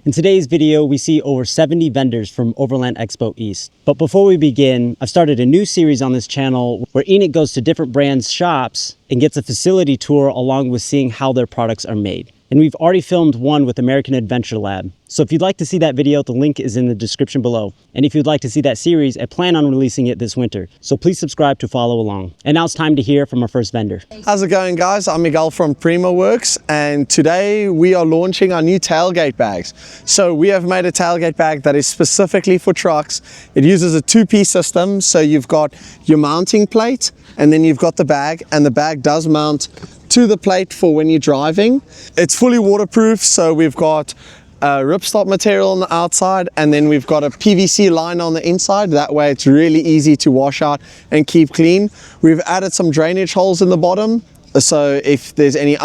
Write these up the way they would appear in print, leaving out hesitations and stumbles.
In today's video, we see over 70 vendors from Overland Expo East. But before we begin, I've started a new series on this channel where Enoch goes to different brands' shops and gets a facility tour along with seeing how their products are made. And we've already filmed one with American Adventure Lab. So if you'd like to see that video, the link is in the description below. And if you'd like to see that series, I plan on releasing it this winter. So please subscribe to follow along. And now it's time to hear from our first vendor. How's it going, guys? I'm Engel from Primo Workz, and today we are launching our new tailgate bags. So we have made a tailgate bag that is specifically for trucks. It uses a two-piece system, so you've got your mounting plate and then you've got the bag, and the bag does mount to the plate for when you're driving. It's fully waterproof, so we've got ripstop material on the outside, and then we've got a PVC line on the inside. That way it's really easy to wash out and keep clean. We've added some drainage holes in the bottom, so if there's any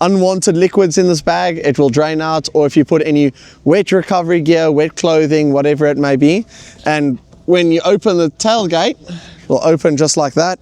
unwanted liquids in this bag, it will drain out, or if you put any wet recovery gear, wet clothing, whatever it may be. And when you open the tailgate, it will open just like that,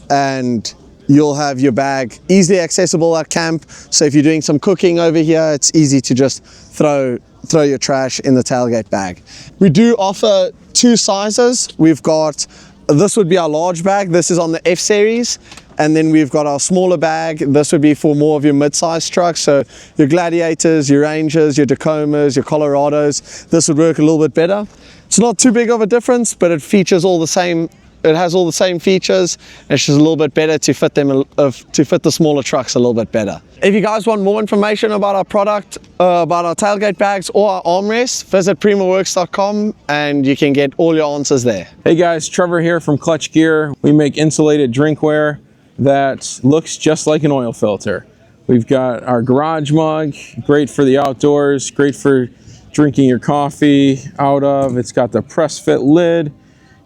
and you'll have your bag easily accessible at camp. So if you're doing some cooking over here, it's easy to just throw your trash in the tailgate bag. We do offer two sizes. We've got, this would be our large bag. This is on the F series. And then we've got our smaller bag. This would be for more of your mid-sized trucks. So your Gladiators, your Rangers, your Tacomas, your Colorados. This would work a little bit better. It's not too big of a difference, but it features all the same. It has all the same features. It's just a little bit better to fit them, to fit the smaller trucks a little bit better. If you guys want more information about our product, about our tailgate bags or our armrests, visit primoworkz.com and you can get all your answers there. Hey guys, Trevor here from Clutch Gear. We make insulated drinkware that looks just like an oil filter. We've got our garage mug, great for the outdoors, great for drinking your coffee out of. It's got the press fit lid.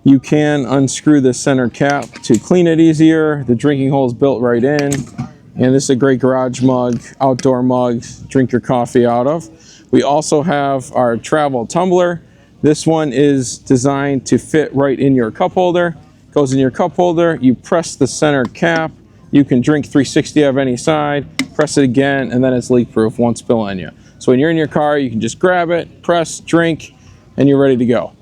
You can unscrew the center cap to clean it easier. The drinking hole is built right in. And this is a great garage mug, outdoor mug, drink your coffee out of. We also have our travel tumbler. This one is designed to fit right in your cup holder. Goes in your cup holder, you press the center cap. You can drink 360 of any side, press it again, and then it's leak proof, won't spill on you. So when you're in your car, you can just grab it, press, drink, and you're ready to go.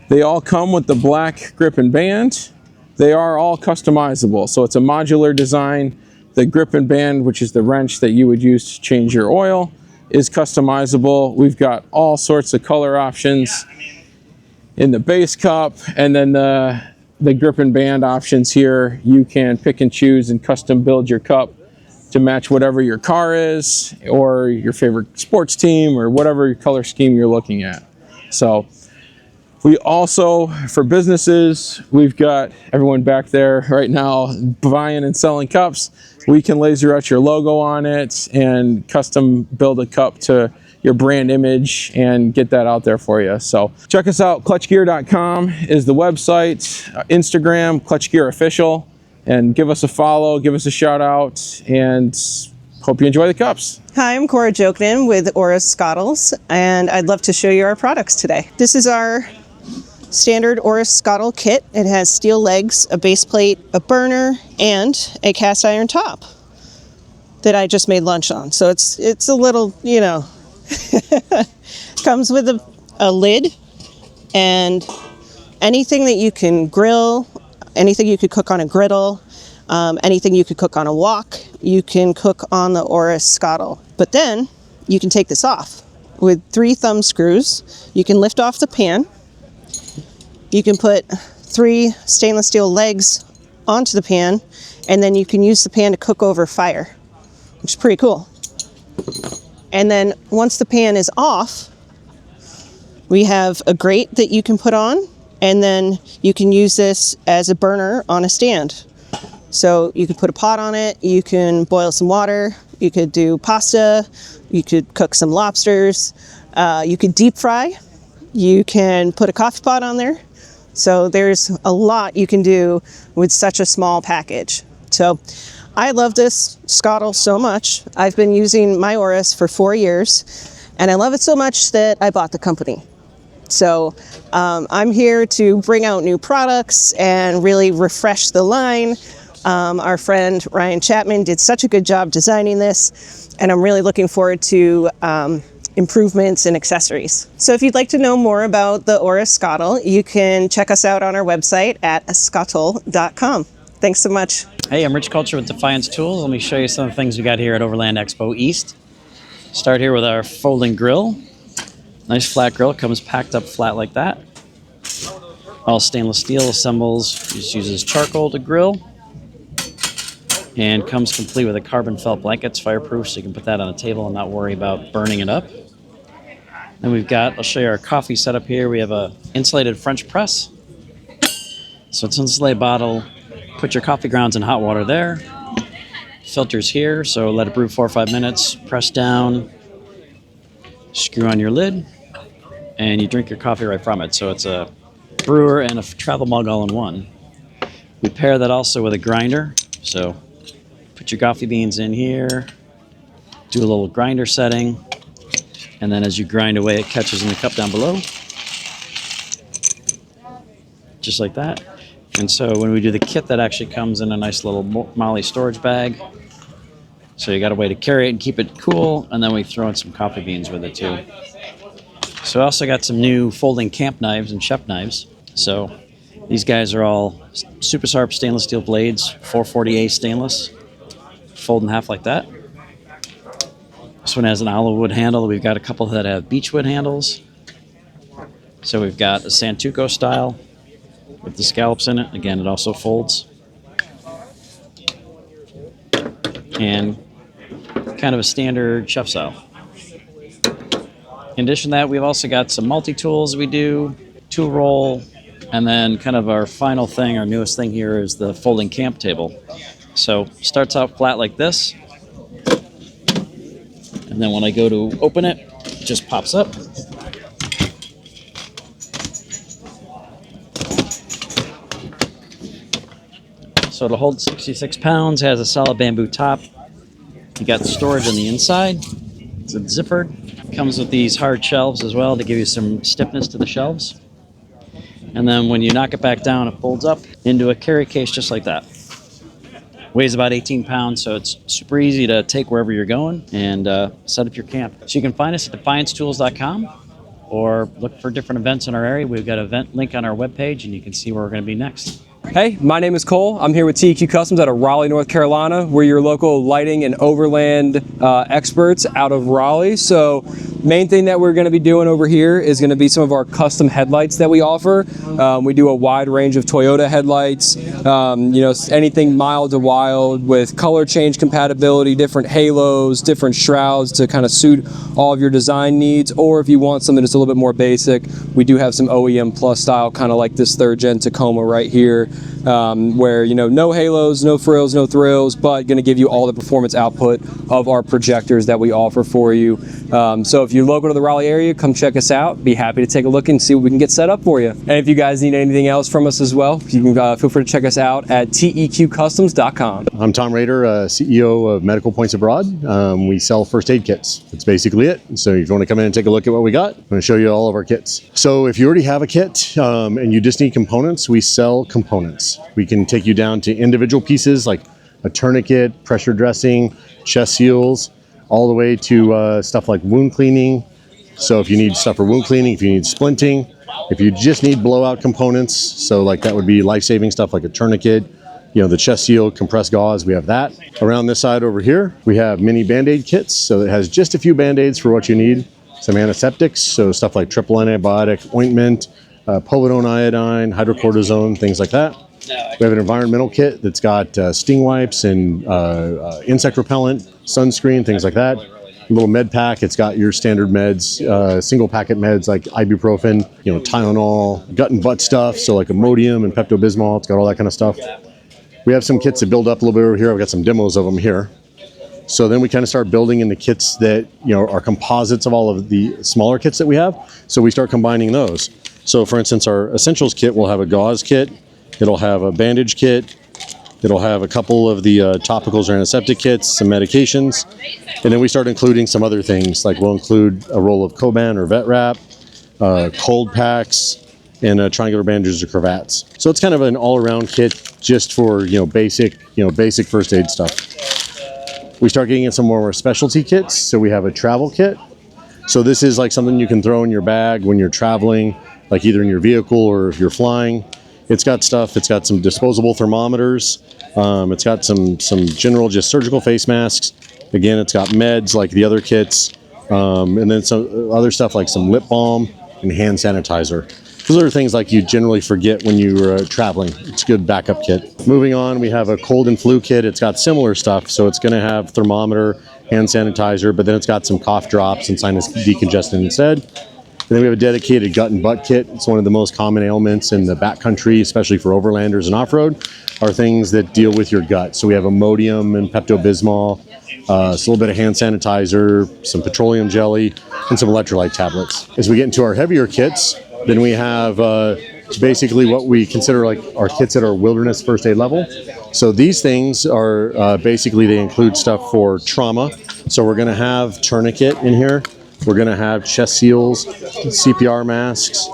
They all come with the black grip and band. They are all customizable, so it's a modular design. The grip and band, which is the wrench that you would use to change your oil, is customizable. We've got all sorts of color options in the base cup, and then the grip and band options here. You can pick and choose and custom build your cup to match whatever your car is, or your favorite sports team, or whatever color scheme you're looking at. So we also, for businesses, we've got everyone back there right now buying and selling cups. We can laser out your logo on it and custom build a cup to your brand image and get that out there for you. So check us out. clutchgear.com is the website. Instagram, Clutch Gear Official, and give us a follow, give us a shout out, and hope you enjoy the cups. Hi, I'm Cora Jokinen with Oris Scottles, and I'd love to show you our products today. This is our standard Oris Scottle kit. It has steel legs, a base plate, a burner, and a cast iron top that I just made lunch on. So it's a little, you know, comes with a lid, and anything that you can grill, anything you could cook on a griddle, anything you could cook on a wok, you can cook on the Oris Scottle. But then you can take this off. With 3 thumb screws, you can lift off the pan. You can put 3 stainless steel legs onto the pan, and then you can use the pan to cook over fire, which is pretty cool. And then once the pan is off, we have a grate that you can put on, and then you can use this as a burner on a stand. So you could put a pot on it, you can boil some water, you could do pasta, you could cook some lobsters, you could deep fry, you can put a coffee pot on there. So there's a lot you can do with such a small package. So I love this Scottle so much. I've been using my Oris for 4 years, and I love it so much that I bought the company. So I'm here to bring out new products and really refresh the line. Our friend Ryan Chapman did such a good job designing this, and I'm really looking forward to improvements and accessories. So if you'd like to know more about the Oris Scuttle, you can check us out on our website at scuttle.com. Thanks so much. Hey, I'm Rich Culture with Defiance Tools. Let me show you some of the things we got here at Overland Expo East. Start here with our folding grill. Nice flat grill, comes packed up flat like that. All stainless steel, assembles, just uses charcoal to grill. And comes complete with a carbon felt blanket. It's fireproof, so you can put that on a table and not worry about burning it up. Then we've got, I'll show you our coffee setup here. We have a insulated French press. So it's an insulated bottle. Put your coffee grounds in hot water there. Filters here, so let it brew 4 or 5 minutes. Press down, screw on your lid, and you drink your coffee right from it. So it's a brewer and a travel mug all in one. We pair that also with a grinder. So put your coffee beans in here, do a little grinder setting, and then as you grind away, it catches in the cup down below. Just like that. And so when we do the kit, that actually comes in a nice little Molly storage bag. So you got a way to carry it and keep it cool, and then we throw in some coffee beans with it too. So I also got some new folding camp knives and chef knives. So these guys are all super sharp stainless steel blades, 440A stainless, fold in half like that. This one has an olive wood handle. We've got a couple that have beechwood handles. So we've got a Santuco style with the scallops in it. Again, it also folds. And kind of a standard chef style. In addition to that, we've also got some multi-tools we do, tool roll, and then kind of our final thing, our newest thing here is the folding camp table. So starts out flat like this. And then when I go to open it, it just pops up. So it'll hold 66 pounds, has a solid bamboo top. You got storage on the inside. It's zippered. Comes with these hard shelves as well to give you some stiffness to the shelves. And then when you knock it back down, it folds up into a carry case just like that. Weighs about 18 pounds, so it's super easy to take wherever you're going and set up your camp. So you can find us at defiancetools.com or look for different events in our area. We've got an event link on our webpage, and you can see where we're going to be next. Hey, my name is Cole. I'm here with TEQ Customs out of Raleigh, North Carolina. We're your local lighting and overland experts out of Raleigh. So main thing that we're going to be doing over here is going to be some of our custom headlights that we offer. We do a wide range of Toyota headlights, anything mild to wild with color change compatibility, different halos, different shrouds to kind of suit all of your design needs. Or if you want something that's a little bit more basic, we do have some OEM plus style, kind of like this 3rd gen Tacoma right here. Where no halos, no frills, no thrills, but going to give you all the performance output of our projectors that we offer for you. So if you're local to the Raleigh area, come check us out. Be happy to take a look and see what we can get set up for you. And if you guys need anything else from us as well, you can feel free to check us out at teqcustoms.com. I'm Tom Rader, CEO of Medical Points Abroad. We sell first aid kits. That's basically it. So if you want to come in and take a look at what we got, I'm going to show you all of our kits. So if you already have a kit and you just need components, we sell components. We can take you down to individual pieces like a tourniquet, pressure dressing, chest seals, all the way to stuff like wound cleaning. So if you need stuff for wound cleaning, if you need splinting, if you just need blowout components, so like that would be life-saving stuff like a tourniquet, the chest seal, compressed gauze, we have that. Around this side over here, we have mini Band-Aid kits. So it has just a few Band-Aids for what you need. Some antiseptics, so stuff like triple antibiotic, ointment, povidone iodine, hydrocortisone, things like that. We have an environmental kit that's got sting wipes and insect repellent, sunscreen, things like that. A little med pack, it's got your standard meds, single packet meds like ibuprofen, Tylenol, gut and butt stuff, so like Imodium and Pepto-Bismol, it's got all that kind of stuff. We have some kits that build up a little bit over here. I've got some demos of them here. So then we kind of start building in the kits that are composites of all of the smaller kits that we have. So we start combining those. So for instance, our essentials kit will have a gauze kit. It'll have a bandage kit. It'll have a couple of the topicals or antiseptic kits, some medications. And then we start including some other things, like we'll include a roll of Coban or vet wrap, cold packs, and triangular bandages or cravats. So it's kind of an all-around kit just for basic first aid stuff. We start getting in some more specialty kits. So we have a travel kit. So this is like something you can throw in your bag when you're traveling, like either in your vehicle or if you're flying. It's got stuff, it's got some disposable thermometers. It's got some general just surgical face masks. Again, it's got meds like the other kits. And then some other stuff like some lip balm and hand sanitizer. Those are things like you generally forget when you're traveling. It's a good backup kit. Moving on, we have a cold and flu kit. It's got similar stuff. So it's gonna have thermometer, hand sanitizer, but then it's got some cough drops and sinus decongestant instead. And then we have a dedicated gut and butt kit. It's one of the most common ailments in the backcountry, especially for overlanders and off-road, are things that deal with your gut. So we have Imodium and Pepto-Bismol, a little bit of hand sanitizer, some petroleum jelly, and some electrolyte tablets. As we get into our heavier kits, then we have basically what we consider like our kits at our wilderness first aid level. So these things are basically, they include stuff for trauma. So we're gonna have tourniquet in here. We're gonna have chest seals, CPR masks.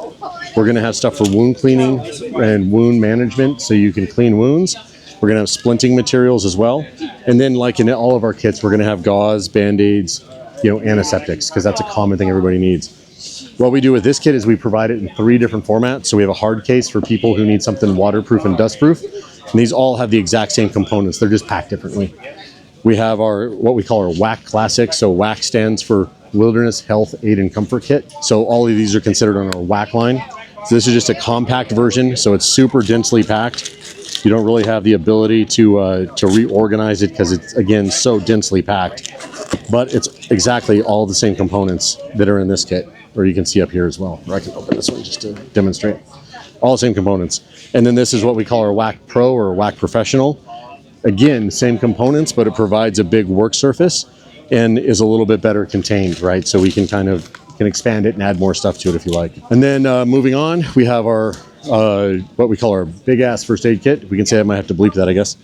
We're gonna have stuff for wound cleaning and wound management so you can clean wounds. We're gonna have splinting materials as well. And then like in all of our kits, we're gonna have gauze, Band-Aids, antiseptics, because that's a common thing everybody needs. What we do with this kit is we provide it in 3 different formats. So we have a hard case for people who need something waterproof and dustproof. And these all have the exact same components. They're just packed differently. We have our, what we call our WAC Classic. So WAC stands for Wilderness Health Aid and Comfort Kit. So all of these are considered on our WAC line. So this is just a compact version. So it's super densely packed. You don't really have the ability to reorganize it because it's, again, so densely packed. But it's exactly all the same components that are in this kit, or you can see up here as well. Or I can open this one just to demonstrate. All the same components. And then this is what we call our WAC Pro or WAC Professional. Again, same components, but it provides a big work surface and is a little bit better contained, right? So we can kind of expand it and add more stuff to it if you like. And then moving on, we have our what we call our big ass first aid kit. We can say I might have to bleep that, I guess.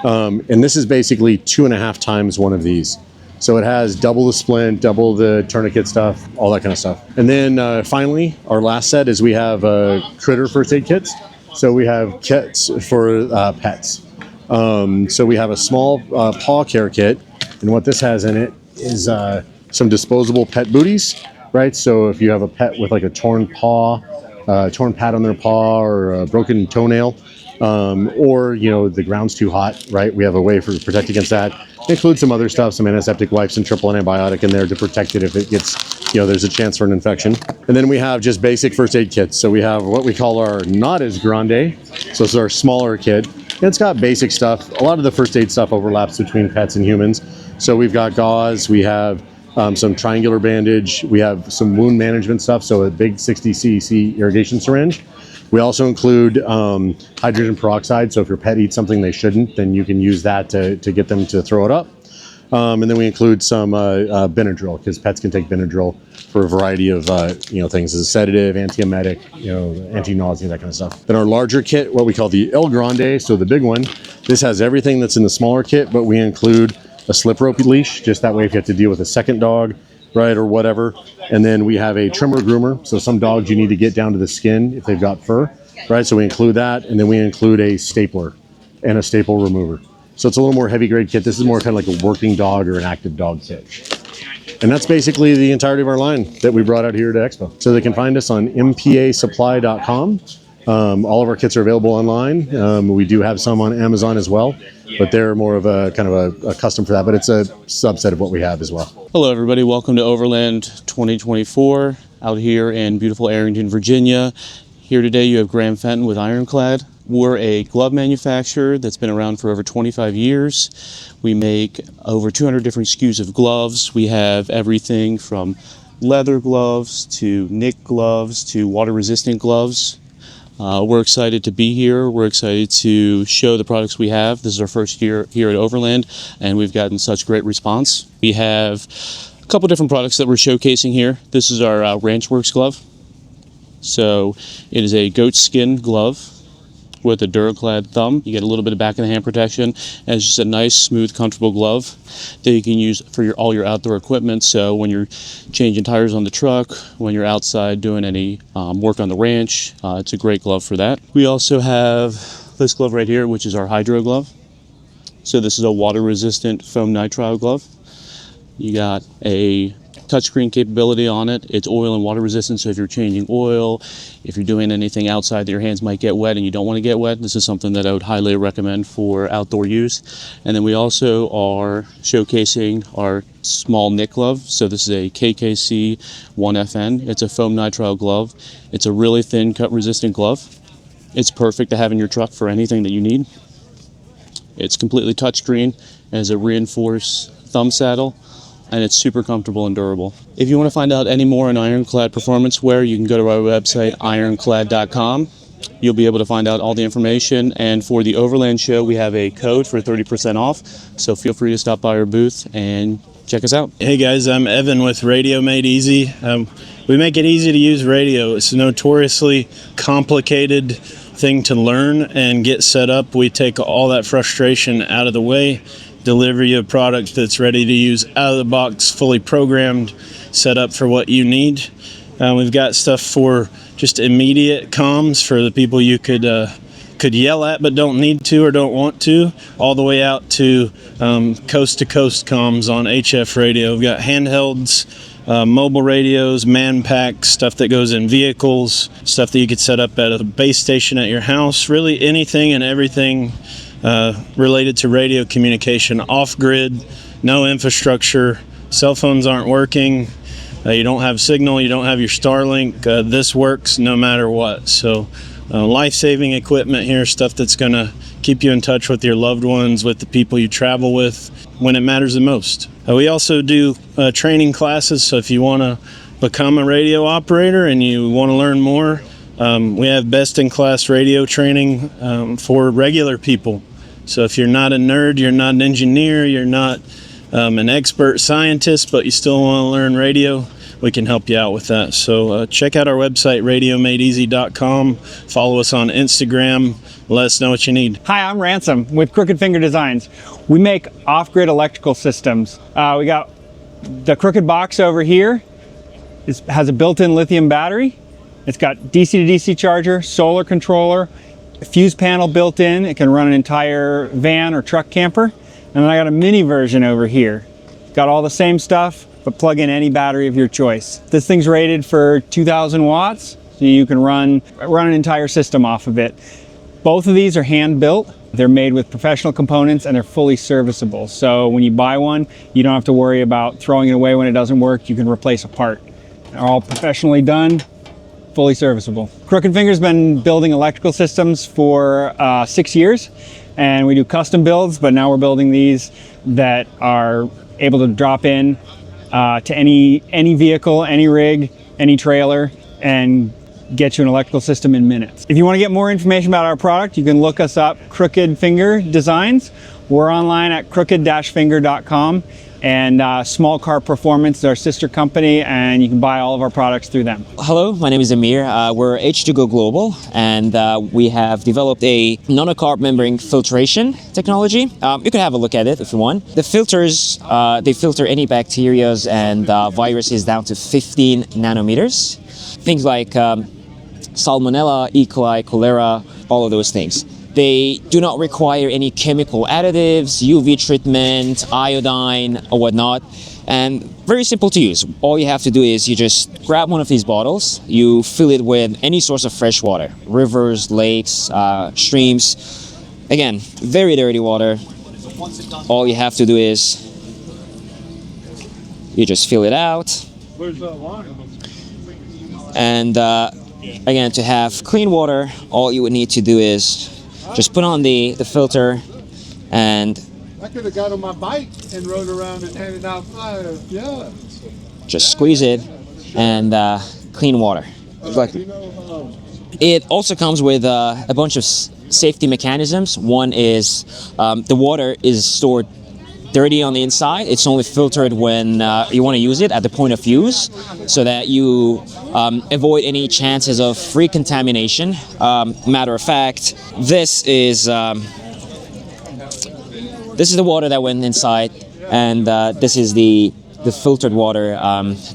And this is basically 2.5 times one of these. So it has double the splint, double the tourniquet stuff, all that kind of stuff. And then finally, our last set is we have critter first aid kits. So we have kits for pets. So we have a small paw care kit, and what this has in it is some disposable pet booties, right? So if you have a pet with like a torn paw, torn pad on their paw, or a broken toenail, or the ground's too hot, right? We have a way to protect against that. It includes some other stuff, some antiseptic wipes and triple antibiotic in there to protect it if it gets, there's a chance for an infection. And then we have just basic first aid kits. So we have what we call our not as grande. So it's our smaller kit. And it's got basic stuff. A lot of the first aid stuff overlaps between pets and humans. So we've got gauze, we have some triangular bandage, we have some wound management stuff, so a big 60 cc irrigation syringe. We also include hydrogen peroxide, so if your pet eats something they shouldn't, then you can use that to get them to throw it up. And then we include some Benadryl, because pets can take Benadryl for a variety of things as a sedative, antiemetic, anti-nausea, that kind of stuff. Then our larger kit, what we call the El Grande, so the big one, this has everything that's in the smaller kit, but we include a slip rope leash, just that way if you have to deal with a second dog, right, or whatever. And then we have a trimmer groomer, so some dogs you need to get down to the skin if they've got fur, right? So we include that, and then we include a stapler and a staple remover. So it's a little more heavy grade kit. This is more kind of like a working dog or an active dog kit. And that's basically the entirety of our line that we brought out here to Expo. So they can find us on mpasupply.com. All of our kits are available online. We do have some on Amazon as well, but they're more of a kind of a custom for that, but it's a subset of what we have as well. Hello everybody, welcome to Overland 2024 out here in beautiful Arrington, Virginia. Here today you have Graham Fenton with IronClad. We're a glove manufacturer that's been around for over 25 years. We make over 200 different SKUs of gloves. We have everything from leather gloves to knit gloves to water resistant gloves. We're excited to be here. We're excited to show the products we have. This is our first year here at Overland, and we've gotten such great response. We have a couple different products that we're showcasing here. This is our RanchWorks glove. So it is a goat skin glove with a DuraClad thumb. You get a little bit of back of the hand protection, and it's just a nice, smooth, comfortable glove that you can use for all your outdoor equipment. So when you're changing tires on the truck, when you're outside doing any work on the ranch, it's a great glove for that. We also have this glove right here, which is our Hydro glove. So this is a water-resistant foam nitrile glove. You got a touchscreen capability on it. It's oil and water resistant, so if you're changing oil, if you're doing anything outside that your hands might get wet and you don't want to get wet, this is something that I would highly recommend for outdoor use. And then we also are showcasing our small knit glove. So this is a KKC 1FN. It's a foam nitrile glove. It's a really thin cut resistant glove. It's perfect to have in your truck for anything that you need. It's completely touchscreen, has a reinforced thumb saddle, and it's super comfortable and durable. If you want to find out any more on IronClad performance wear, you can go to our website, ironclad.com. You'll be able to find out all the information, and for the Overland show, we have a code for 30% off, so feel free to stop by our booth and check us out. Hey guys, I'm Evan with Radio Made Easy. We make it easy to use radio. It's a notoriously complicated thing to learn and get set up. We take all that frustration out of the way, deliver you a product that's ready to use out of the box, fully programmed, set up for what you need. We've got stuff for just immediate comms for the people you could yell at but don't need to or don't want to, all the way out to coast-to-coast comms on HF radio. We've got handhelds, mobile radios, man packs, stuff that goes in vehicles, stuff that you could set up at a base station at your house, really anything and everything related to radio communication. Off-grid, no infrastructure, cell phones aren't working, you don't have signal, you don't have your Starlink, this works no matter what. So life-saving equipment here, stuff that's going to keep you in touch with your loved ones, with the people you travel with when it matters the most. We also do training classes, so if you want to become a radio operator and you want to learn more, we have best-in-class radio training for regular people. So if you're not a nerd, you're not an engineer, you're not an expert scientist, but you still want to learn radio, we can help you out with that. So check out our website, radiomadeeasy.com. Follow us on Instagram. Let us know what you need. Hi, I'm Ransom with Crooked Finger Designs. We make off-grid electrical systems. We got the Crooked box over here. It has a built-in lithium battery. It's got DC to DC charger, solar controller, a fuse panel built in. It can run an entire van or truck camper. And then I got a mini version over here. Got all the same stuff, but plug in any battery of your choice. This thing's rated for 2,000 watts, so you can run an entire system off of it. Both of these are hand built. They're made with professional components and they're fully serviceable. So when you buy one, you don't have to worry about throwing it away when it doesn't work. You can replace a part. They're all professionally done, fully serviceable. Crooked Finger's been building electrical systems for 6 years, and we do custom builds, but now we're building these that are able to drop in to any vehicle, any rig, any trailer, and get you an electrical system in minutes. If you want to get more information about our product, you can look us up, Crooked Finger Designs. We're online at crooked-finger.com, and Small Car Performance is our sister company, and you can buy all of our products through them. Hello, my name is Amir. We're H2Go Global, and we have developed a nanocarb membrane filtration technology. You can have a look at it if you want. The filters, they filter any bacteria and viruses down to 15 nanometers. Things like Salmonella, E. coli, cholera, all of those things. They do not require any chemical additives, UV treatment, iodine, or whatnot, and very simple to use. All you have to do is you just grab one of these bottles, you fill it with any source of fresh water, rivers, lakes, streams. Again, very dirty water. All you have to do is you just fill it out. And again, to have clean water, all you would need to do is just put on the filter, and I could have got on my bike and rode around and handed out flyers. Yeah. Just squeeze it and clean water. It also comes with a bunch of safety mechanisms. One is the water is stored dirty on the inside. It's only filtered when you want to use it at the point of use, so that you avoid any chances of free contamination. Matter of fact, this is the water that went inside, and this is the filtered water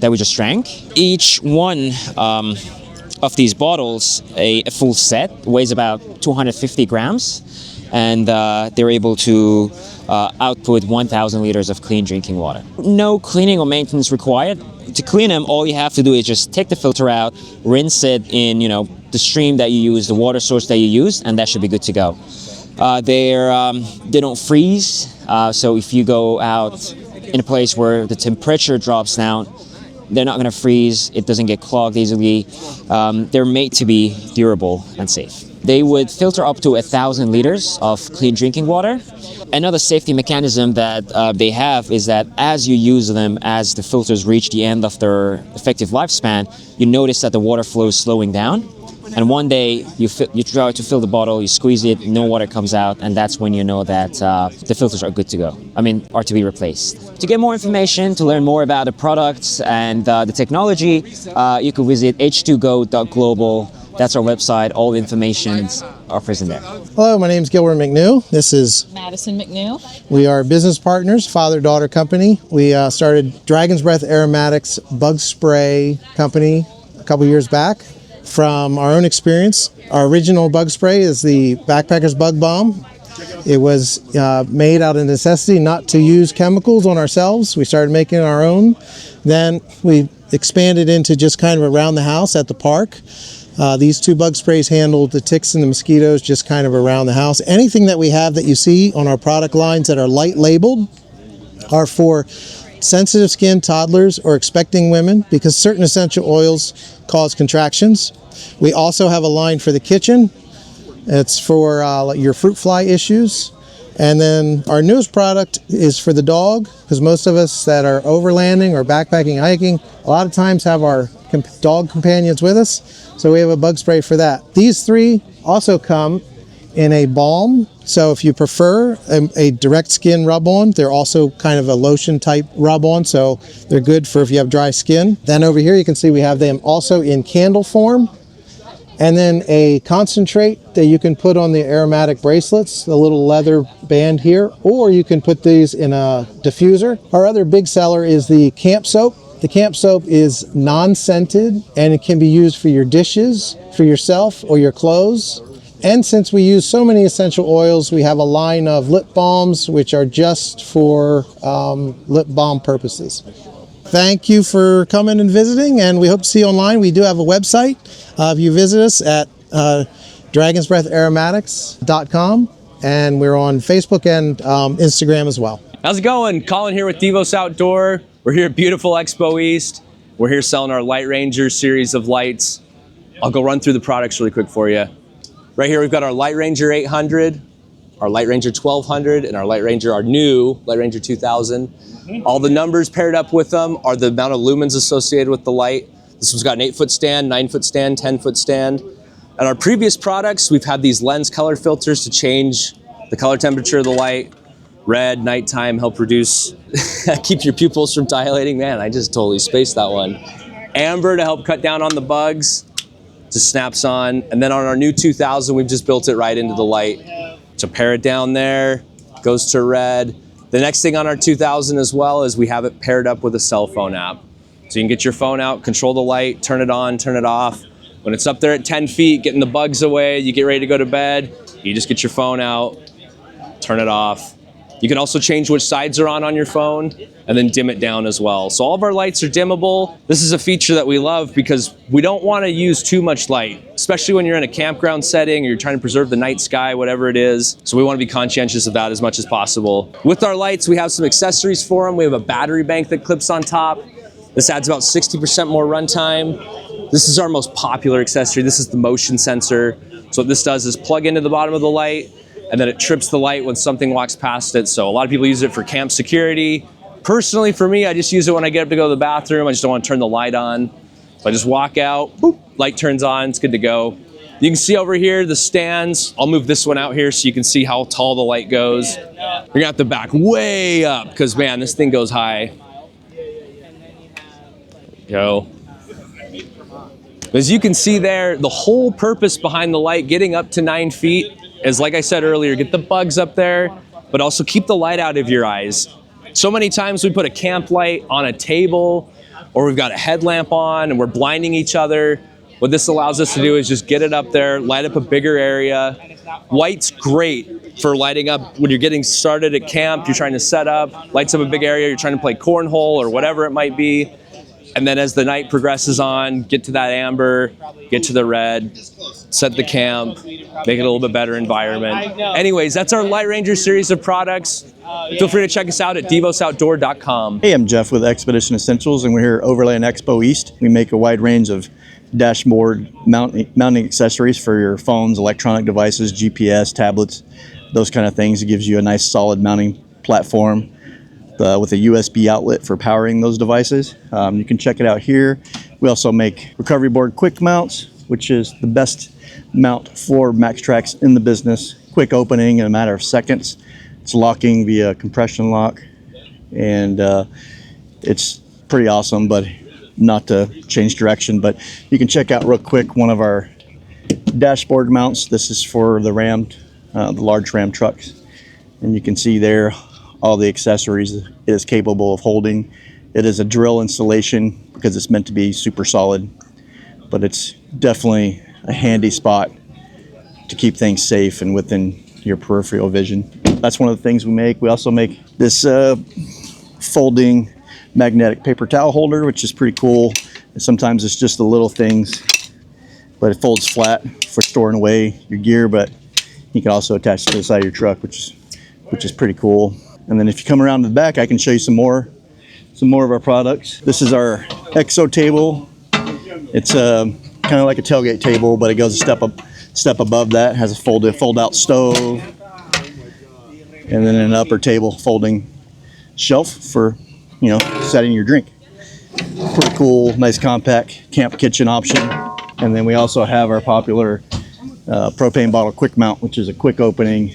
that we just drank. Each one of these bottles, a full set, weighs about 250 grams. and they're able to output 1,000 liters of clean drinking water. No cleaning or maintenance required. To clean them, all you have to do is just take the filter out, rinse it in, the stream that you use, the water source that you use, and that should be good to go. They don't freeze, so if you go out in a place where the temperature drops down, they're not going to freeze. It doesn't get clogged easily. They're made to be durable and safe. They would filter up to 1,000 liters of clean drinking water. Another safety mechanism that they have is that as you use them, as the filters reach the end of their effective lifespan, you notice that the water flow is slowing down. And one day you try to fill the bottle, you squeeze it, no water comes out, and that's when you know that the filters are good to go. Are to be replaced. To get more information, to learn more about the products and the technology, you can visit h2go.global. That's our website. All the information are present there. Hello, my name is Gilbert McNew. This is Madison McNew. We are business partners, father-daughter company. We started Dragon's Breath Aromatics bug spray company a couple years back. From our own experience, our original bug spray is the Backpacker's Bug Bomb. It was made out of necessity not to use chemicals on ourselves. We started making our own. Then we expanded into just kind of around the house at the park. These two bug sprays handled the ticks and the mosquitoes just kind of around the house. Anything that we have that you see on our product lines that are light labeled are for sensitive skin toddlers or expecting women because certain essential oils cause contractions. We also have a line for the kitchen. It's for your fruit fly issues. And then our newest product is for the dog, because most of us that are overlanding or backpacking, hiking, a lot of times have our dog companions with us. So we have a bug spray for that. These three also come in a balm. So if you prefer a direct skin rub-on, they're also kind of a lotion type rub-on. So they're good for if you have dry skin. Then over here you can see we have them also in candle form. And then a concentrate that you can put on the aromatic bracelets, the little leather band here, or you can put these in a diffuser. Our other big seller is the camp soap. The camp soap is non-scented and it can be used for your dishes, for yourself, or your clothes. And since we use so many essential oils, we have a line of lip balms, which are just for lip balm purposes. Thank you for coming and visiting, and we hope to see you online. We do have a website. If you visit us at dragonsbreatharomatics.com, and we're on Facebook and Instagram as well. How's it going? Colin here with Devos Outdoor. We're here at beautiful Expo East. We're here selling our Light Ranger series of lights. I'll go run through the products really quick for you. Right here we've got our Light Ranger 800, our Light Ranger 1200, and our our new Light Ranger 2000. All the numbers paired up with them are the amount of lumens associated with the light. This one's got an 8-foot stand, 9-foot stand, 10-foot stand. And our previous products, we've had these lens color filters to change the color temperature of the light. Red, nighttime, help reduce, keep your pupils from dilating. Man, I just totally spaced that one. Amber to help cut down on the bugs. Just snaps on. And then on our new 2000, we've just built it right into the light. So pair it down there, goes to red. The next thing on our 2000 as well is we have it paired up with a cell phone app. So you can get your phone out, control the light, turn it on, turn it off. When it's up there at 10 feet, getting the bugs away, you get ready to go to bed, you just get your phone out, turn it off. You can also change which sides are on your phone and then dim it down as well. So all of our lights are dimmable. This is a feature that we love because we don't want to use too much light, especially when you're in a campground setting or you're trying to preserve the night sky, whatever it is. So we want to be conscientious of that as much as possible. With our lights, we have some accessories for them. We have a battery bank that clips on top. This adds about 60% more runtime. This is our most popular accessory. This is the motion sensor. So what this does is plug into the bottom of the light, and then it trips the light when something walks past it. So a lot of people use it for camp security. Personally, for me, I just use it when I get up to go to the bathroom. I just don't want to turn the light on. So I just walk out, boop, light turns on, it's good to go. You can see over here the stands. I'll move this one out here so you can see how tall the light goes. You're gonna have to back way up because man, this thing goes high. Go. As you can see there, the whole purpose behind the light getting up to 9 feet is, like I said earlier, get the bugs up there, but also keep the light out of your eyes. So many times we put a camp light on a table or we've got a headlamp on and we're blinding each other. What this allows us to do is just get it up there, light up a bigger area. White's great for lighting up when you're getting started at camp, you're trying to set up, lights up a big area, you're trying to play cornhole or whatever it might be. And then as the night progresses on, get to that amber, get to the red, set the camp, make it a little bit better environment. Anyways, that's our Light Ranger series of products. Feel free to check us out at devosoutdoor.com. Hey, I'm Jeff with Expedition Essentials, and we're here at Overland Expo East. We make a wide range of dashboard mounting accessories for your phones, electronic devices, GPS, tablets, those kind of things. It gives you a nice solid mounting platform with a USB outlet for powering those devices. You can check it out here. We also make recovery board quick mounts, which is the best mount for MaxTrax in the business. Quick opening in a matter of seconds. It's locking via compression lock, and it's pretty awesome, but not to change direction. But you can check out real quick one of our dashboard mounts. This is for the large Ram trucks, and you can see there all the accessories it is capable of holding. It is a drill installation because it's meant to be super solid, but it's definitely a handy spot to keep things safe and within your peripheral vision. That's one of the things we make. We also make this folding magnetic paper towel holder, which is pretty cool. And sometimes it's just the little things, but it folds flat for storing away your gear, but you can also attach it to the side of your truck, which is pretty cool. And then if you come around to the back, I can show you some more of our products. This is our EXO table. It's kind of like a tailgate table, but it goes a step above that. It has a fold-out stove, and then an upper table folding shelf for, setting your drink. Pretty cool, nice compact camp kitchen option. And then we also have our popular propane bottle quick mount, which is a quick opening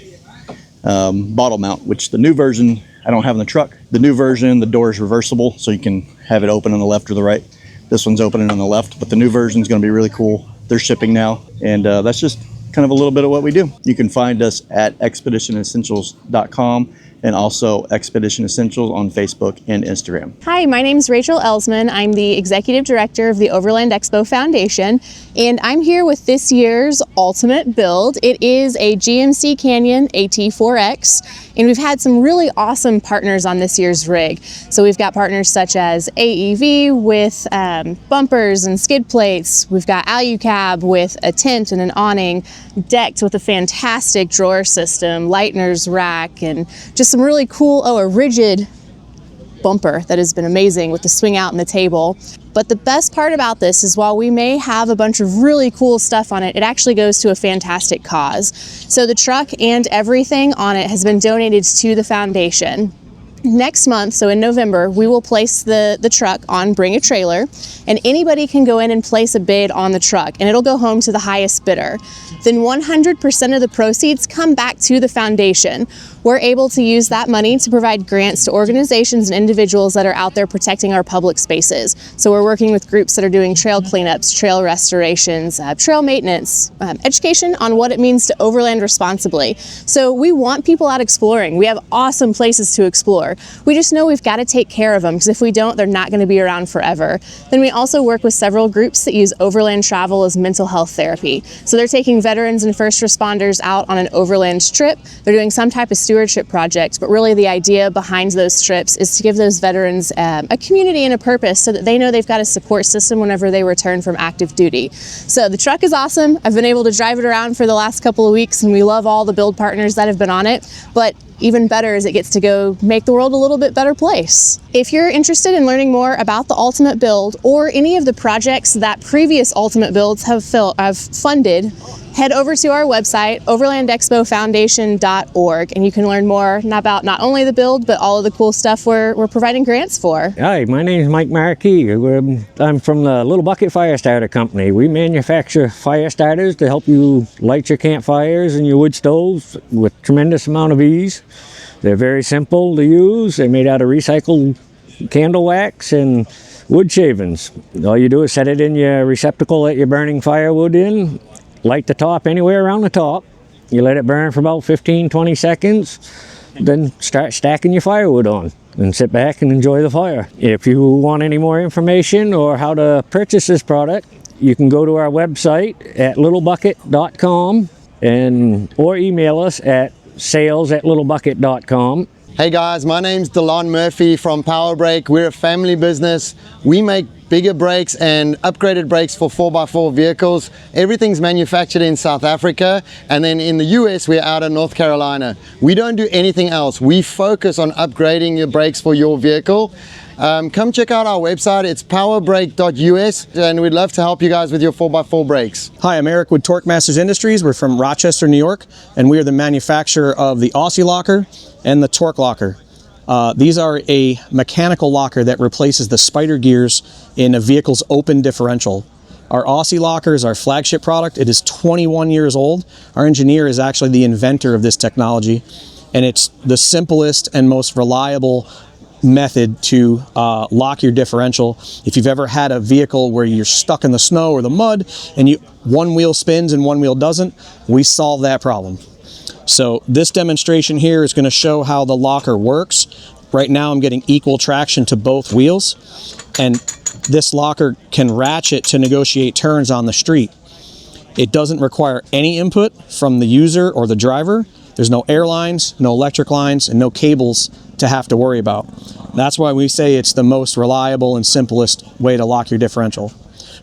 bottle mount, which the new version I don't have in the truck. The new version, the door is reversible, so you can have it open on the left or the right. This one's opening on the left, but the new version is going to be really cool. They're shipping now, and that's just kind of a little bit of what we do. You can find us at expeditionessentials.com and also Expedition Essentials on Facebook and Instagram. Hi, my name is Rachel Elsman. I'm the Executive Director of the Overland Expo Foundation, and I'm here with this year's ultimate build. It is a GMC Canyon AT4X, and we've had some really awesome partners on this year's rig. So we've got partners such as AEV with bumpers and skid plates. We've got AluCab with a tent and an awning, decked with a fantastic drawer system, Lightner's rack, and just some really cool, a rigid bumper that has been amazing with the swing out and the table. But the best part about this is while we may have a bunch of really cool stuff on it, it actually goes to a fantastic cause. So the truck and everything on it has been donated to the foundation. Next month, so in November, we will place the truck on Bring a Trailer, and anybody can go in and place a bid on the truck, and it'll go home to the highest bidder. Then 100% of the proceeds come back to the foundation. We're able to use that money to provide grants to organizations and individuals that are out there protecting our public spaces. So we're working with groups that are doing trail cleanups, trail restorations, trail maintenance, education on what it means to overland responsibly. So we want people out exploring. We have awesome places to explore. We just know we've got to take care of them, because if we don't, they're not going to be around forever. Then we also work with several groups that use overland travel as mental health therapy. So they're taking veterans and first responders out on an overland trip. They're doing some type of stewardship project, but really the idea behind those trips is to give those veterans a community and a purpose, so that they know they've got a support system whenever they return from active duty. So the truck is awesome. I've been able to drive it around for the last couple of weeks, and we love all the build partners that have been on it. But even better is it gets to go make the world a little bit better place. If you're interested in learning more about the Ultimate Build or any of the projects that previous Ultimate Builds have funded, head over to our website, overlandexpofoundation.org, and you can learn more about not only the build, but all of the cool stuff we're providing grants for. Hi, my name is Mike Markey. I'm from the Little Bucket Fire Starter Company. We manufacture fire starters to help you light your campfires and your wood stoves with tremendous amount of ease. They're very simple to use. They're made out of recycled candle wax and wood shavings. All you do is set it in your receptacle that you're burning firewood in, light the top anywhere around the top. You let it burn for about 15-20 seconds, then start stacking your firewood on and sit back and enjoy the fire. If you want any more information or how to purchase this product, you can go to our website at littlebucket.com or email us at sales@littlebucket.com. Hey guys, my name's Delon Murphy from Power Brake. We're a family business. We make bigger brakes and upgraded brakes for 4x4 vehicles. Everything's manufactured in South Africa, and then in the US we're out of North Carolina. We don't do anything else. We focus on upgrading your brakes for your vehicle. Come check out our website. It's powerbrake.us, and we'd love to help you guys with your 4x4 brakes. Hi, I'm Eric with Torq Industries. We're from Rochester, New York, and we are the manufacturer of the Aussie Locker and the Torq Locker. These are a mechanical locker that replaces the spider gears in a vehicle's open differential. Our Aussie Locker is our flagship product. It is 21 years old. Our engineer is actually the inventor of this technology, and it's the simplest and most reliable method to lock your differential. If you've ever had a vehicle where you're stuck in the snow or the mud and one wheel spins and one wheel doesn't, we solve that problem. So this demonstration here is going to show how the locker works. Right now I'm getting equal traction to both wheels, and this locker can ratchet to negotiate turns on the street. It doesn't require any input from the user or the driver. There's no air lines, no electric lines, and no cables to have to worry about. That's why we say it's the most reliable and simplest way to lock your differential.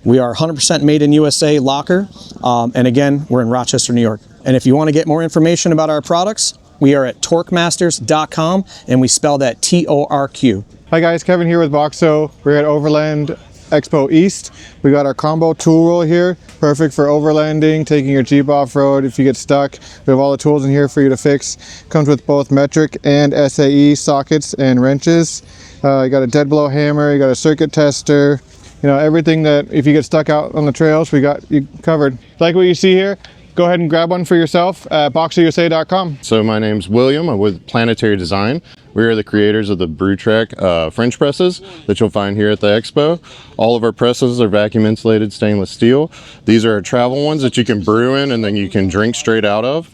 We are 100% made in USA locker, and again, we're in Rochester, New York. And if you want to get more information about our products, we are at torquemasters.com, and we spell that TORQ. Hi guys, Kevin here with BOXO. We're at Overland Expo East. We got our combo tool roll here, perfect for overlanding, taking your Jeep off-road if you get stuck. We have all the tools in here for you to fix. Comes with both metric and SAE sockets and wrenches. You got a dead blow hammer, you got a circuit tester, you know, everything that if you get stuck out on the trails, we got you covered. Like what you see here, go ahead and grab one for yourself at BOXOUSA.com. So my name's William. I'm with Planetary Design. We are the creators of the Bru Trek French presses that you'll find here at the expo. All of our presses are vacuum insulated stainless steel. These are our travel ones that you can brew in and then you can drink straight out of.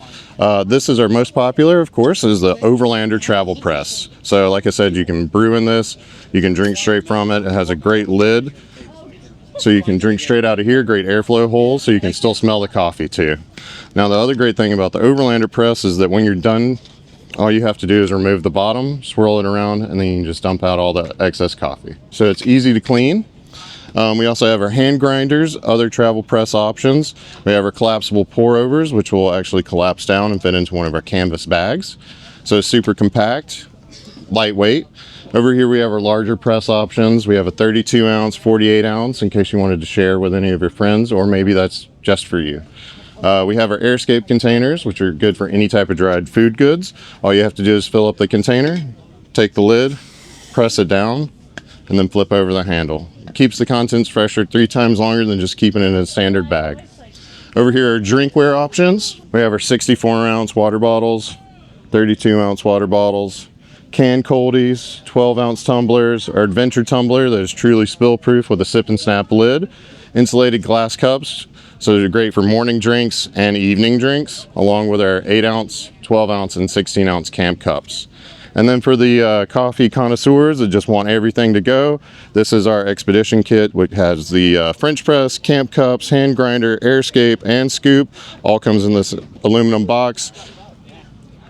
This is our most popular, of course, is the Overlander travel press. So like I said, you can brew in this, you can drink straight from it. It has a great lid, so you can drink straight out of here, great airflow holes, so you can still smell the coffee too. Now the other great thing about the Overlander press is that when you're done, all you have to do is remove the bottom, swirl it around, and then you can just dump out all the excess coffee. So it's easy to clean. We also have our hand grinders, other travel press options. We have our collapsible pour overs, which will actually collapse down and fit into one of our canvas bags. So it's super compact, lightweight. Over here we have our larger press options. We have a 32 ounce, 48 ounce in case you wanted to share with any of your friends, or maybe that's just for you. We have our airscape containers, which are good for any type of dried food goods. All you have to do is fill up the container, take the lid, press it down, and then flip over the handle. It keeps the contents fresher 3 times longer than just keeping it in a standard bag. Over here are drinkware options. We have our 64 ounce water bottles, 32 ounce water bottles, canned coldies, 12 ounce tumblers, our adventure tumbler that is truly spill proof with a sip and snap lid, insulated glass cups, so they're great for morning drinks and evening drinks, along with our 8 ounce, 12 ounce, and 16 ounce camp cups. And then for the coffee connoisseurs that just want everything to go, this is our Expedition kit, which has the French press, camp cups, hand grinder, airscape, and scoop. All comes in this aluminum box.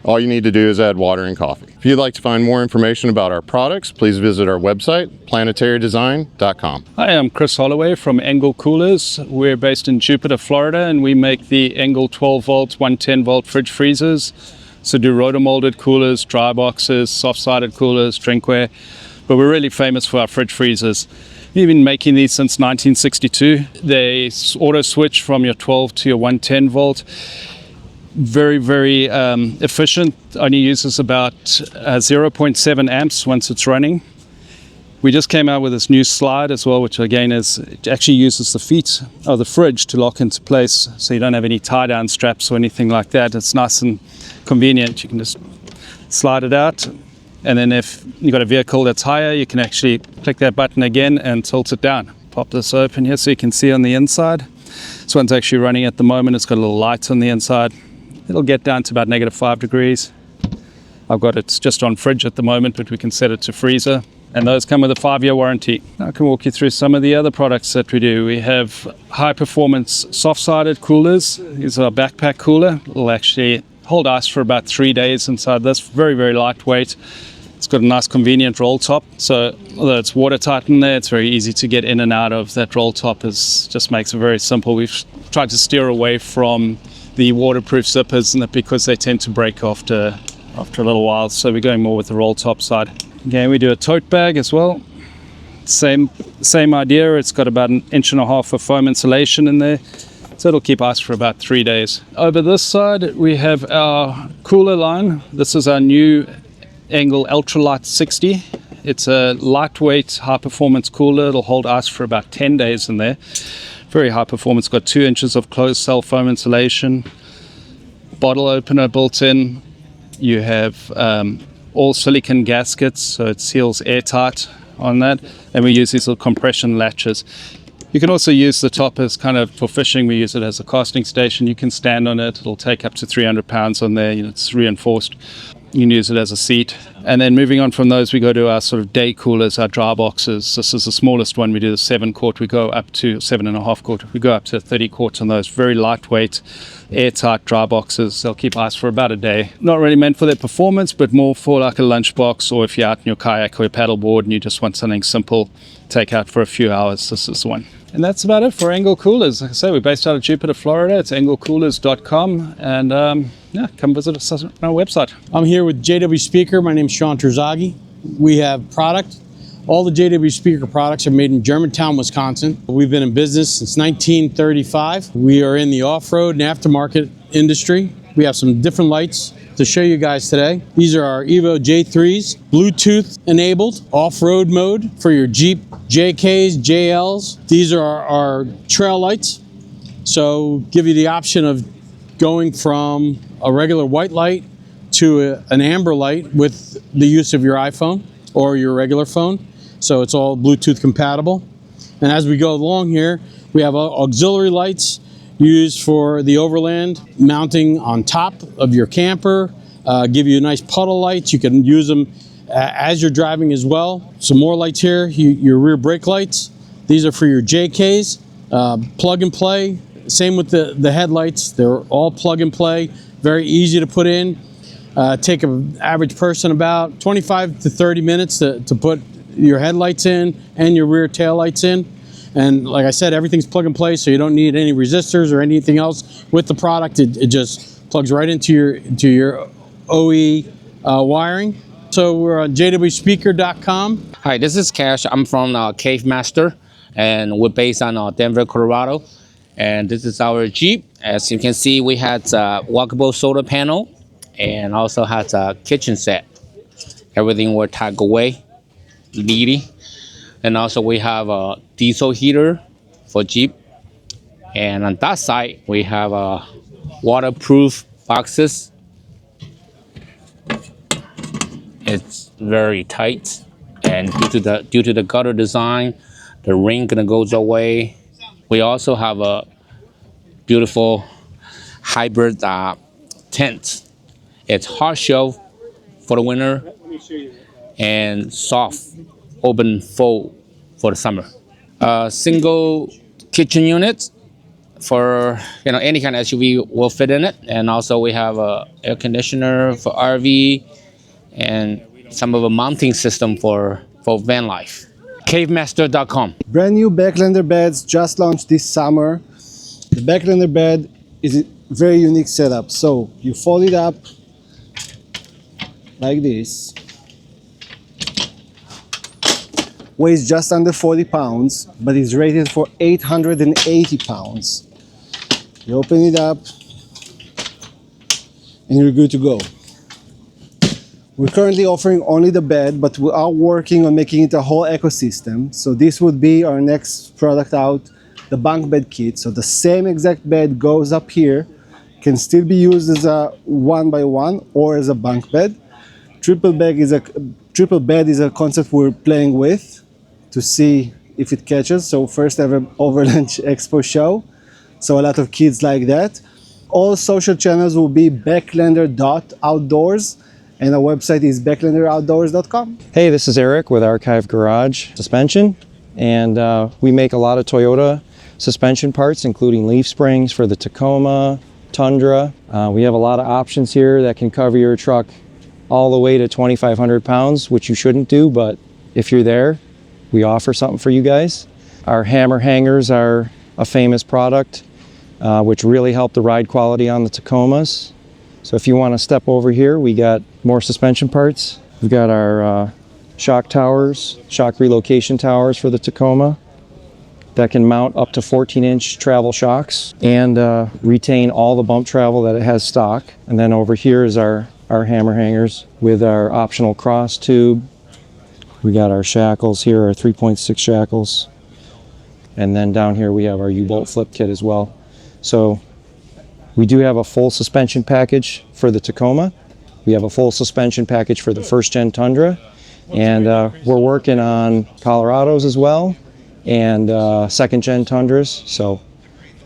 All you need to do is add water and coffee. If you'd like to find more information about our products, please visit our website, planetarydesign.com. Hi, I'm Chris Holloway from Engel Coolers. We're based in Jupiter, Florida, and we make the Engel 12 volt, 110 volt fridge freezers. So do rotor-molded coolers, dry boxes, soft-sided coolers, drinkware. But we're really famous for our fridge freezers. We've been making these since 1962. They auto switch from your 12 to your 110 volt. Very, very efficient. Only uses about 0.7 amps once it's running. We just came out with this new slide as well, which again it actually uses the feet of the fridge to lock into place, so you don't have any tie-down straps or anything like that. It's nice and convenient. You can just slide it out, and then if you've got a vehicle that's higher, you can actually click that button again and tilt it down. Pop this open here so you can see on the inside. This one's actually running at the moment. It's got a little light on the inside. It'll get down to about -5 degrees. I've got it just on fridge at the moment, but we can set it to freezer. And those come with a 5-year warranty. I can walk you through some of the other products that we do. We have high performance soft-sided coolers. These are a backpack cooler. It'll actually hold ice for about 3 days inside this. Very, very lightweight. It's got a nice convenient roll top, so although it's watertight in there, it's very easy to get in and out of. That roll top just makes it very simple. We've tried to steer away from the waterproof zippers, and that because they tend to break after a little while, so we're going more with the roll top side. Again, we do a tote bag as well. Same idea. It's got about 1.5 inches of foam insulation in there, so it'll keep ice for about 3 days. Over this side, we have our cooler line. This is our new Engel Ultralight 60. It's a lightweight, high-performance cooler. It'll hold ice for about 10 days in there. Very high performance. Got 2 inches of closed cell foam insulation. Bottle opener built in. You have all silicone gaskets, so it seals airtight on that. And we use these little compression latches. You can also use the top as kind of for fishing. We use it as a casting station. You can stand on it. It'll take up to 300 pounds on there. It's reinforced. You can use it as a seat. And then moving on from those, we go to our sort of day coolers, our dry boxes. This is the smallest one. We do the 7 quart. We go up to 7.5 quart. We go up to 30 quarts on those. Very lightweight, airtight dry boxes. They'll keep ice for about a day. Not really meant for their performance, but more for like a lunchbox, or if you're out in your kayak or your paddleboard and you just want something simple, take out for a few hours. This is the one. And that's about it for Engel Coolers. Like I say, we're based out of Jupiter, Florida. It's engelcoolers.com. And yeah, come visit us on our website. I'm here with JW Speaker. My name's Sean Terzaghi. We have product. All the JW Speaker products are made in Germantown, Wisconsin. We've been in business since 1935. We are in the off-road and aftermarket industry. We have some different lights to show you guys today. These are our Evo J3s, Bluetooth enabled, off-road mode for your Jeep JKs, JLs. These are our trail lights. So give you the option of going from a regular white light to an amber light with the use of your iPhone or your regular phone. So it's all Bluetooth compatible. And as we go along here, we have auxiliary lights used for the Overland, mounting on top of your camper, give you a nice puddle lights. You can use them as you're driving as well. Some more lights here, your rear brake lights. These are for your JKs, plug and play. Same with the headlights. They're all plug and play, very easy to put in. Take an average person about 25 to 30 minutes to put your headlights in and your rear tail lights in. And like I said, everything's plug and play, so you don't need any resistors or anything else with the product. It just plugs right into your OE wiring. So we're on jwspeaker.com. Hi, this is Cash. I'm from Cave Master, and we're based on Denver, Colorado. And this is our Jeep. As you can see, we had a walkable solar panel and also has a kitchen set. Everything will tuck away, neatly. And also we have a diesel heater for Jeep. And on that side, we have waterproof boxes. It's very tight, and due to the gutter design, the ring gonna goes away. We also have a beautiful hybrid tent. It's hard shell for the winter and soft open fold for the summer. Single kitchen unit for any kind of SUV will fit in it, and also we have a air conditioner for RV and some of a mounting system for van life. Cavemaster.com. Brand new Backlander beds just launched this summer. The Backlander bed is a very unique setup. So you fold it up like this. Weighs just under 40 pounds, but is rated for 880 pounds. You open it up and you're good to go. We're currently offering only the bed, but we are working on making it a whole ecosystem. So this would be our next product out, the bunk bed kit. So the same exact bed goes up here, can still be used as a 1x1 or as a bunk bed. Triple bed is a concept we're playing with to see if it catches. So first ever Overland Expo show. So a lot of kids like that. All social channels will be backlander.outdoors. And our website is backlanderoutdoors.com. Hey, this is Eric with Archive Garage Suspension, and we make a lot of Toyota suspension parts, including leaf springs for the Tacoma, Tundra. We have a lot of options here that can cover your truck all the way to 2,500 pounds, which you shouldn't do, but if you're there, we offer something for you guys. Our hammer hangers are a famous product, which really help the ride quality on the Tacomas. So if you want to step over here, we got more suspension parts. We've got our shock towers, shock relocation towers for the Tacoma that can mount up to 14-inch travel shocks and retain all the bump travel that it has stock. And then over here is our hammer hangers with our optional cross tube. We got our shackles here, our 3.6 shackles. And then down here we have our U-bolt flip kit as well. So we do have a full suspension package for the Tacoma. We have a full suspension package for the first-gen Tundra. And we're working on Colorados as well, and second-gen Tundras. So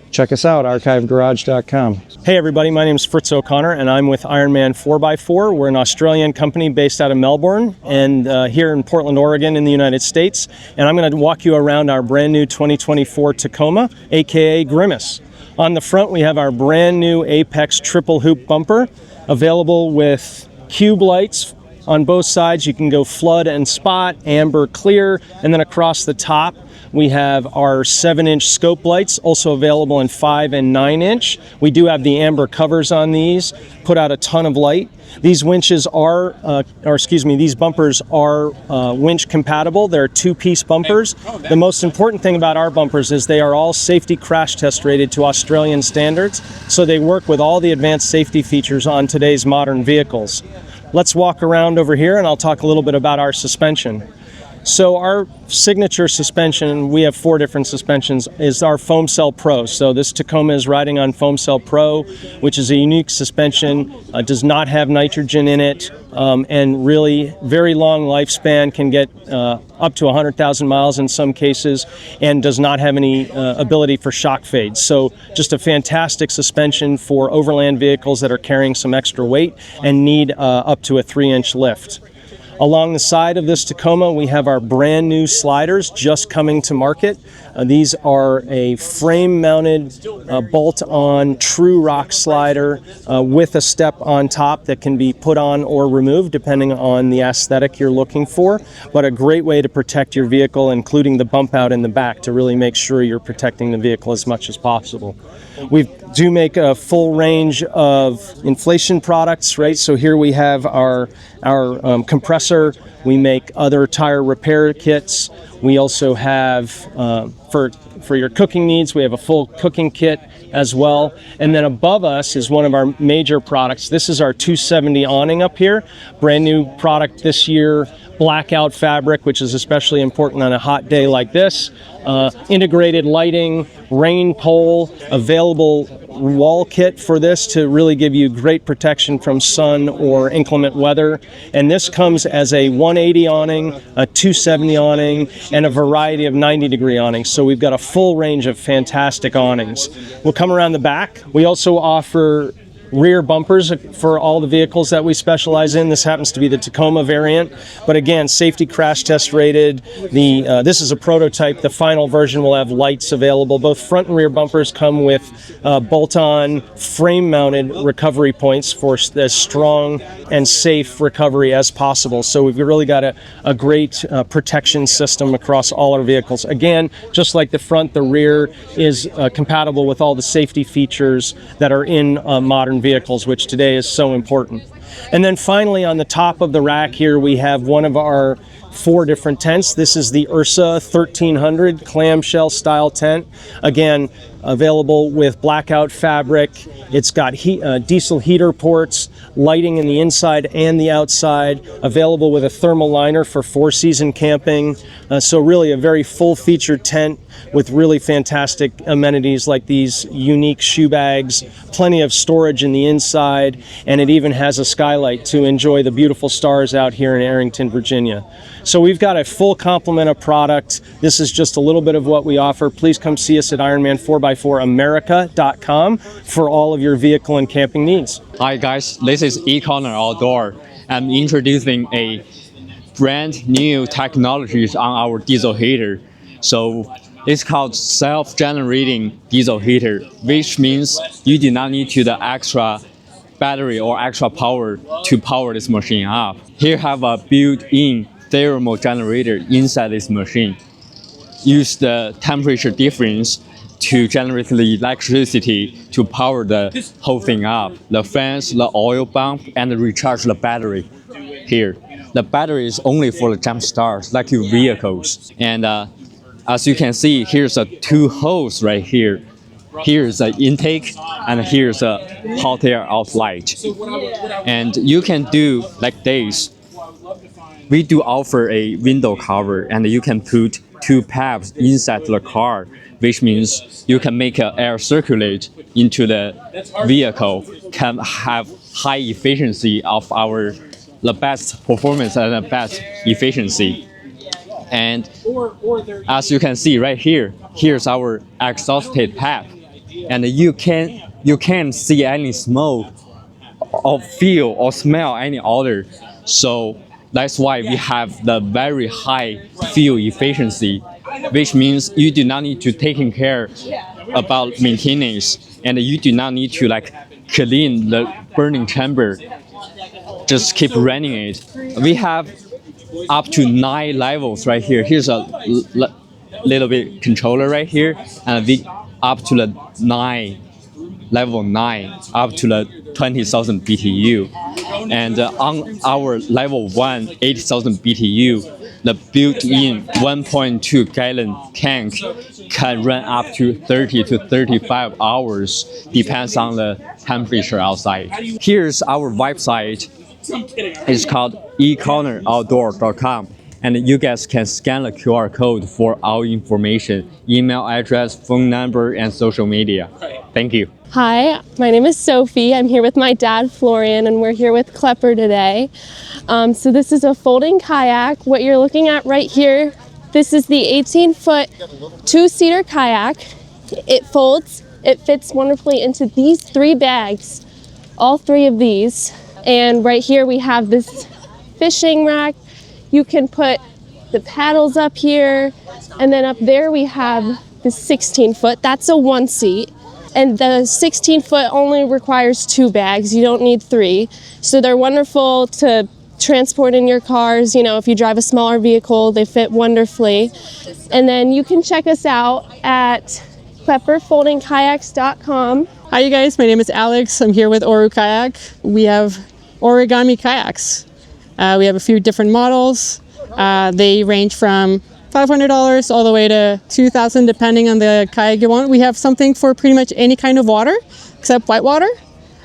check us out, archivegarage.com. Hey everybody, my name is Fritz O'Connor and I'm with Ironman 4x4. We're an Australian company based out of Melbourne and here in Portland, Oregon in the United States. And I'm going to walk you around our brand new 2024 Tacoma, aka Grimace. On the front we have our brand new Apex triple hoop bumper, available with cube lights on both sides. You can go flood and spot, amber, clear, and then across the top we have our 7-inch scope lights, also available in 5 and 9-inch. We do have the amber covers on these, put out a ton of light. These winches are, these bumpers are winch compatible. They're 2-piece bumpers. The most important thing about our bumpers is they are all safety crash test rated to Australian standards, so they work with all the advanced safety features on today's modern vehicles. Let's walk around over here and I'll talk a little bit about our suspension. So our signature suspension, we have 4 different suspensions, is our Foam Cell Pro. So this Tacoma is riding on Foam Cell Pro, which is a unique suspension, does not have nitrogen in it, and really very long lifespan, can get up to 100,000 miles in some cases, and does not have any ability for shock fades. So just a fantastic suspension for overland vehicles that are carrying some extra weight and need up to a 3-inch lift. Along the side of this Tacoma, we have our brand new sliders just coming to market. These are a frame-mounted, bolt-on true rock slider with a step on top that can be put on or removed depending on the aesthetic you're looking for, but a great way to protect your vehicle, including the bump out in the back, to really make sure you're protecting the vehicle as much as possible. We do make a full range of inflation products, right? So here we have our compressor. We make other tire repair kits. We also have, for your cooking needs, we have a full cooking kit as well. And then above us is one of our major products. This is our 270 awning up here. Brand new product this year, blackout fabric, which is especially important on a hot day like this. Integrated lighting, rain pole, available wall kit for this to really give you great protection from sun or inclement weather. And this comes as a 180 awning, a 270 awning, and a variety of 90-degree awnings. So we've got a full range of fantastic awnings. We'll come around the back. We also offer rear bumpers for all the vehicles that we specialize in. This happens to be the Tacoma variant, but again, safety crash test rated. This is a prototype. The final version will have lights available. Both front and rear bumpers come with bolt-on frame-mounted recovery points for as strong and safe recovery as possible. So we've really got a great protection system across all our vehicles. Again, just like the front, the rear is compatible with all the safety features that are in modern vehicles, which today is so important. And then finally, on the top of the rack here, we have one of our 4 different tents. This is the Ursa 1300 clamshell style tent. Again, available with blackout fabric. It's got diesel heater ports, lighting in the inside and the outside, available with a thermal liner for 4-season camping. So really a very full-featured tent with really fantastic amenities like these unique shoe bags, plenty of storage in the inside, and it even has a skylight to enjoy the beautiful stars out here in Arrington, Virginia. So we've got a full complement of product. This is just a little bit of what we offer. Please come see us at Ironman4x4America.com for all of your vehicle and camping needs. Hi guys, this is eCorner Outdoor. I'm introducing a brand new technologies on our diesel heater. So It's called self-generating diesel heater, which means you do not need the extra battery or extra power to power this machine up. Here have a built-in thermal generator inside this machine. Use the temperature difference to generate the electricity to power the whole thing up. The fans, the oil pump, and recharge the battery here. The battery is only for the jump starts, like your vehicles. And as you can see, here's two holes right here. Here's the intake, and here's a hot air outlet. And you can do like this. We do offer a window cover, and you can put two pipes inside the car, which means you can make air circulate into the vehicle, can have high efficiency of the best performance and the best efficiency. And as you can see right here, here's our exhausted pipe, and you can't see any smoke or feel or smell any odor. So that's why we have the very high fuel efficiency, which means you do not need to take care about maintenance, and you do not need to like clean the burning chamber. Just keep running it. We have up to 9 levels right here. Here's a little bit controller right here, and we up to the level 9, up to the 20,000 BTU. And on our level 1, 8,000 BTU, the built-in 1.2 gallon tank can run up to 30 to 35 hours, depends on the temperature outside. Here's our website. It's called ecorneroutdoor.com, and you guys can scan the QR code for all information, email address, phone number, and social media. Thank you. Hi, my name is Sophie. I'm here with my dad, Florian, and we're here with Klepper today. So this is a folding kayak. What you're looking at right here, this is the 18-foot 2-seater kayak. It folds. It fits wonderfully into these 3 bags, all 3 of these. And right here we have this fishing rack. You can put the paddles up here, and then up there we have the 16-foot. That's a 1-seat. And the 16-foot only requires 2 bags. You don't need 3. So they're wonderful to transport in your cars. You know, if you drive a smaller vehicle, they fit wonderfully. And then you can check us out at klepperfoldingkayaks.com. Hi you guys, my name is Alex. I'm here with ORU Kayak. We have origami kayaks. We have a few different models. They range from $500 all the way to $2,000 depending on the kayak you want. We have something for pretty much any kind of water except whitewater.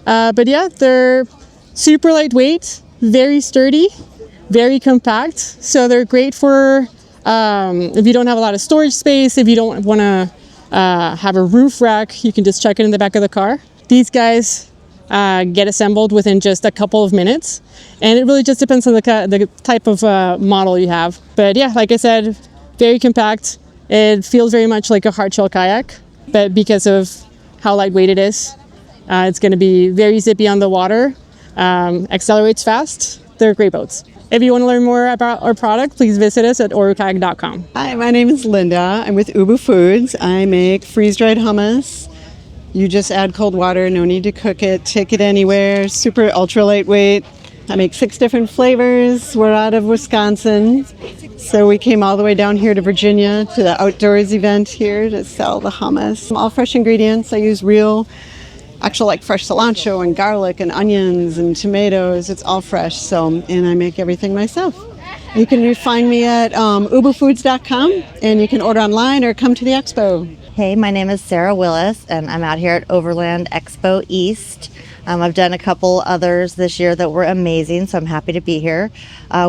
But yeah, they're super lightweight, very sturdy, very compact. So they're great for if you don't have a lot of storage space, if you don't want to have a roof rack, you can just chuck it in the back of the car. These guys get assembled within just a couple of minutes, and it really just depends on the type of model you have. But yeah, like I said, very compact. It feels very much like a hard shell kayak, but because of how lightweight it is, it's going to be very zippy on the water, accelerates fast. They're great boats. If you want to learn more about our product, please visit us at orukayak.com. Hi, my name is Linda. I'm with Ubu Foods. I make freeze-dried hummus. You just add cold water, no need to cook it, take it anywhere, super ultra lightweight. I make 6 different flavors. We're out of Wisconsin, so we came all the way down here to Virginia to the outdoors event here to sell the hummus. All fresh ingredients. I use real, actual like fresh cilantro and garlic and onions and tomatoes. It's all fresh, and I make everything myself. You can find me at ubufoods.com, and you can order online or come to the expo. Hey, my name is Sarah Willis, and I'm out here at Overland Expo East. I've done a couple others this year that were amazing, so I'm happy to be here.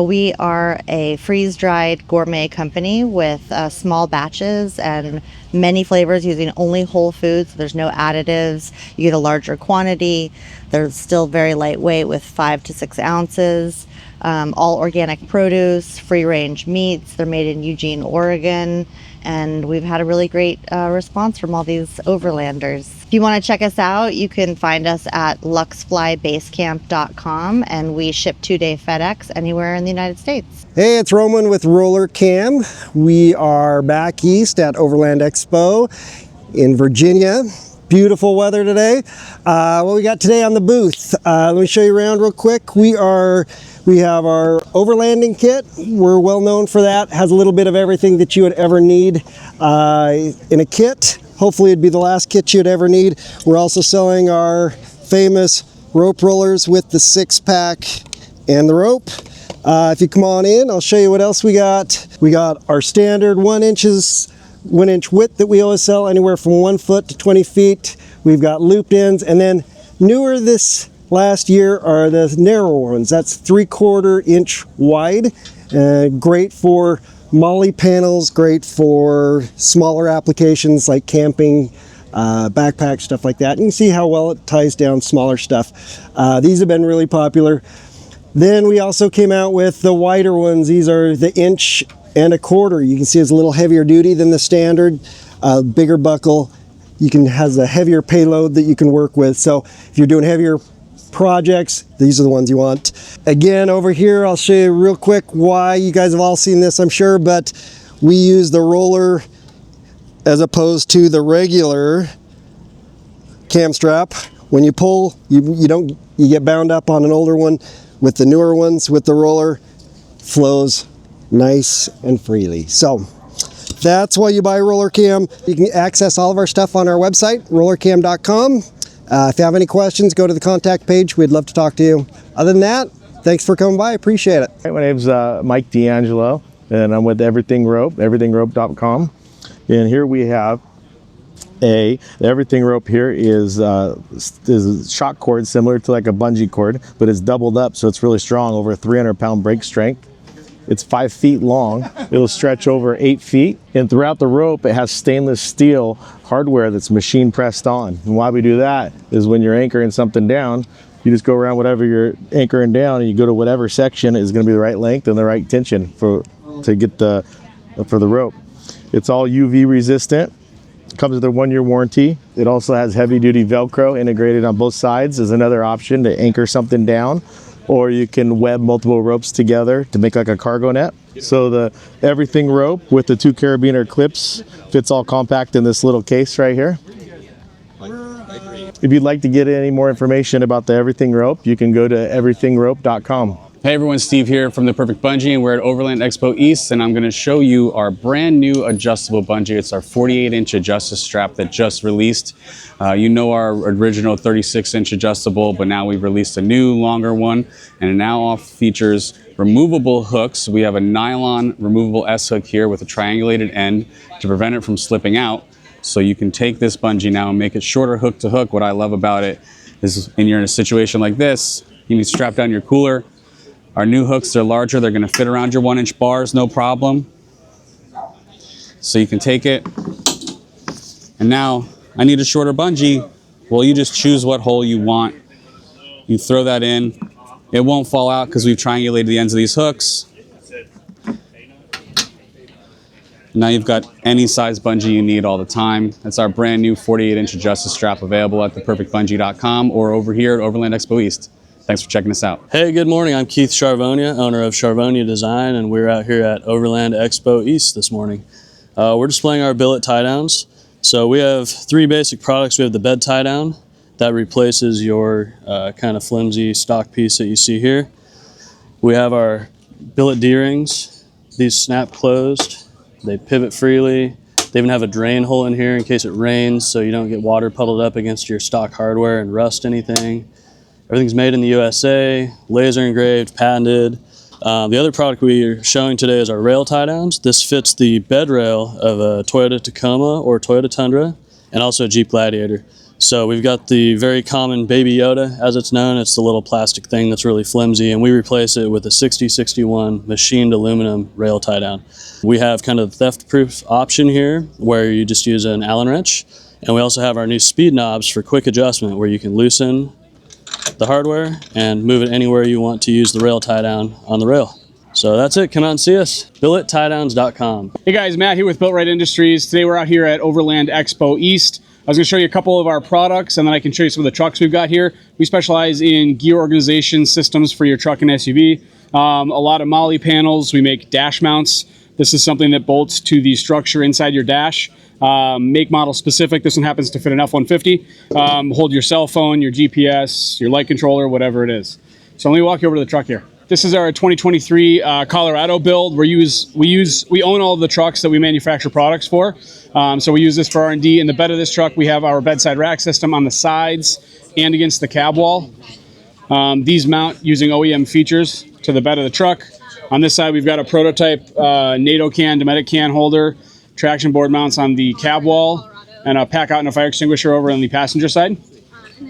We are a freeze-dried gourmet company with small batches and many flavors using only whole foods. There's no additives. You get a larger quantity. They're still very lightweight with 5 to 6 ounces. all organic produce, free-range meats. They're made in Eugene, Oregon, and we've had a really great response from all these overlanders. If you want to check us out, you can find us at luxflybasecamp.com, and we ship 2-day FedEx anywhere in the United States. Hey, it's Roman with Roller Cam. We are back east at Overland Expo in Virginia. Beautiful weather today. What we got today on the booth? Let me show you around real quick. We have our overlanding kit. We're well known for that. Has a little bit of everything that you would ever need in a kit. Hopefully it'd be the last kit you'd ever need. We're also selling our famous rope rollers with the 6-pack and the rope. If you come on in, I'll show you what else we got. We got our standard 1 inch width that we always sell, anywhere from 1 foot to 20 feet. We've got looped ends, and then newer this last year are the narrower ones. That's 3/4 inch wide. Great for molly panels, great for smaller applications like camping, backpack, stuff like that. You can see how well it ties down smaller stuff. These have been really popular. Then we also came out with the wider ones. These are the 1.25 inch. You can see it's a little heavier duty than the standard, bigger buckle. Has a heavier payload that you can work with. So if you're doing heavier projects, these are the ones you want. Again, over here, I'll show you real quick why. You guys have all seen this, I'm sure, but we use the roller as opposed to the regular cam strap. When you pull, you get bound up on an older one. With the newer ones, with the roller, flows nice and freely. So that's why you buy Roller Cam. You can access all of our stuff on our website, rollercam.com. If you have any questions, go to the contact page. We'd love to talk to you. Other than that, thanks for coming by. I appreciate it. My name's Mike D'Angelo, and I'm with Everything Rope, everythingrope.com. And here we have the Everything Rope here is a shock cord similar to like a bungee cord, but it's doubled up, so it's really strong, over a 300-pound brake strength. It's 5 feet long. It'll stretch over 8 feet. And throughout the rope, it has stainless steel hardware that's machine pressed on. And why we do that is when you're anchoring something down, you just go around whatever you're anchoring down, and you go to whatever section is going to be the right length and the right tension for the rope. It's all UV resistant. Comes with a 1-year warranty. It also has heavy duty Velcro integrated on both sides as another option to anchor something down, or you can web multiple ropes together to make like a cargo net. So the Everything Rope with the 2 carabiner clips fits all compact in this little case right here. If you'd like to get any more information about the Everything Rope, you can go to everythingrope.com. Hey everyone, Steve here from the Perfect Bungee, and we're at Overland Expo East, and I'm going to show you our brand new adjustable bungee. It's our 48-inch adjustable strap that just released. You know our original 36-inch adjustable, but now we've released a new longer one, and it now features removable hooks. We have a nylon removable S-hook here with a triangulated end to prevent it from slipping out. So you can take this bungee now and make it shorter hook to hook. What I love about it is when you're in a situation like this, you need to strap down your cooler. Our new hooks, they're larger. They're going to fit around your 1-inch bars, no problem. So you can take it. And now, I need a shorter bungee. Well, you just choose what hole you want. You throw that in. It won't fall out because we've triangulated the ends of these hooks. Now you've got any size bungee you need all the time. That's our brand new 48-inch adjusted strap available at theperfectbungee.com or over here at Overland Expo East. Thanks for checking us out. Hey, good morning. I'm Keith Charvonia, owner of Charvonia Design, and we're out here at Overland Expo East this morning. We're displaying our billet tie-downs. So we have 3 basic products. We have the bed tie-down that replaces your kind of flimsy stock piece that you see here. We have our billet D-rings. These snap closed. They pivot freely. They even have a drain hole in here in case it rains, so you don't get water puddled up against your stock hardware and rust anything. Everything's made in the USA, laser engraved, patented. The other product we're showing today is our rail tie-downs. This fits the bed rail of a Toyota Tacoma or Toyota Tundra, and also a Jeep Gladiator. So we've got the very common Baby Yoda, as it's known. It's the little plastic thing that's really flimsy, and we replace it with a 6061 machined aluminum rail tie-down. We have kind of the theft-proof option here, where you just use an Allen wrench, and we also have our new speed knobs for quick adjustment, where you can loosen the hardware and move it anywhere you want to use the rail tie down on the rail. So that's it. Come out and see us. BilletTiedowns.com. Hey guys, Matt here with BuiltRite Industries. Today we're out here at Overland Expo East. I was going to show you a couple of our products, and then I can show you some of the trucks we've got here. We specialize in gear organization systems for your truck and SUV. A lot of MOLLE panels. We make dash mounts. This is something that bolts to the structure inside your dash. Make model specific. This one happens to fit an F-150. Hold your cell phone, your GPS, your light controller, whatever it is. So let me walk you over to the truck here. This is our 2023 Colorado build. We own all of the trucks that we manufacture products for. So we use this for R&D. In the bed of this truck, we have our bedside rack system on the sides and against the cab wall. These mount using OEM features to the bed of the truck. On this side, we've got a prototype NATO can, Dometic can holder, traction board mounts on the cab wall, and a pack out and a fire extinguisher over on the passenger side.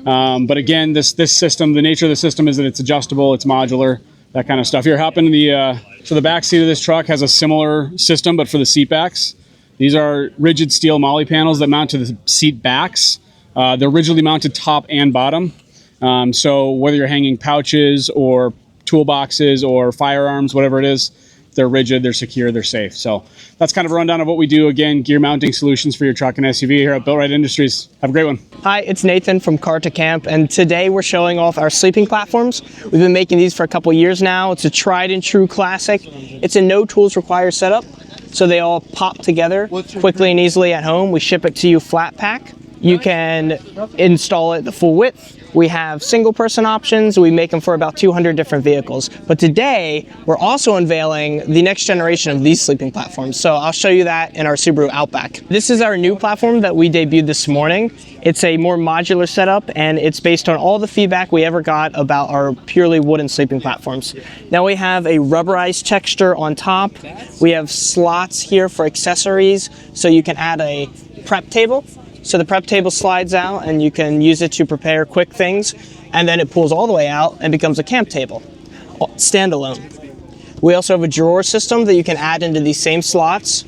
But again, this system, the nature of the system is that it's adjustable, it's modular, that kind of stuff. Here, hop into the back seat of this truck has a similar system, but for the seat backs. These are rigid steel MOLLE panels that mount to the seat backs. They're rigidly mounted top and bottom. So whether you're hanging pouches or toolboxes or firearms, whatever it is, they're rigid, they're secure, they're safe. So that's kind of a rundown of what we do. Again, gear mounting solutions for your truck and SUV here at BuiltRite Industries. Have a great one. Hi, it's Nathan from Arkto Camp, and today we're showing off our sleeping platforms. We've been making these for a couple years now. It's a tried and true classic. It's a no tools required setup, so they all pop together quickly and easily at home. We ship it to you flat pack. You can install it the full width. We have single person options. We make them for about 200 different vehicles. But today, we're also unveiling the next generation of these sleeping platforms. So I'll show you that in our Subaru Outback. This is our new platform that we debuted this morning. It's a more modular setup, and it's based on all the feedback we ever got about our purely wooden sleeping platforms. Now we have a rubberized texture on top. We have slots here for accessories, so you can add a prep table. So the prep table slides out and you can use it to prepare quick things, and then it pulls all the way out and becomes a camp table, standalone. We also have a drawer system that you can add into these same slots.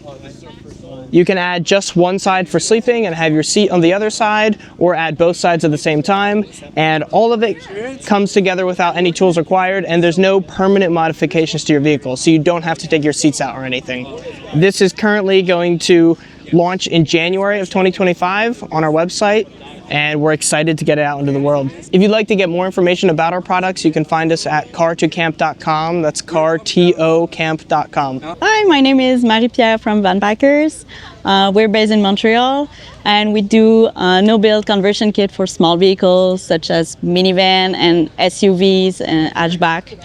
You can add just one side for sleeping and have your seat on the other side, or add both sides at the same time, and all of it comes together without any tools required, and there's no permanent modifications to your vehicle, so you don't have to take your seats out or anything. This is currently going to launch in January of 2025 on our website, and we're excited to get it out into the world. If you'd like to get more information about our products, you can find us at car2camp.com. That's car2camp.com. Hi, my name is Marie-Pierre from Van Packers. We're based in Montreal, and we do no-build conversion kit for small vehicles such as minivan and SUVs and hatchback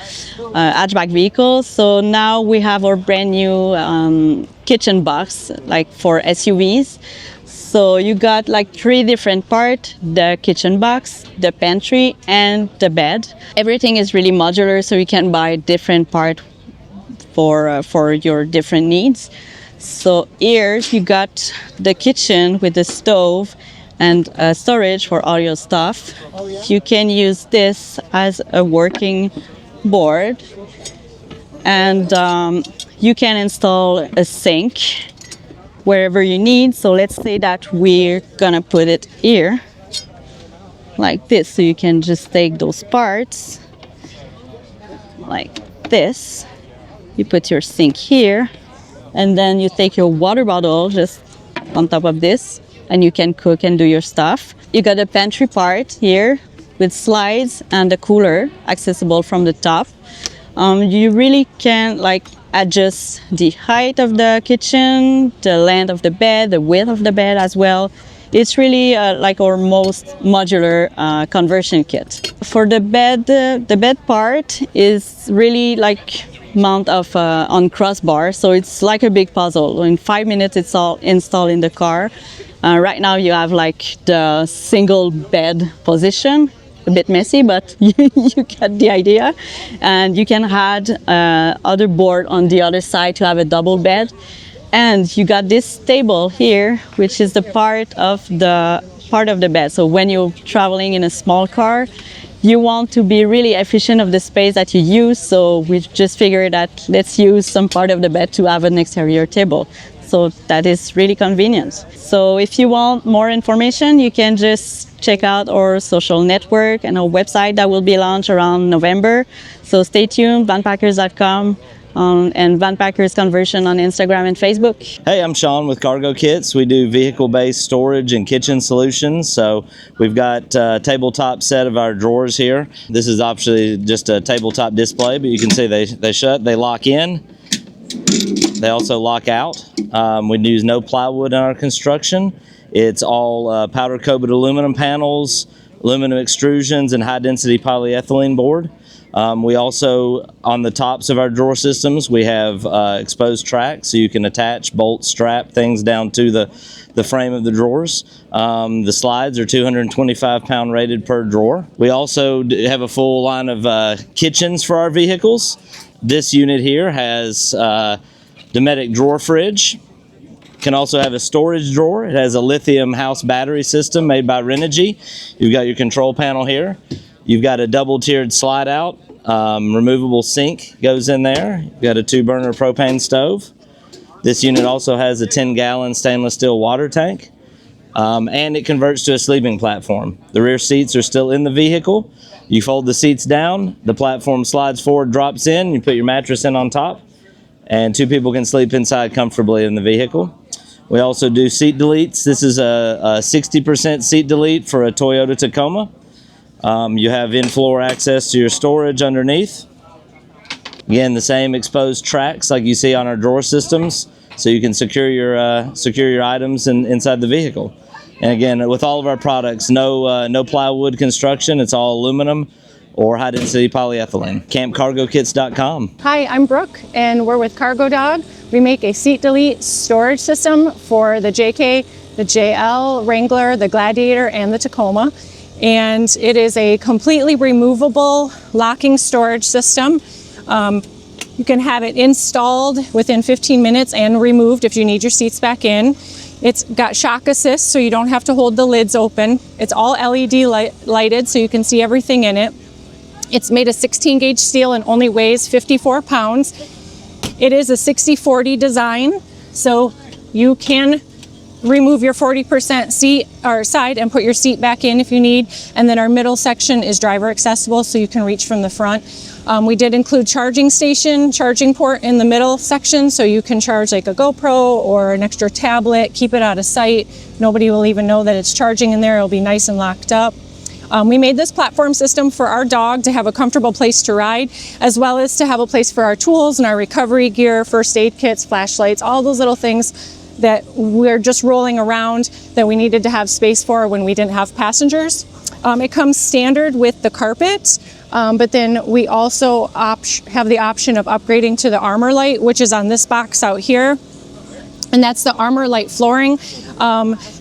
vehicles. So now we have our brand new kitchen box, like for SUVs. So you got like 3 different parts: the kitchen box, the pantry, and the bed. Everything is really modular, so you can buy different parts for your different needs. So here you got the kitchen with the stove and storage for all your stuff. You can use this as a working board, and you can install a sink wherever you need. So let's say that we're gonna put it here like this, so you can just take those parts like this. You put your sink here, and then you take your water bottle just on top of this, and you can cook and do your stuff. You got a pantry part here with slides and a cooler accessible from the top. You really can like adjust the height of the kitchen, the length of the bed, the width of the bed as well. It's really like our most modular conversion kit. For the bed part is really like mount of on crossbar, so it's like a big puzzle. In 5 minutes it's all installed in the car. Right now you have like the single bed position, a bit messy, but you get the idea. And you can add other board on the other side to have a double bed. And you got this table here, which is the part of the bed. So when you're traveling in a small car, you want to be really efficient of the space that you use. So we just figured that let's use some part of the bed to have an exterior table. so that is really convenient. So if you want more information, you can just check out our social network and our website that will be launched around November. So stay tuned, vanpackers.com. And Vanpackers Conversion on Instagram and Facebook. Hey, I'm Sean with Cargo Kits. We do vehicle-based storage and kitchen solutions. So we've got a tabletop set of our drawers here. This is obviously just a tabletop display, but you can see they shut, they lock in. They also lock out. We use no plywood in our construction. It's all powder-coated aluminum panels, aluminum extrusions, and high-density polyethylene board. We also, on the tops of our drawer systems, we have exposed tracks, so you can attach, bolt, strap things down to the frame of the drawers. The slides are 225-pound rated per drawer. We also have a full line of kitchens for our vehicles. This unit here has Dometic drawer fridge. Can also have a storage drawer. It has a lithium house battery system made by Renogy. You've got your control panel here. You've got a double-tiered slide-out, removable sink goes in there. You've got a 2-burner propane stove. This unit also has a 10-gallon stainless steel water tank, and it converts to a sleeping platform. The rear seats are still in the vehicle. You fold the seats down, the platform slides forward, drops in, you put your mattress in on top, and 2 people can sleep inside comfortably in the vehicle. We also do seat deletes. This is a 60% seat delete for a Toyota Tacoma. You have in-floor access to your storage underneath. Again, the same exposed tracks like you see on our drawer systems, so you can secure your items inside the vehicle. And again, with all of our products, no plywood construction. It's all aluminum or high-density polyethylene. CampCargoKits.com. Hi, I'm Brooke, and we're with Cargo Dog. We make a seat delete storage system for the JK, the JL, Wrangler, the Gladiator, and the Tacoma. And it is a completely removable locking storage system. You can have it installed within 15 minutes and removed if you need your seats back in. It's got shock assist, so you don't have to hold the lids open. It's all LED lighted, so you can see everything in it. It's made of 16 gauge steel and only weighs 54 pounds. It is a 60-40 design, so you can remove your 40% seat or side and put your seat back in if you need. And then our middle section is driver accessible, so you can reach from the front. We did include charging station, charging port in the middle section, so you can charge like a GoPro or an extra tablet, keep it out of sight. Nobody will even know that it's charging in there. It'll be nice and locked up. We made this platform system for our dog to have a comfortable place to ride, as well as to have a place for our tools and our recovery gear, first aid kits, flashlights, all those little things that we're just rolling around that we needed to have space for when we didn't have passengers. It comes standard with the carpet, but then we also have the option of upgrading to the Armor Light, which is on this box out here. And that's the Armor Light flooring.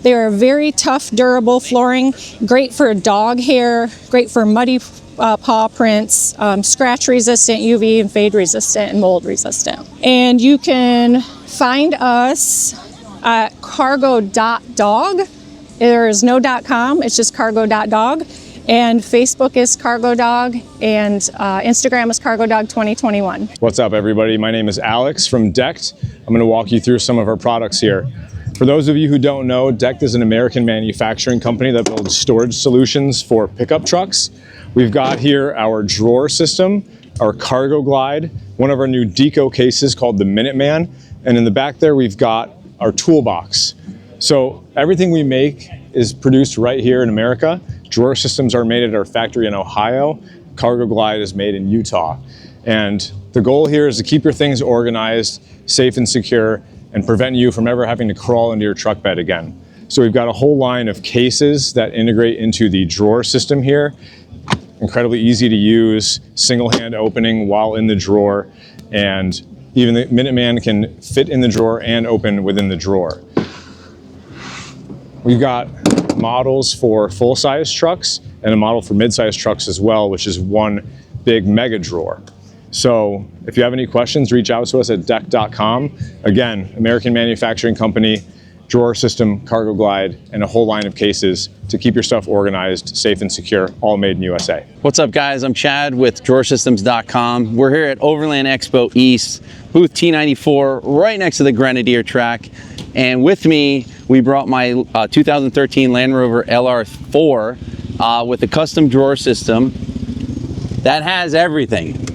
They are very tough, durable flooring, great for dog hair, great for muddy paw prints, scratch resistant, UV and fade resistant, and mold resistant. And you can find us at cargo.dog. There is no .com, it's just cargo.dog. And Facebook is Cargo Dog, and Instagram is Cargo Dog 2021. What's up, everybody? My name is Alex from DEHYDRATED. I'm going to walk you through some of our products here. For those of you who don't know, DEHYDRATED is an American manufacturing company that builds storage solutions for pickup trucks. We've got here our drawer system, our cargo glide, one of our new deco cases called the Minuteman, and in the back there we've got our toolbox. So everything we make is produced right here in America. Drawer systems are made at our factory in Ohio. Cargo glide is made in Utah. And the goal here is to keep your things organized, safe and secure, and prevent you from ever having to crawl into your truck bed again. So we've got a whole line of cases that integrate into the drawer system here. Incredibly easy to use, single hand opening while in the drawer, and even the Minuteman can fit in the drawer and open within the drawer. We've got models for full-size trucks and a model for mid-size trucks as well, which is one big mega drawer. So if you have any questions, reach out to us at deck.com. Again, American manufacturing company, drawer system, cargo glide, and a whole line of cases to keep your stuff organized, safe, and secure, all made in USA. What's up, guys? I'm Chad with DrawerSystems.com. We're here at Overland Expo East, booth T94, right next to the Grenadier track. And with me, we brought my 2013 Land Rover LR4 with a custom drawer system that has everything.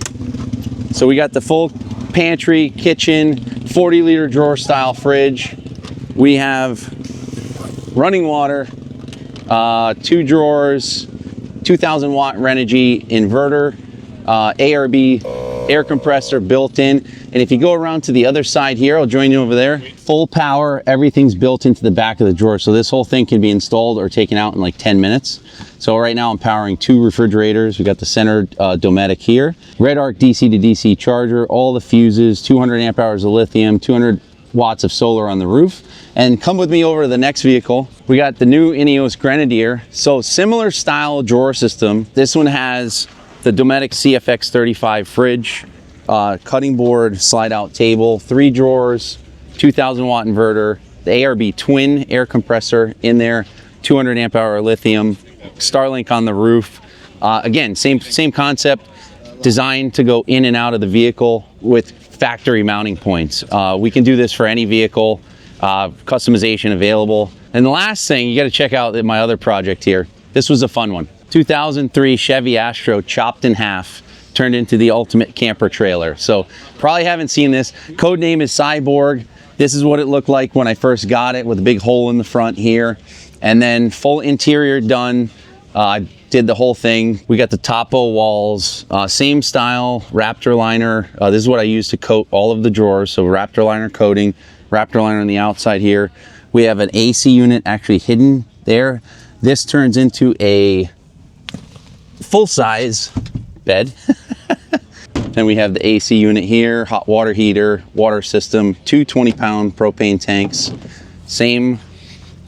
So we got the full pantry, kitchen, 40-liter drawer style fridge. We have running water, 2 drawers, 2,000 watt Renogy inverter, ARB air compressor built in. And if you go around to the other side here, I'll join you over there. Full power, everything's built into the back of the drawer. So this whole thing can be installed or taken out in like 10 minutes. So right now I'm powering 2 refrigerators. We got the center Dometic here. Red Arc DC to DC charger, all the fuses, 200 amp hours of lithium, 200 watts of solar on the roof. And come with me over to the next vehicle. We got the new Ineos Grenadier. So similar style drawer system. This one has the Dometic CFX 35 fridge, cutting board, slide out table, 3 drawers, 2,000 watt inverter, the ARB twin air compressor in there, 200 amp hour lithium, Starlink on the roof. Again, same concept, designed to go in and out of the vehicle with factory mounting points. We can do this for any vehicle, customization available. And the last thing, you got to check out my other project here. This was a fun one. 2003 Chevy Astro chopped in half, turned into the ultimate camper trailer. So probably haven't seen this. Code name is Cyborg. This is what it looked like when I first got it, with a big hole in the front here. And then full interior done. Did the whole thing. We got the topo walls, same style, Raptor liner. This is what I use to coat all of the drawers. So Raptor liner coating, Raptor liner on the outside here. We have an AC unit actually hidden there. This turns into a full-size bed. Then we have the AC unit here, hot water heater, water system, 2 20-pound propane tanks. Same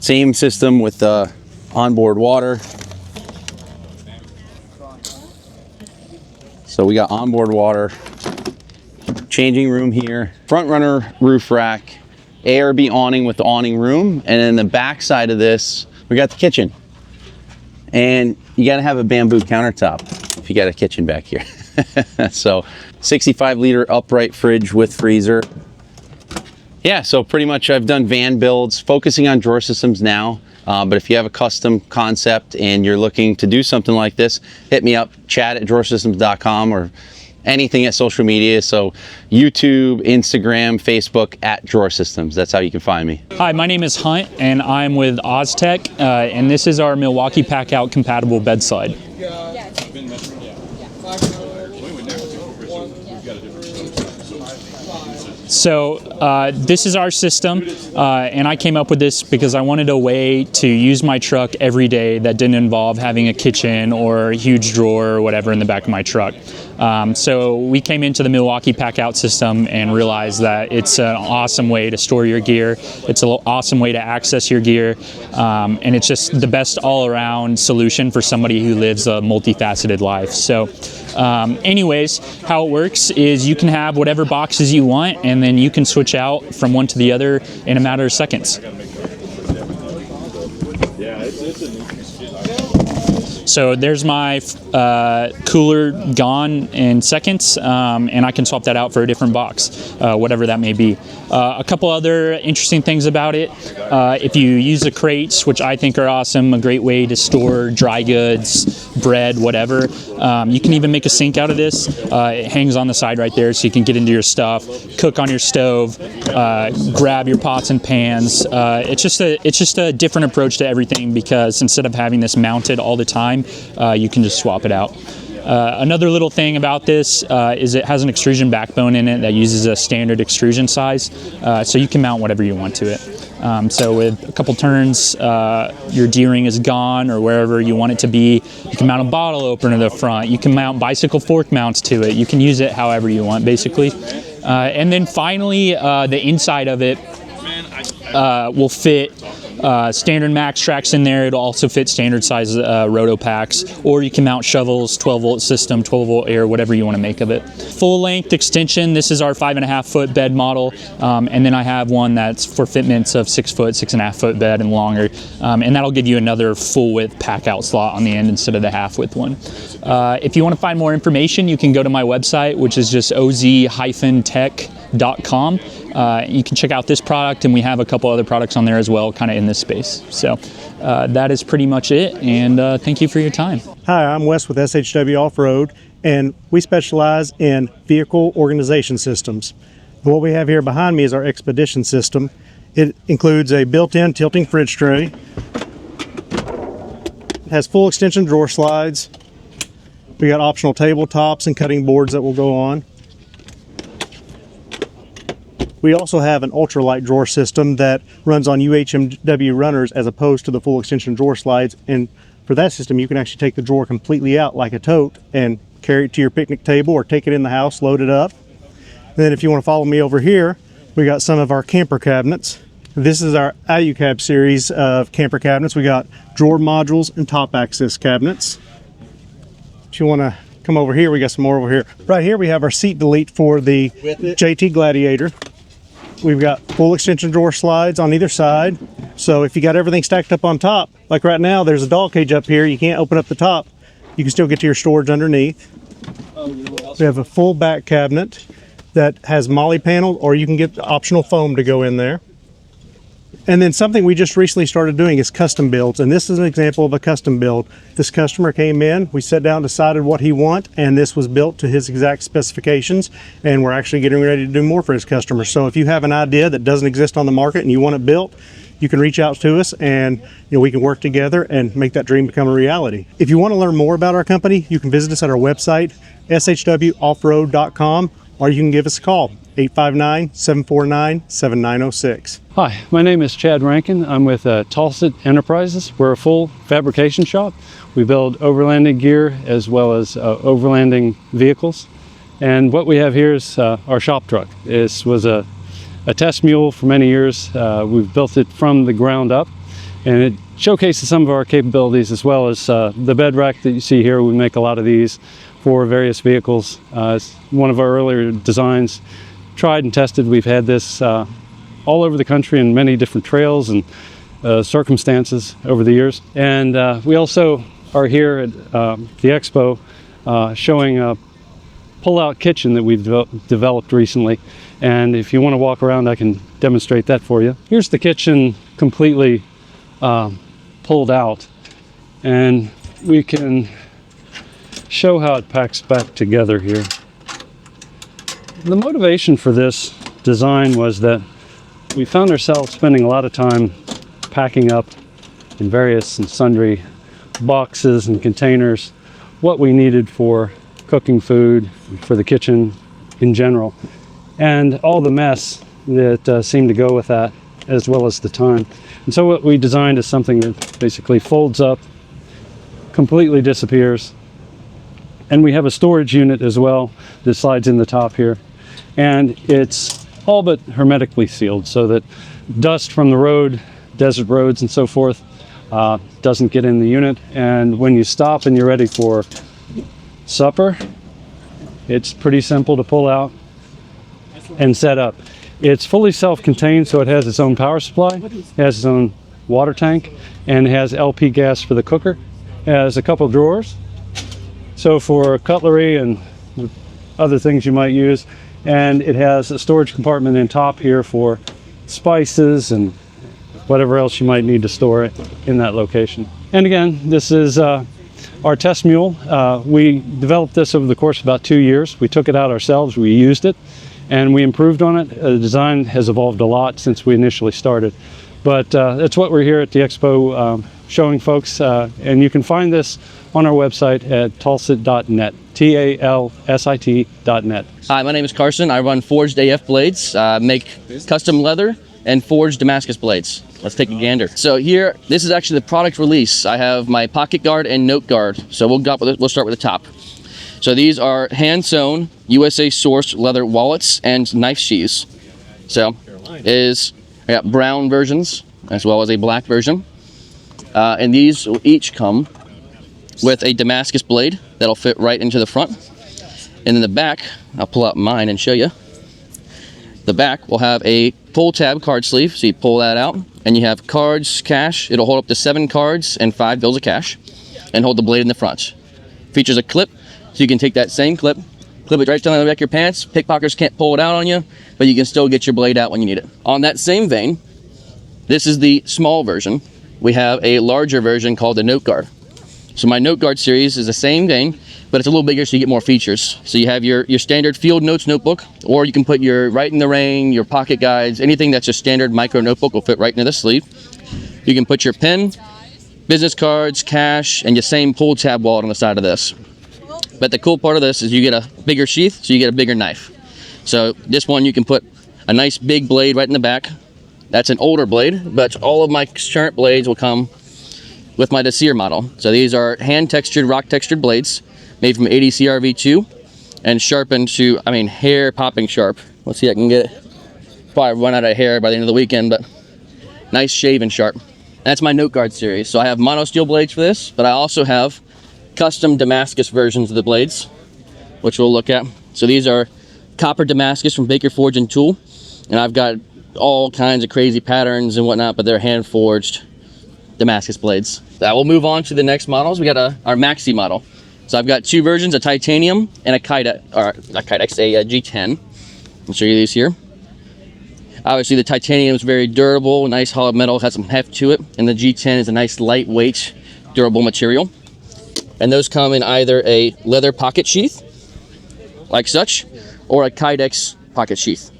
system with the onboard water. So we got onboard water, changing room here, front runner roof rack, ARB awning with the awning room, and then the back side of this, we got the kitchen. And you gotta have a bamboo countertop if you got a kitchen back here. So 65-liter upright fridge with freezer. Yeah, so pretty much I've done van builds, focusing on drawer systems now. But if you have a custom concept and you're looking to do something like this, hit me up, chad@drawersystems.com, or anything at social media. So YouTube, Instagram, Facebook, @drawersystems. That's how you can find me. Hi, my name is Hunt, and I'm with Oztech, and this is our Milwaukee Pack-Out compatible bedside. So this is our system, and I came up with this because I wanted a way to use my truck every day that didn't involve having a kitchen or a huge drawer or whatever in the back of my truck. So we came into the Milwaukee Pack-Out system and realized that it's an awesome way to store your gear. It's an awesome way to access your gear, and it's just the best all-around solution for somebody who lives a multifaceted life. So anyways, how it works is you can have whatever boxes you want, and then you can switch out from one to the other in a matter of seconds. So there's my cooler gone in seconds, and I can swap that out for a different box, whatever that may be. A couple other interesting things about it, if you use the crates, which I think are awesome, a great way to store dry goods, bread, whatever. You can even make a sink out of this. It hangs on the side right there, so you can get into your stuff, cook on your stove, grab your pots and pans. It's just a different approach to everything, because instead of having this mounted all the time, you can just swap it out. Another little thing about this is it has an extrusion backbone in it that uses a standard extrusion size, so you can mount whatever you want to it. So with a couple turns, your D-ring is gone, or wherever you want it to be. You can mount a bottle opener to the front. You can mount bicycle fork mounts to it. You can use it however you want, basically. And then finally, the inside of it will fit standard max tracks in there. It'll also fit standard size roto packs, or you can mount shovels, 12 volt system, 12 volt air, whatever you want to make of it. Full length extension, this is our 5.5 foot bed model, and then I have one that's for fitments of 6 foot, 6.5 foot bed and longer, and that'll give you another full width pack out slot on the end instead of the half width one. If you want to find more information, you can go to my website, which is just oz-tech.com. You can check out this product, and we have a couple other products on there as well, kind of in this space. So that is pretty much it, and thank you for your time. Hi, I'm Wes with SHW Offroad, and we specialize in vehicle organization systems. What we have here behind me is our Expedition system. It includes a built-in tilting fridge tray. It has full extension drawer slides. We got optional tabletops and cutting boards that will go on. We also have an ultralight drawer system that runs on UHMW runners as opposed to the full extension drawer slides. And for that system, you can actually take the drawer completely out like a tote and carry it to your picnic table or take it in the house, load it up. And then if you want to follow me over here, we got some of our camper cabinets. This is our IUCAB series of camper cabinets. We got drawer modules and top access cabinets. If you want to come over here, we got some more over here. Right here we have our seat delete for the JT Gladiator. We've got full extension drawer slides on either side. So if you got everything stacked up on top, like right now, there's a dog cage up here. You can't open up the top. You can still get to your storage underneath. We have a full back cabinet that has molly panel, or you can get optional foam to go in there. And then something we just recently started doing is custom builds. And this is an example of a custom build. This customer came in, we sat down, decided what he wants, and this was built to his exact specifications. And we're actually getting ready to do more for his customers. So if you have an idea that doesn't exist on the market and you want it built, you can reach out to us, and we can work together and make that dream become a reality. If you want to learn more about our company, you can visit us at our website, shwoffroad.com, or you can give us a call, 859-749-7906. Hi, my name is Chad Rankin. I'm with Tulsa Enterprises. We're a full fabrication shop. We build overlanding gear as well as overlanding vehicles. And what we have here is our shop truck. This was a test mule for many years. We've built it from the ground up, and it showcases some of our capabilities as well as the bed rack that you see here. We make a lot of these for various vehicles. It's one of our earlier designs, tried and tested. We've had this all over the country in many different trails and circumstances over the years. And we also are here at the expo showing a pull-out kitchen that we've developed recently. And if you want to walk around, I can demonstrate that for you. Here's the kitchen completely pulled out, and we can show how it packs back together here. The motivation for this design was that we found ourselves spending a lot of time packing up in various and sundry boxes and containers what we needed for cooking food, for the kitchen in general, and all the mess that seemed to go with that, as well as the time. And so what we designed is something that basically folds up, completely disappears, and we have a storage unit as well that slides in the top here, and it's all but hermetically sealed so that dust from the road, desert roads and so forth, doesn't get in the unit. And when you stop and you're ready for supper, it's pretty simple to pull out and set up. It's fully self-contained, so it has its own power supply, it has its own water tank, and it has LP gas for the cooker. It has a couple drawers, so for cutlery and other things you might use, and it has a storage compartment in top here for spices and whatever else you might need to store it in that location. And again, this is our test mule. We developed this over the course of about 2 years. We took it out ourselves, we used it, and we improved on it. The design has evolved a lot since we initially started. But that's what we're here at the expo showing folks, and you can find this on our website at talsit.net, TALSIT.net. Hi, my name is Carson. I run Forged AF blades, make custom leather and forged Damascus blades. Let's take a gander. So here, this is actually the product release. I have my pocket guard and note guard. So we'll start with the top. So these are hand-sewn, USA sourced leather wallets and knife sheaths. So I got brown versions, as well as a black version. And these will each come with a Damascus blade that'll fit right into the front. And in the back, I'll pull out mine and show you. The back will have a pull tab card sleeve, so you pull that out, and you have cards, cash. It'll hold up to 7 cards and 5 bills of cash, and hold the blade in the front. Features a clip, so you can take that same clip, clip it right down the back of your pants. Pickpockets can't pull it out on you, but you can still get your blade out when you need it. On that same vein, this is the small version. We have a larger version called the Note Guard. So my Note Guard series is the same vein, but it's a little bigger, so you get more features. So you have your standard field notes notebook, or you can put your Right in the Rain, your pocket guides, anything that's a standard micro notebook will fit right into the sleeve. You can put your pen, business cards, cash, and your same pull tab wallet on the side of this. But the cool part of this is you get a bigger sheath, so you get a bigger knife. So this one, you can put a nice big blade right in the back. That's an older blade, but all of my current blades will come with my Desir model. So these are hand textured, rock textured blades made from 80 CRV2 and sharpened to, I mean, hair popping sharp. Let's see if I can get it. Probably run out of hair by the end of the weekend, but nice shave and sharp. That's my Note Guard series. So I have mono steel blades for this, but I also have custom Damascus versions of the blades, which we'll look at. So these are copper Damascus from Baker Forge and Tool, and I've got all kinds of crazy patterns and whatnot, but they're hand forged Damascus blades. We'll move on to the next models. We got our Maxi model. So I've got 2 versions, a titanium and a G10. I'll show you these here. Obviously the titanium is very durable, nice hollow metal, has some heft to it, and the G10 is a nice lightweight, durable material. And those come in either a leather pocket sheath, like such, or a KAYAKS pocket sheath.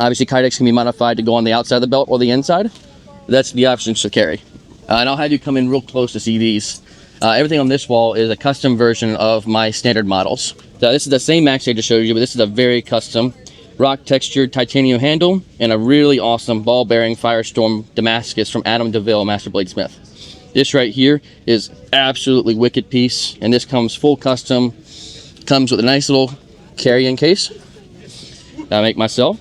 Obviously KAYAKS can be modified to go on the outside of the belt or the inside. That's the options to carry. And I'll have you come in real close to see these. Everything on this wall is a custom version of my standard models. So this is the same Maxi I just showed you, but this is a very custom rock textured titanium handle and a really awesome ball bearing Firestorm Damascus from Adam DeVille, Master Bladesmith. This right here is absolutely wicked piece, and this comes full custom. Comes with a nice little carrying case that I make myself.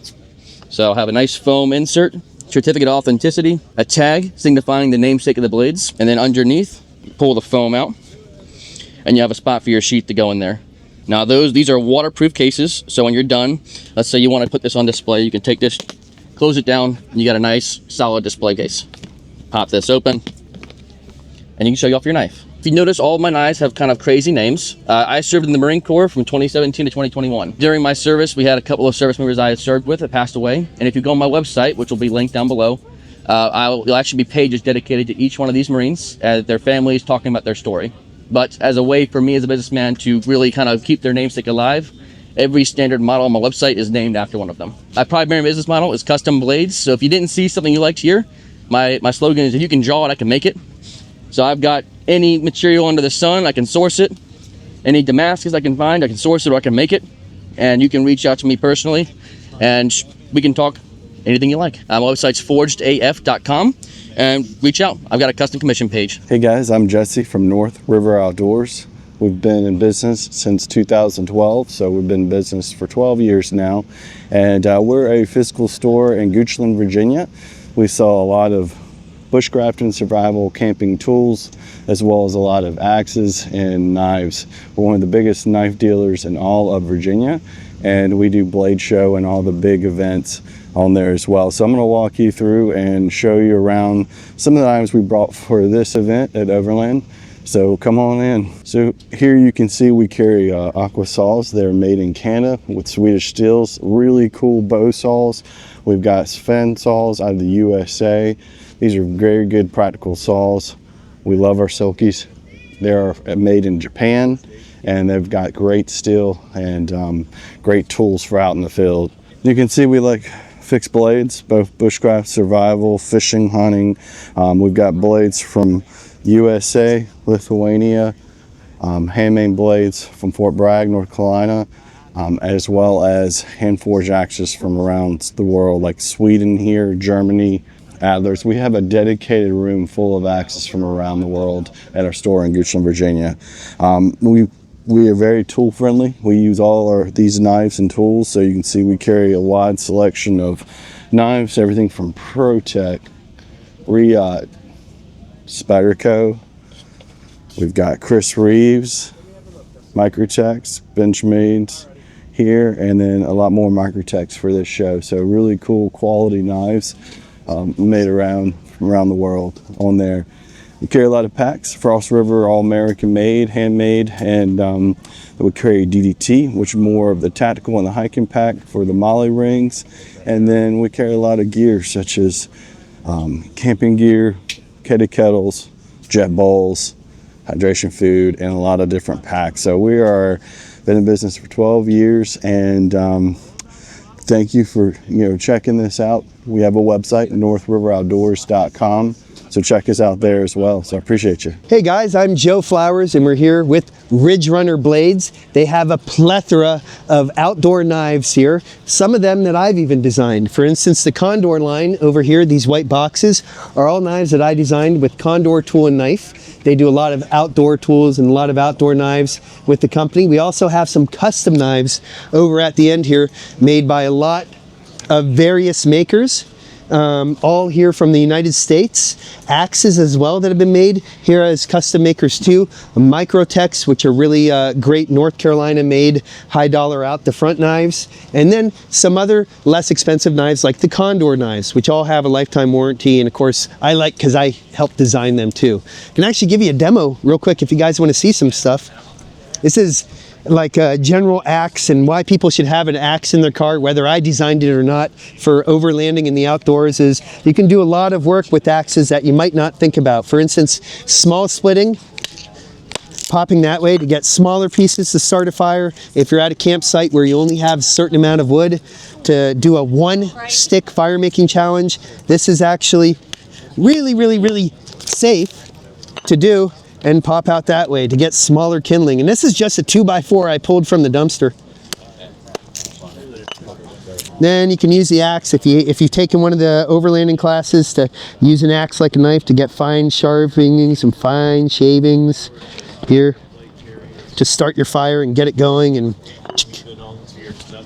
So I'll have a nice foam insert, certificate of authenticity, a tag signifying the namesake of the blades, and then underneath, pull the foam out, and you have a spot for your sheath to go in there. Now these are waterproof cases, so when you're done, let's say you want to put this on display, you can take this, close it down, and you got a nice solid display case. Pop this open, and you can show you off your knife. If you notice, all of my knives have kind of crazy names. I served in the Marine Corps from 2017 to 2021. During my service, we had a couple of service members I had served with that passed away, and if you go on my website, which will be linked down below, you'll actually be pages dedicated to each one of these Marines, their families talking about their story. But as a way for me as a businessman to really kind of keep their namesake alive, every standard model on my website is named after one of them. My primary business model is custom blades, so if you didn't see something you liked here, my slogan is, if you can draw it, I can make it. So I've got any material under the sun, I can source it. Any Damascus I can find, I can source it or I can make it. And you can reach out to me personally and we can talk anything you like. My website's forgedaf.com and reach out. I've got a custom commission page. Hey guys, I'm Jesse from North River Outdoors. We've been in business since 2012, so we've been in business for 12 years now. And we're a physical store in Goochland, Virginia. We sell a lot of bushcraft survival camping tools, as well as a lot of axes and knives. We're one of the biggest knife dealers in all of Virginia, and we do blade show and all the big events on there as well. So I'm going to walk you through and show you around some of the items we brought for this event at Overland. So come on in. So here you can see we carry aqua saws. They're made in Canada with Swedish steels, really cool bow saws. We've got Sven saws out of the USA. These are very good practical saws. We love our Silkies. They're made in Japan, and they've got great steel and great tools for out in the field. You can see we like fixed blades, both bushcraft, survival, fishing, hunting. We've got blades from USA, Lithuania, handmade blades from Fort Bragg, North Carolina, as well as hand-forged axes from around the world, like Sweden here, Germany, Adlers. We have a dedicated room full of axes from around the world at our store in Goochland, Virginia. We are very tool friendly. We use all these knives and tools, so you can see we carry a wide selection of knives, everything from ProTech Riot, Spyderco. We've got Chris Reeves, Microtex, Benchmades here, and then a lot more Microtex for this show. So really cool quality knives made around the world on there. We carry a lot of packs, Frost River, all American made, handmade, and we carry DDT, which is more of the tactical and the hiking pack for the molly rings. And then we carry a lot of gear such as camping gear, kitty kettles, jet bowls, hydration food, and a lot of different packs. So we are been in business for 12 years, and thank you for checking this out. We have a website, northriveroutdoors.com. So check us out there as well. So I appreciate you. Hey guys, I'm Joe Flowers and we're here with Ridgerunner Blades. They have a plethora of outdoor knives here, some of them that I've even designed. For instance, the Condor line over here, these white boxes, are all knives that I designed with Condor tool and knife. They do a lot of outdoor tools and a lot of outdoor knives with the company. We also have some custom knives over at the end here made by a lot of various makers. All here from the United States. Axes as well that have been made here as custom makers too. Microtex, which are really great North Carolina made, high dollar out the front knives. And then some other less expensive knives like the Condor knives, which all have a lifetime warranty. And of course I like because I helped design them too. I can actually give you a demo real quick if you guys want to see some stuff. This is like a general axe and why people should have an axe in their car, whether I designed it or not, for overlanding in the outdoors, is you can do a lot of work with axes that you might not think about. For instance, small splitting, popping that way to get smaller pieces to start a fire. If you're at a campsite where you only have a certain amount of wood to do a one stick fire making challenge, this is actually really safe to do and pop out that way to get smaller kindling. And this is just a 2x4 I pulled from the dumpster. Then you can use the axe if you've taken one of the overlanding classes, to use an axe like a knife to get fine sharpening, some fine shavings here to start your fire and get it going and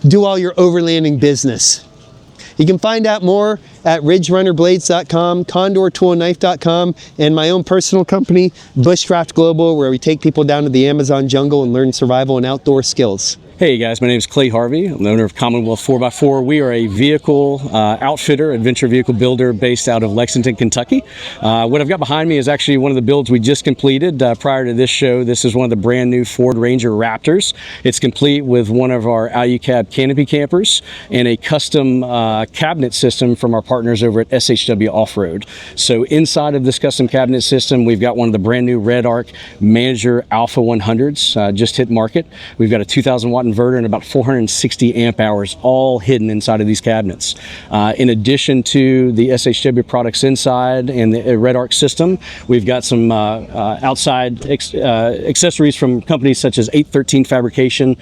do all your overlanding business. You can find out more at ridgerunnerblades.com, condortoolandknife.com, and my own personal company, Bushcraft Global, where we take people down to the Amazon jungle and learn survival and outdoor skills. Hey guys, my name is Clay Harvey. I'm the owner of Commonwealth 4x4. We are a vehicle outfitter, adventure vehicle builder based out of Lexington, Kentucky. What I've got behind me is actually one of the builds we just completed prior to this show. This is one of the brand new Ford Ranger Raptors. It's complete with one of our AluCab canopy campers and a custom cabinet system from our partners over at SHW Offroad. So inside of this custom cabinet system, we've got one of the brand new Red Arc Manager Alpha 100s just hit market. We've got a 2,000 watt inverter and about 460 amp hours all hidden inside of these cabinets. In addition to the SHW products inside and the Red Arc system, we've got some outside accessories from companies such as 813 Fabrication.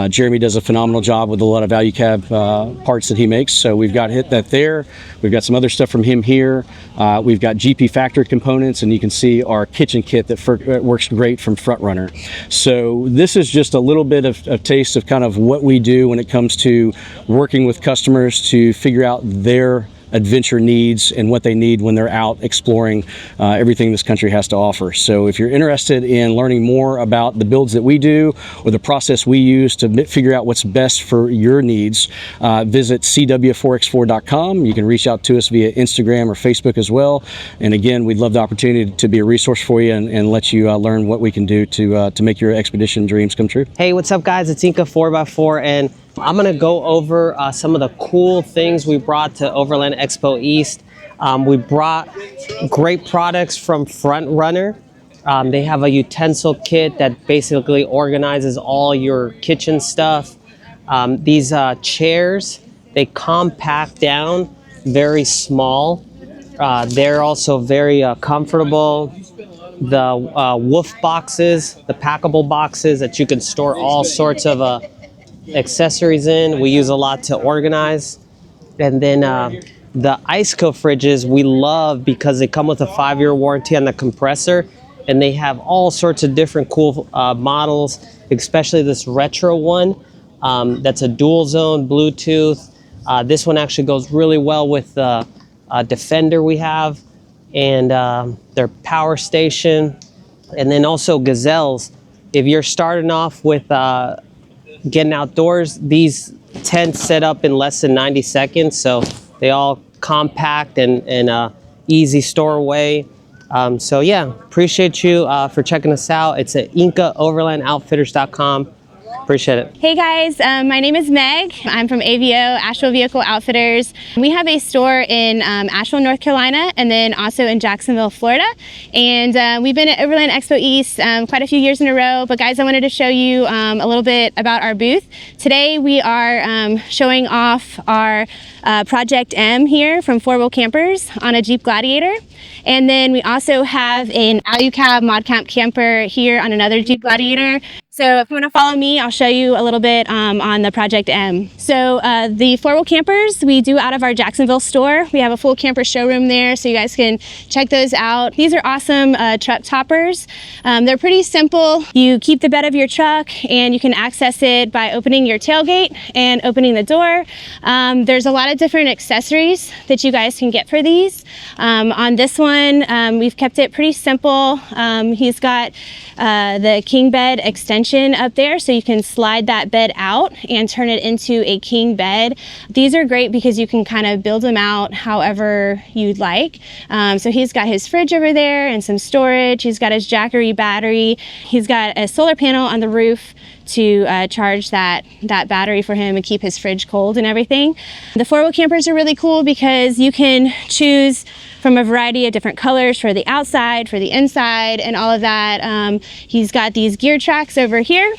Jeremy does a phenomenal job with a lot of AluCab parts that he makes, so we've got that there. We've got some other stuff from him here. We've got GP factory components, and you can see our kitchen kit that works great from FrontRunner. So this is just a little bit of taste of kind of what we do when it comes to working with customers to figure out their adventure needs and what they need when they're out exploring everything this country has to offer. So if you're interested in learning more about the builds that we do or the process we use to figure out what's best for your needs, visit cw4x4.com. You can reach out to us via Instagram or Facebook as well. And again, we'd love the opportunity to be a resource for you and let you learn what we can do to make your expedition dreams come true. Hey, what's up guys? It's Inca 4x4, and I'm gonna go over some of the cool things we brought to Overland Expo East. We brought great products from FrontRunner. They have a utensil kit that basically organizes all your kitchen stuff. These chairs, they compact down, very small. They're also very comfortable. The Wolf boxes, the packable boxes that you can store all sorts of accessories in, we use a lot to organize. And then the Iceco fridges we love because they come with a 5-year warranty on the compressor, and they have all sorts of different cool models, especially this retro one that's a dual zone Bluetooth. This one actually goes really well with the Defender we have. and their power station, and then also gazelles. If you're starting off with getting outdoors, these tents set up in less than 90 seconds, so they all compact and easy store away. So yeah, appreciate you for checking us out. It's at IncaOverlandOutfitters.com. Appreciate it. Hey guys, my name is Meg. I'm from AVO, Asheville Vehicle Outfitters. We have a store in Asheville, North Carolina, and then also in Jacksonville, Florida. And we've been at Overland Expo East quite a few years in a row. But guys, I wanted to show you a little bit about our booth. Today we are showing off our Project M here from 4 Wheel Campers on a Jeep Gladiator. And then we also have an Alucab Mod Camp camper here on another Jeep Gladiator. So if you want to follow me, I'll show you a little bit on the Project M. So the 4 Wheel Campers we do out of our Jacksonville store. We have a full camper showroom there, so you guys can check those out. These are awesome truck toppers. They're pretty simple. You keep the bed of your truck and you can access it by opening your tailgate and opening the door. There's a lot of different accessories that you guys can get for these. On this one, we've kept it pretty simple. He's got the king bed extension up there, so you can slide that bed out and turn it into a king bed. These are great because you can kind of build them out however you'd like. So he's got his fridge over there and some storage. He's got his Jackery battery. He's got a solar panel on the roof to charge that battery for him and keep his fridge cold and everything. The 4 Wheel Campers are really cool because you can choose from a variety of different colors for the outside, for the inside, and all of that. He's got these gear tracks over here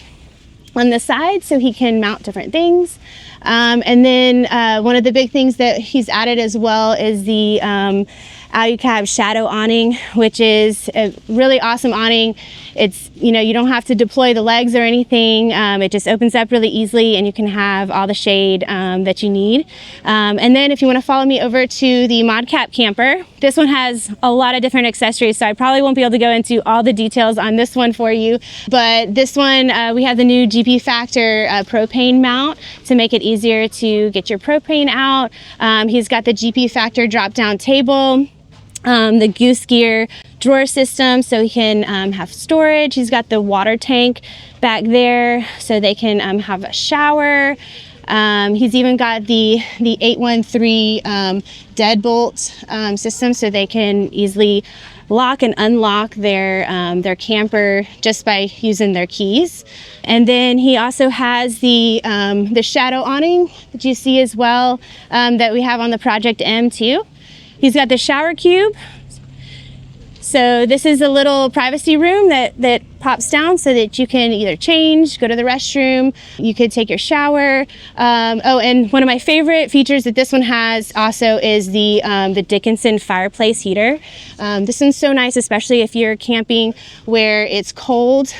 on the side so he can mount different things. And then one of the big things that he's added as well is the Alucab shadow awning, which is a really awesome awning. It's, you don't have to deploy the legs or anything. It just opens up really easily and you can have all the shade that you need. And then if you want to follow me over to the Mod Cap camper, this one has a lot of different accessories, so I probably won't be able to go into all the details on this one for you. But this one, we have the new GP Factor propane mount to make it easier to get your propane out. He's got the GP Factor drop down table. The Goose Gear drawer system so he can have storage. He's got the water tank back there so they can have a shower. He's even got the 813 deadbolt system so they can easily lock and unlock their camper just by using their keys. And then he also has the shadow awning that you see as well that we have on the Project M too. He's got the shower cube. So this is a little privacy room that pops down so that you can either change, go to the restroom, you could take your shower. Oh, and one of my favorite features that this one has also is the Dickinson fireplace heater. This one's so nice, especially if you're camping where it's cold.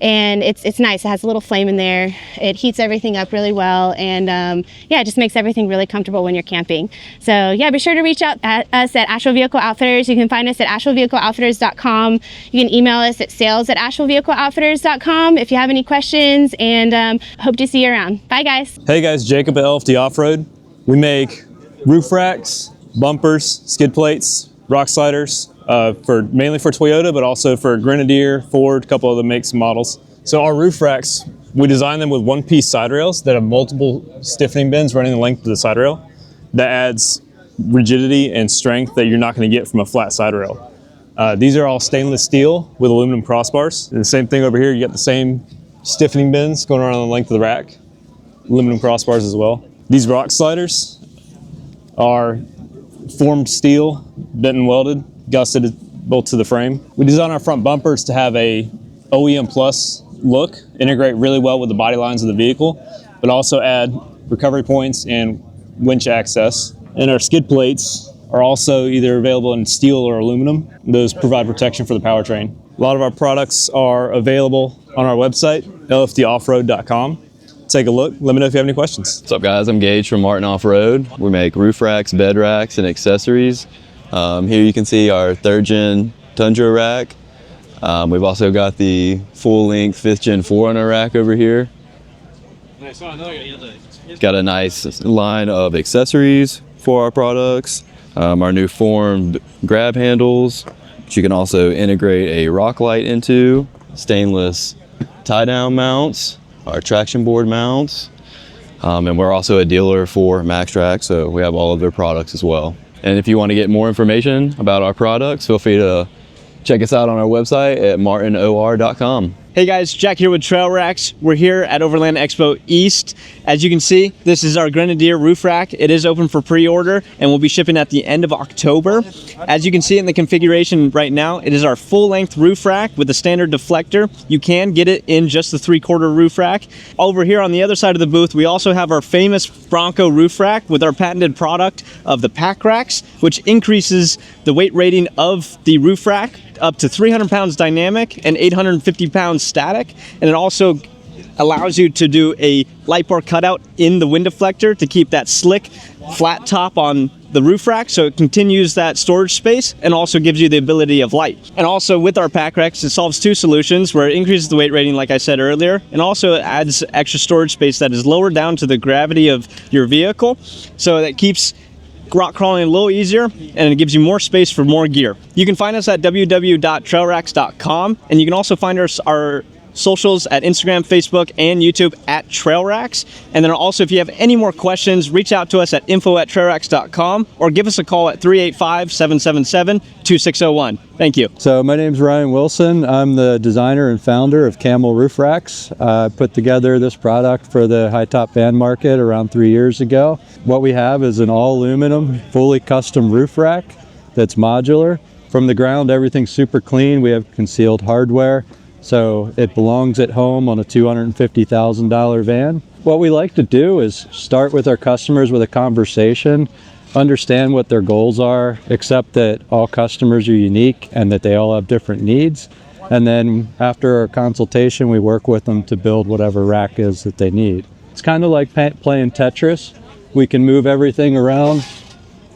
And it's nice. It has a little flame in there. It heats everything up really well, and yeah, it just makes everything really comfortable when you're camping. So yeah, be sure to reach out at us at Asheville Vehicle Outfitters. You can find us at AshevilleVehicleOutfitters.com. You can email us at sales@AshevilleVehicleOutfitters.com if you have any questions, and hope to see you around. Bye guys. Hey guys, Jacob at LFD Offroad. We make roof racks, bumpers, skid plates, rock sliders, mainly for Toyota, but also for Grenadier, Ford, a couple other makes and models. So our roof racks, we design them with one-piece side rails that have multiple stiffening bends running the length of the side rail. That adds rigidity and strength that you're not going to get from a flat side rail. These are all stainless steel with aluminum crossbars. And the same thing over here, you got the same stiffening bends going around the length of the rack, aluminum crossbars as well. These rock sliders are formed steel, bent and welded, gusseted bolt to the frame. We design our front bumpers to have a OEM Plus look, integrate really well with the body lines of the vehicle, but also add recovery points and winch access. And our skid plates are also either available in steel or aluminum. Those provide protection for the powertrain. A lot of our products are available on our website, LFDOffroad.com. Take a look. Let me know if you have any questions. What's up guys, I'm Gage from Martin Off-Road. We make roof racks, bed racks, and accessories. Here you can see our 3rd gen Tundra rack. We've also got the full length 5th gen 4Runner rack over here. Got a nice line of accessories for our products. our new form grab handles, which you can also integrate a rock light into, stainless tie-down mounts, our traction board mounts, and we're also a dealer for MaxTrax, so we have all of their products as well. And if you want to get more information about our products, feel free to check us out on our website at martinor.com. Hey guys, Jack here with Trail Racks. We're here at Overland Expo East. As you can see, this is our Grenadier roof rack. It is open for pre-order and will be shipping at the end of October. As you can see in the configuration right now, it is our full-length roof rack with a standard deflector. You can get it in just the 3/4 roof rack. Over here on the other side of the booth, we also have our famous Bronco roof rack with our patented product of the pack racks, which increases the weight rating of the roof rack up to 300 pounds dynamic and 850 pounds static. And it also allows you to do a light bar cutout in the wind deflector to keep that slick, flat top on the roof rack, so it continues that storage space and also gives you the ability of light. And also with our pack racks, it solves two solutions where it increases the weight rating, like I said earlier, and also it adds extra storage space that is lower down to the gravity of your vehicle, so that keeps rock crawling a little easier, and it gives you more space for more gear. You can find us at www.trailracks.com, and you can also find our socials at Instagram, Facebook, and YouTube at Trail Racks. And then also, if you have any more questions, reach out to us at info@trailracks.com or give us a call at 385-777-2601. Thank you. So my name's Ryan Wilson. I'm the designer and founder of Camel Roofracks. I put together this product for the high top van market around 3 years ago. What we have is an all aluminum, fully custom roof rack that's modular. From the ground, everything's super clean. We have concealed hardware, so it belongs at home on a $250,000 van. What we like to do is start with our customers with a conversation, understand what their goals are, accept that all customers are unique and that they all have different needs. And then after our consultation, we work with them to build whatever rack is that they need. It's kind of like playing Tetris. We can move everything around.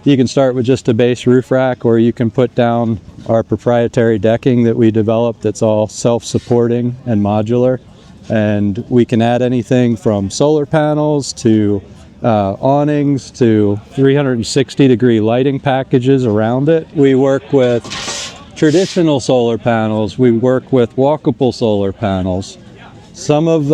You can start with just a base roof rack, or you can put down our proprietary decking that we developed that's all self-supporting and modular. And we can add anything from solar panels to awnings to 360-degree lighting packages around it. We work with traditional solar panels. We work with walkable solar panels. Some of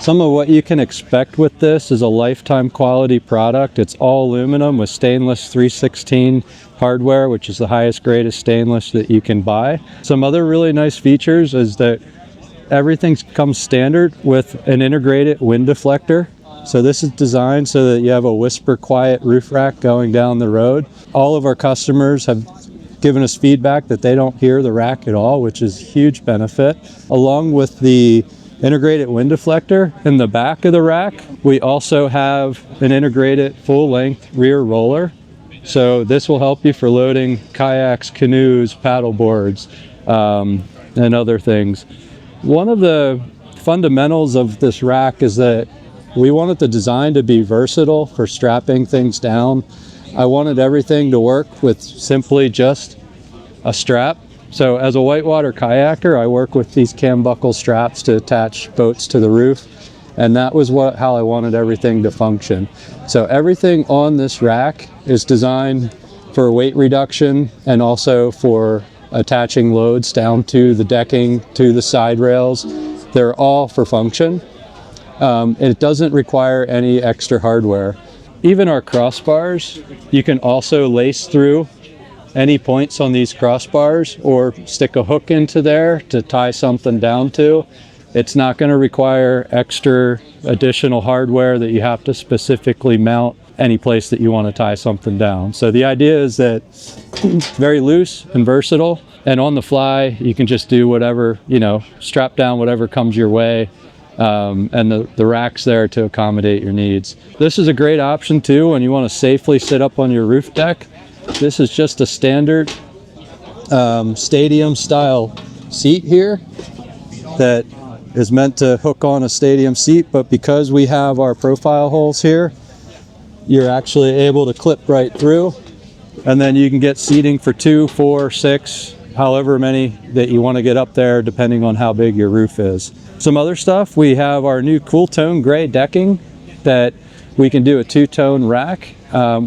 what you can expect with this is a lifetime quality product. It's all aluminum with stainless 316 hardware, which is the highest grade of stainless that you can buy. Some other really nice features is that everything comes standard with an integrated wind deflector. So this is designed so that you have a whisper quiet roof rack going down the road. All of our customers have given us feedback that they don't hear the rack at all, which is a huge benefit. Along with the integrated wind deflector in the back of the rack, we also have an integrated full-length rear roller. So this will help you for loading kayaks, canoes, paddle boards, and other things. One of the fundamentals of this rack is that we wanted the design to be versatile for strapping things down. I wanted everything to work with simply just a strap. So as a whitewater kayaker, I work with these cam buckle straps to attach boats to the roof. And that was how I wanted everything to function. So everything on this rack is designed for weight reduction and also for attaching loads down to the decking, to the side rails. They're all for function. It doesn't require any extra hardware. Even our crossbars, you can also lace through any points on these crossbars or stick a hook into there to tie something down to. It's not going to require extra additional hardware that you have to specifically mount any place that you want to tie something down. So the idea is that it's very loose and versatile, and on the fly you can just do whatever, strap down whatever comes your way. And the rack's there to accommodate your needs. This is a great option too when you want to safely sit up on your roof deck. This is just a standard stadium style seat here that is meant to hook on a stadium seat, but because we have our profile holes here, you're actually able to clip right through, and then you can get seating for 2, 4, 6, however many that you want to get up there depending on how big your roof is. Some other stuff, we have our new cool tone gray decking that We can do a two-tone rack.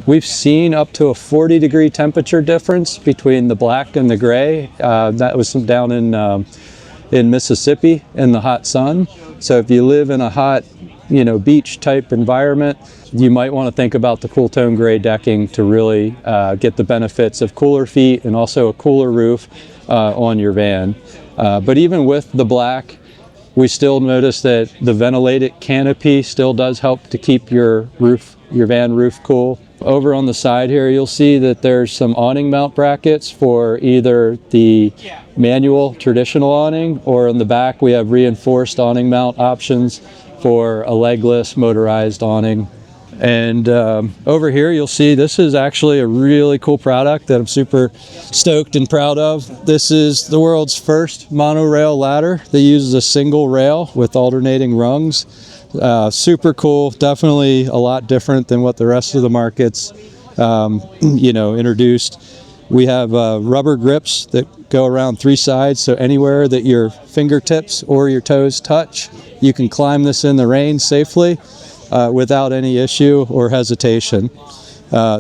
We've seen up to a 40-degree temperature difference between the black and the gray. That was down in Mississippi in the hot sun. So if you live in a hot, beach type environment, you might want to think about the cool tone gray decking to really get the benefits of cooler feet and also a cooler roof on your van. But even with the black, we still notice that the ventilated canopy still does help to keep your van roof cool. Over on the side here, you'll see that there's some awning mount brackets for either the manual traditional awning, or on the back we have reinforced awning mount options for a legless motorized awning. And over here you'll see this is actually a really cool product that I'm super stoked and proud of. This is the world's first monorail ladder that uses a single rail with alternating rungs. Super cool, definitely a lot different than what the rest of the market's introduced. We have rubber grips that go around 3 sides, so anywhere that your fingertips or your toes touch, you can climb this in the rain safely without any issue or hesitation.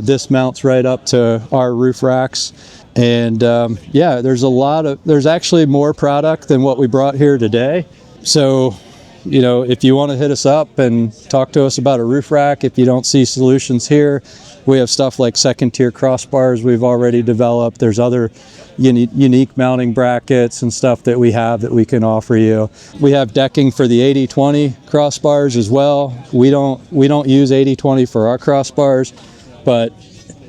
This mounts right up to our roof racks. And there's actually more product than what we brought here today. So, if you want to hit us up and talk to us about a roof rack, if you don't see solutions here, we have stuff like second tier crossbars we've already developed. There's other unique mounting brackets and stuff that we have that we can offer you. We have decking for the 80/20 crossbars as well. We don't use 80/20 for our crossbars, but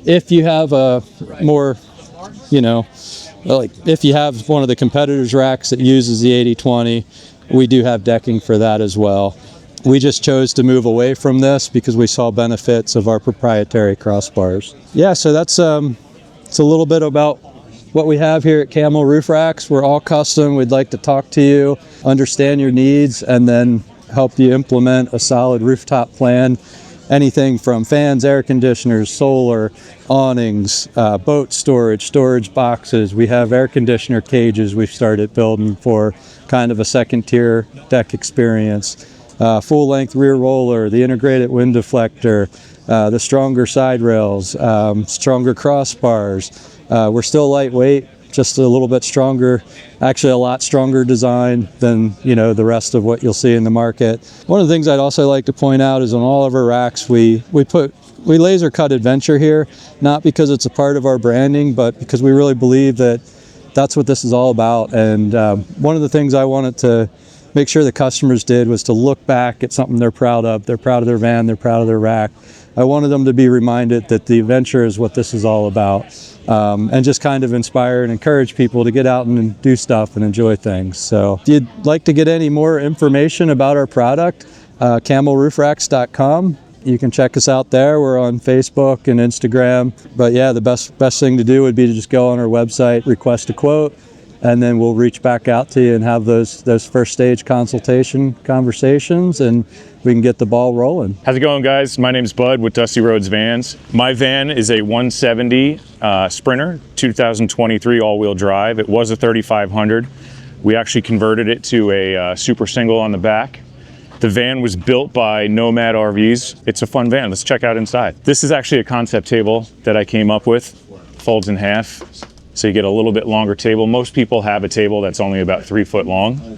if you have a more, if you have one of the competitors' racks that uses the 80/20, we do have decking for that as well. We just chose to move away from this because we saw benefits of our proprietary crossbars. Yeah, so that's it's a little bit about what we have here at Camel Roofracks. We're all custom. We'd like to talk to you, understand your needs, and then help you implement a solid rooftop plan. Anything from fans, air conditioners, solar, awnings, boat storage boxes. We have air conditioner cages we've started building for kind of a second tier deck experience. Full length rear roller, the integrated wind deflector, the stronger side rails, stronger crossbars. We're still lightweight, just a little bit stronger, actually a lot stronger design than the rest of what you'll see in the market. One of the things I'd also like to point out is on all of our racks we laser cut adventure here, not because it's a part of our branding, but because we really believe that that's what this is all about. And one of the things I wanted to make sure the customers did was to look back at something they're proud of. They're proud of their van, they're proud of their rack. I wanted them to be reminded that the adventure is what this is all about, and just kind of inspire and encourage people to get out and do stuff and enjoy things. So if you'd like to get any more information about our product, camelroofracks.com. You can check us out there. We're on Facebook and Instagram. But yeah, the best thing to do would be to just go on our website, request a quote, and then we'll reach back out to you and have those first stage consultation conversations, and we can get the ball rolling. How's it going, guys? My name's Bud with Dusty Roads Vans. My van is a 170 Sprinter, 2023 all-wheel drive. It was a 3500. We actually converted it to a super single on the back. The van was built by Nomad RVs. It's a fun van. Let's check out inside. This is actually a concept table that I came up with. Folds in half, so you get a little bit longer table. Most people have a table that's only about 3 foot long.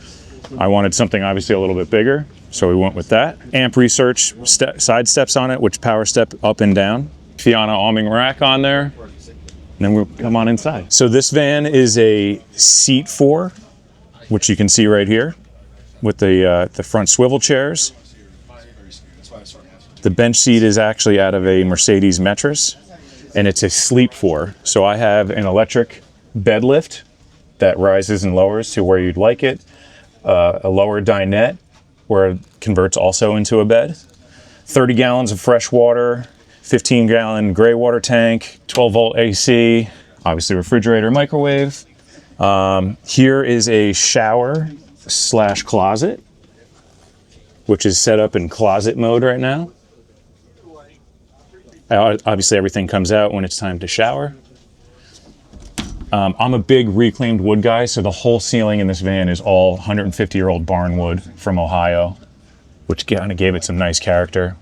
I wanted something obviously a little bit bigger, so we went with that. Amp Research side steps on it, which power step up and down. Fiona awnning rack on there, and then we'll come on inside. So this van is a seat 4, which you can see right here, with the front swivel chairs. The bench seat is actually out of a Mercedes Metris, and it's a sleep 4. So I have an electric bed lift that rises and lowers to where you'd like it, a lower dinette where it converts also into a bed, 30 gallons of fresh water, 15-gallon gray water tank, 12-volt AC, obviously refrigerator, microwave. Here is a shower / closet, which is set up in closet mode right now. Obviously everything comes out when it's time to shower. I'm a big reclaimed wood guy, so the whole ceiling in this van is all 150-year-old barn wood from Ohio, which kind of gave it some nice character.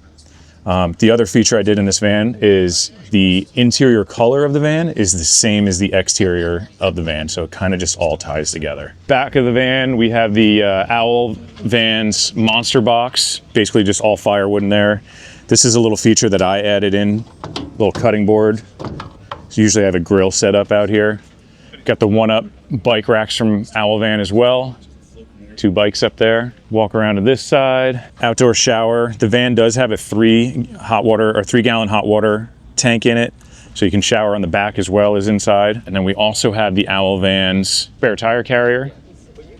The other feature I did in this van is the interior color of the van is the same as the exterior of the van, so it kind of just all ties together. Back of the van, we have the Owl Vans Monster Box, basically just all firewood in there. This is a little feature that I added in, little cutting board. So usually I have a grill set up out here. Got the one-up bike racks from Owl Van as well. 2 bikes up there. Walk around to this side. Outdoor shower. The van does have a 3-gallon hot water tank in it, so you can shower on the back as well as inside. And then we also have the Owl Van's spare tire carrier,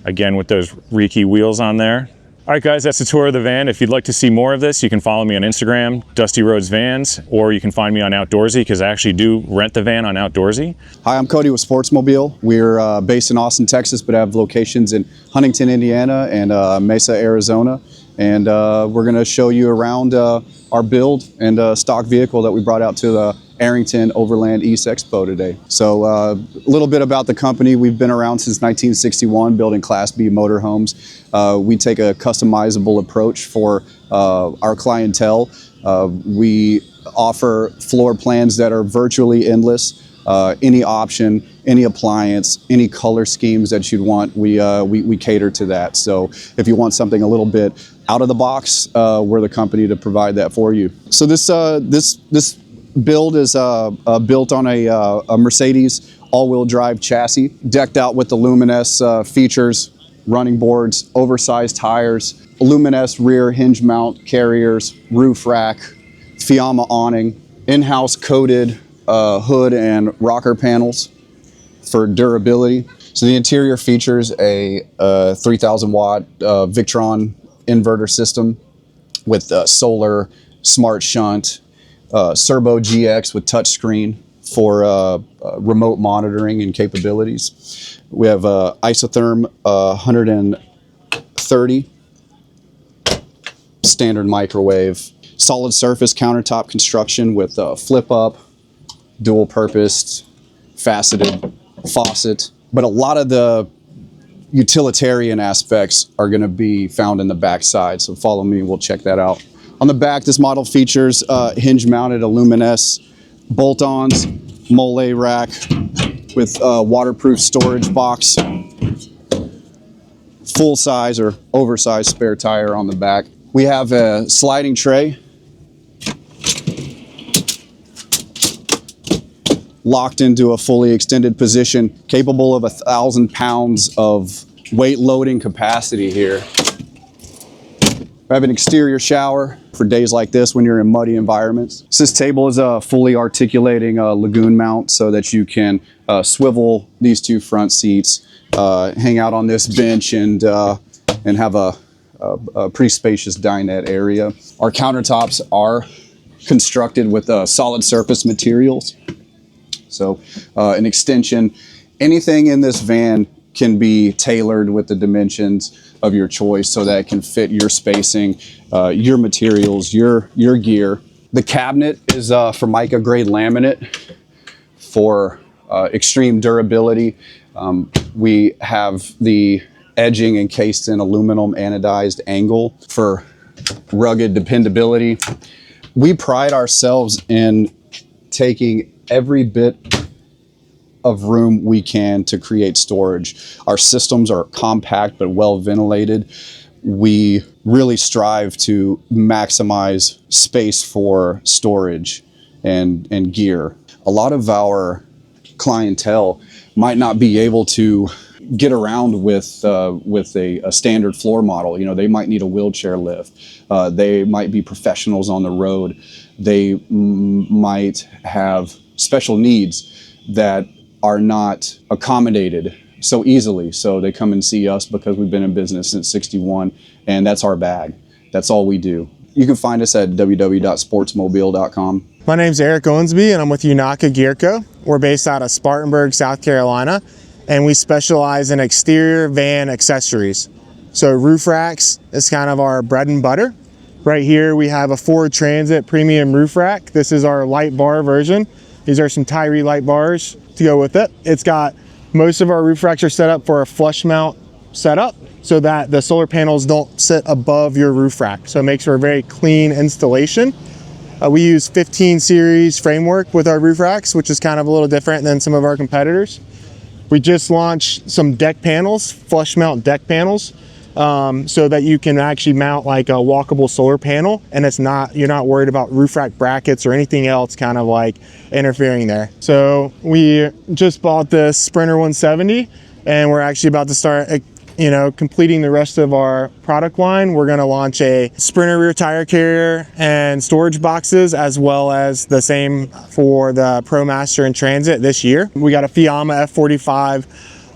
again with those Reiki wheels on there. All right, guys, that's the tour of the van. If you'd like to see more of this, you can follow me on Instagram, Dusty Roads Vans, or you can find me on Outdoorsy, because I actually do rent the van on Outdoorsy. Hi, I'm Cody with Sportsmobile. We're based in Austin, Texas, but have locations in Huntington, Indiana, and Mesa, Arizona. And we're going to show you around our build and stock vehicle that we brought out to the Arrington Overland East Expo today. So a little bit about the company. We've been around since 1961 building Class B motorhomes. We take a customizable approach for our clientele. We offer floor plans that are virtually endless. Any option, any appliance, any color schemes that you'd want, we cater to that. So if you want something a little bit out of the box, we're the company to provide that for you. So this build is built on a Mercedes all-wheel drive chassis, decked out with the Luminous features, running boards, oversized tires, Luminous rear hinge mount carriers, roof rack, Fiamma awning, in-house coated hood and rocker panels for durability. So the interior features a 3,000 watt Victron inverter system with solar, smart shunt, Serbo GX with touchscreen for remote monitoring and capabilities. We have isotherm 130, standard microwave, solid surface countertop construction with flip up, dual purposed, faceted faucet. But a lot of the utilitarian aspects are going to be found in the back side. So follow me, we'll check that out. On the back, this model features hinge-mounted aluminous bolt-ons, mole rack with waterproof storage box, full-size or oversized spare tire on the back. We have a sliding tray, locked into a fully extended position, capable of 1,000 pounds of weight loading capacity here. We have an exterior shower for days like this when you're in muddy environments. So this table is a fully articulating lagoon mount so that you can swivel these 2 front seats, hang out on this bench and have a pretty spacious dinette area. Our countertops are constructed with solid surface materials. So an extension, anything in this van can be tailored with the dimensions of your choice so that it can fit your spacing, your materials, your gear. The cabinet is Formica grade laminate for extreme durability. We have the edging encased in aluminum anodized Engel for rugged dependability. We pride ourselves in taking every bit of room we can to create storage. Our systems are compact but well ventilated. We really strive to maximize space for storage and gear. A lot of our clientele might not be able to get around with a standard floor model. You know, they might need a wheelchair lift. They might be professionals on the road. They might have special needs that are not accommodated so easily. So they come and see us because we've been in business since '61, and that's our bag. That's all we do. You can find us at www.sportsmobile.com. My name's Eric Owensby, and I'm with Unaka Gear Co. We're based out of Spartanburg, South Carolina, and we specialize in exterior van accessories. So roof racks is kind of our bread and butter. Right here we have a Ford Transit premium roof rack. This is our light bar version. These are some Tyree light bars to go with it. It's got, most of our roof racks are set up for a flush mount setup so that the solar panels don't sit above your roof rack. So it makes for a very clean installation. We use 15 series framework with our roof racks, which is kind of a little different than some of our competitors. We just launched some deck panels, flush mount deck panels, so that you can actually mount like a walkable solar panel, and you're not worried about roof rack brackets or anything else kind of like interfering there. So we just bought this Sprinter 170, and we're actually about to start completing the rest of our product line. We're going to launch a Sprinter rear tire carrier and storage boxes, as well as the same for the ProMaster and Transit this year. We got a Fiamma F45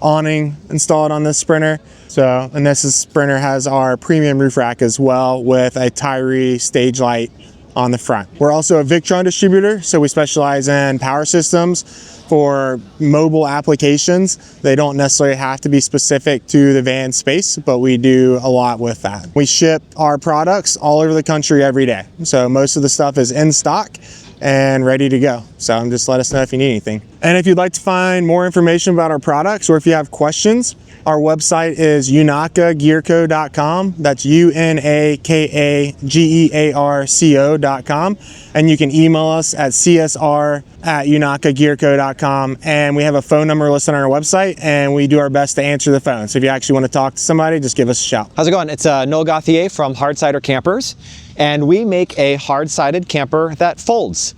awning installed on this Sprinter. And this Sprinter has our premium roof rack as well, with a Tyree stage light on the front. We're also a Victron distributor, so we specialize in power systems for mobile applications. They don't necessarily have to be specific to the van space, but we do a lot with that. We ship our products all over the country every day. So most of the stuff is in stock and ready to go. So just let us know if you need anything. And if you'd like to find more information about our products, or if you have questions, our website is UnakaGearCo.com. That's UNAKAGEARCO.com. And you can email us at csr@UnakaGearCo.com. And we have a phone number listed on our website, and we do our best to answer the phone. So if you actually want to talk to somebody, just give us a shout. How's it going? It's Noel Gauthier from Hardsider Campers, and we make a hard-sided camper that folds.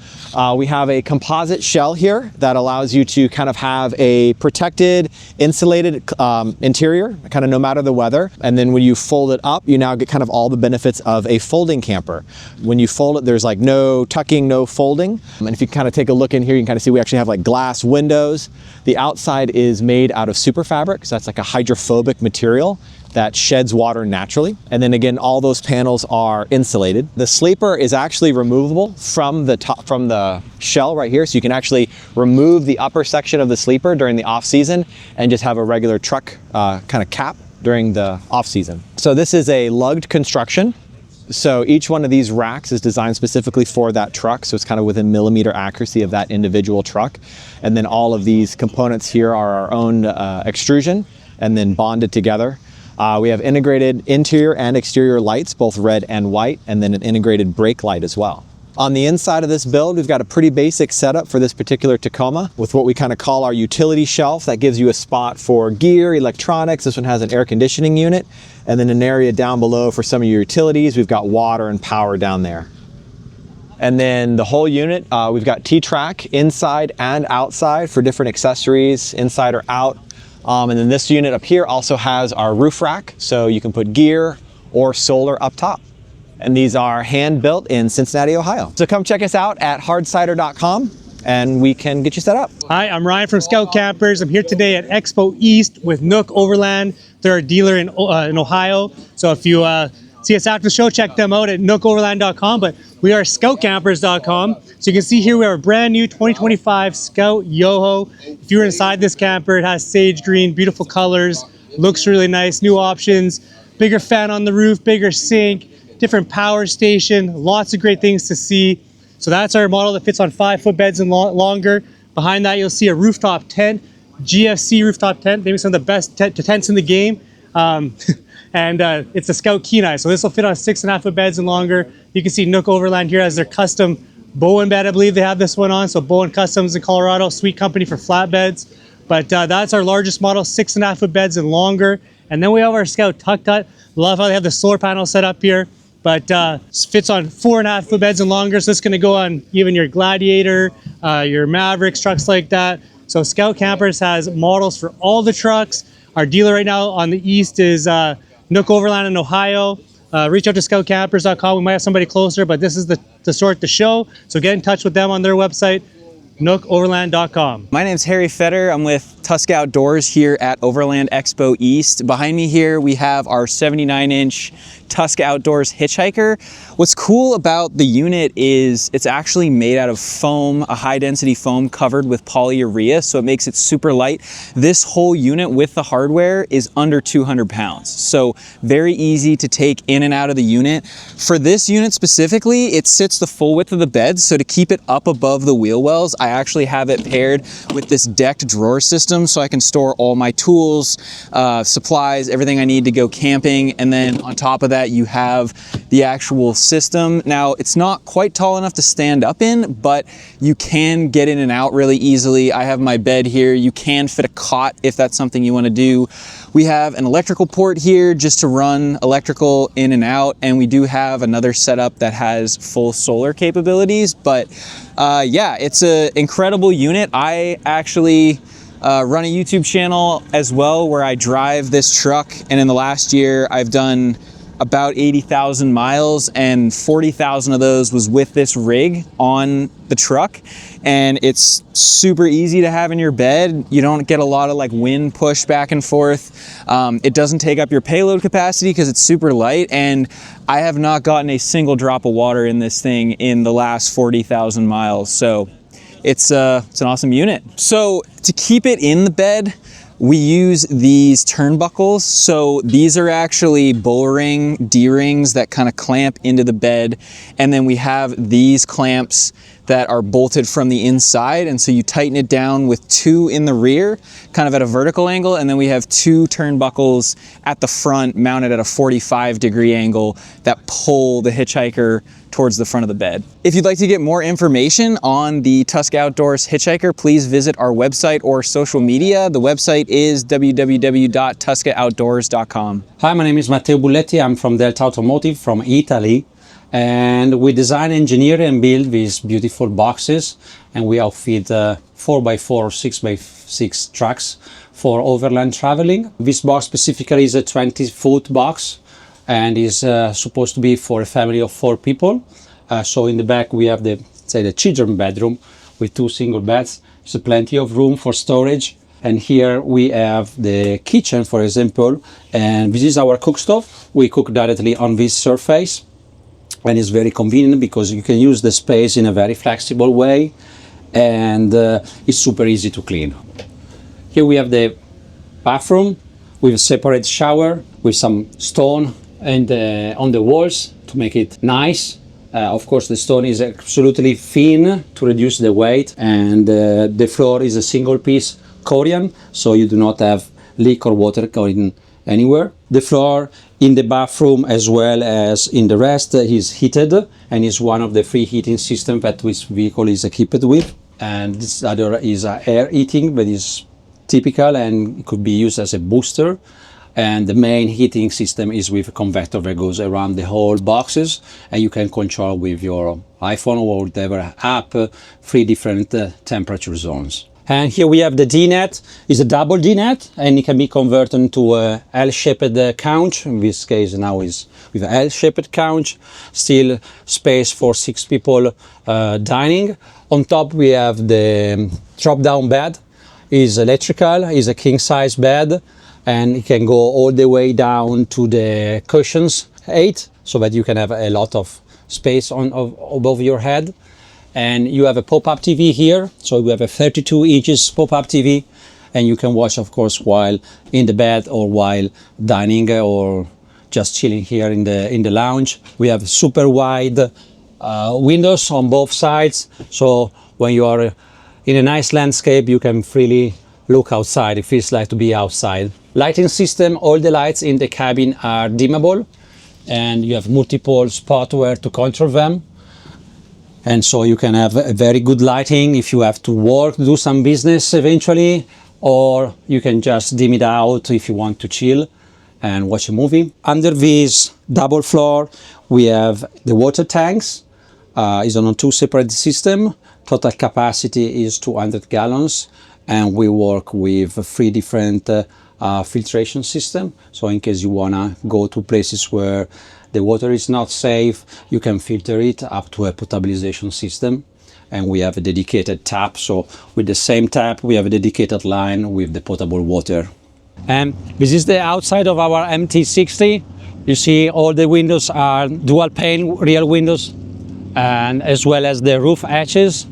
We have a composite shell here that allows you to kind of have a protected, insulated interior, kind of no matter the weather. And then when you fold it up, you now get kind of all the benefits of a folding camper. When you fold it, there's like no tucking, no folding. And if you kind of take a look in here, you can kind of see we actually have like glass windows. The outside is made out of super fabric, so that's like a hydrophobic material that sheds water naturally. And then again, all those panels are insulated. The sleeper is actually removable from the top, from the shell right here. So you can actually remove the upper section of the sleeper during the off season and just have a regular truck kind of cap during the off season. So this is a lugged construction. So each one of these racks is designed specifically for that truck. So it's kind of within millimeter accuracy of that individual truck. And then all of these components here are our own extrusion and then bonded together. We have integrated interior and exterior lights, both red and white, and then an integrated brake light as well. On the inside of this build, we've got a pretty basic setup for this particular Tacoma with what we kind of call our utility shelf. That gives you a spot for gear, electronics. This one has an air conditioning unit, and then an area down below for some of your utilities. We've got water and power down there. And then the whole unit, we've got T-Track inside and outside for different accessories, inside or out. And then this unit up here also has our roof rack, so you can put gear or solar up top. And these are hand built in Cincinnati, Ohio. So come check us out at hardsider.com and we can get you set up. Hi, I'm Ryan from Scout Campers. I'm here today at Expo East with Nook Overland. They're a dealer in Ohio. So if you see us after the show, check them out at nookoverland.com. But we are scoutcampers.com. So you can see here we have a brand new 2025 Scout Yoho. If you're inside this camper, it has sage green, beautiful colors, looks really nice, new options, bigger fan on the roof, bigger sink, different power station, lots of great things to see. So that's our model that fits on 5-foot beds and longer. Behind that, you'll see a rooftop tent, GFC rooftop tent, maybe some of the best tents in the game. And it's a Scout Kenai, so this will fit on 6.5-foot beds and longer. You can see Nook Overland here as their custom Bowen bed. I believe they have this one on, so Bowen Customs in Colorado, sweet company for flatbeds. But that's our largest model, 6.5-foot beds and longer. And then we have our Scout Tuck Hut. Love how they have the solar panel set up here, but fits on 4.5-foot beds and longer. So it's going to go on even your Gladiator, your Mavericks, trucks like that. So Scout Campers has models for all the trucks. Our dealer right now on the east is Nook Overland in Ohio. Reach out to scoutcampers.com. We might have somebody closer, but this is the store at the show. So get in touch with them on their website, nookoverland.com. My name's Harry Fetter. I'm with Tusca Outdoors here at Overland Expo East. Behind me here we have our 79-inch Tusca Outdoors hitchhiker. What's cool about the unit is it's actually made out of foam, a high density foam covered with polyurea, so it makes it super light. This whole unit with the hardware is under 200 pounds, so very easy to take in and out of the unit. For this unit specifically, it sits the full width of the bed, so to keep it up above the wheel wells, I actually have it paired with this decked drawer system, so I can store all my tools, supplies, everything I need to go camping. And then on top of that, you have the actual system. Now, it's not quite tall enough to stand up in, but you can get in and out really easily. I have my bed here. You can fit a cot if that's something you want to do. We have an electrical port here just to run electrical in and out, and we do have another setup that has full solar capabilities. But yeah, it's an incredible unit. I actually run a YouTube channel as well where I drive this truck, and in the last year I've done about 80,000 miles, and 40,000 of those was with this rig on the truck. And it's super easy to have in your bed. You don't get a lot of like wind push back and forth. It doesn't take up your payload capacity because it's super light, and I have not gotten a single drop of water in this thing in the last 40,000 miles. So it's an awesome unit. So to keep it in the bed, we use these turnbuckles. So these are actually bull ring D-rings that kind of clamp into the bed. And then we have these clamps that are bolted from the inside. And so you tighten it down with two in the rear, kind of at a vertical angle. And then we have two turnbuckles at the front mounted at a 45-degree angle that pull the hitchhiker towards the front of the bed. If you'd like to get more information on the Tusca Outdoors hitchhiker, please visit our website or social media. The website is www.tuscaoutdoors.com. Hi, my name is Matteo Bulletti. I'm from Delta Automotive from Italy. And we design, engineer, and build these beautiful boxes. And we outfit 4x4 or 6x6 trucks for overland traveling. This box specifically is a 20-foot box and is supposed to be for a family of 4 people. So in the back we have the children bedroom with 2 single beds. There's plenty of room for storage. And here we have the kitchen, for example, and this is our cook stove. We cook directly on this surface, and it's very convenient because you can use the space in a very flexible way, and it's super easy to clean. Here we have the bathroom with a separate shower with some stone and on the walls to make it nice. Of course, the stone is absolutely thin to reduce the weight, and the floor is a single piece Corian, so you do not have leak or water going anywhere. The floor in the bathroom as well as in the rest is heated, and is one of the 3 heating systems that this vehicle is equipped with. And this other is air heating that is typical and it could be used as a booster. And the main heating system is with a convector that goes around the whole boxes, and you can control with your iPhone or whatever app 3 different temperature zones. And here we have the D-net. It's a double D-net, and it can be converted into a L-shaped couch. In this case now is with an L-shaped couch. Still space for 6 people dining. On top we have the drop-down bed. It's electrical, it's a king-size bed, and it can go all the way down to the cushions 8, so that you can have a lot of space above your head. And you have a pop-up TV here, so we have a 32 inches pop-up TV, and you can watch, of course, while in the bed or while dining or just chilling here in the lounge. We have super wide windows on both sides, so when you are in a nice landscape, you can freely look outside. It feels like to be outside. Lighting system, all the lights in the cabin are dimmable, and you have multiple spots where to control them. And so you can have a very good lighting if you have to work, do some business eventually, or you can just dim it out if you want to chill and watch a movie. Under this double floor, we have the water tanks. It's on a 2 separate system. Total capacity is 200 gallons, and we work with 3 different filtration systems. So in case you wanna go to places where the water is not safe, you can filter it up to a potabilization system. And we have a dedicated tap, so with the same tap we have a dedicated line with the potable water. And this is the outside of our MT60. You see all the windows are dual pane real windows, and as well as the roof hatches.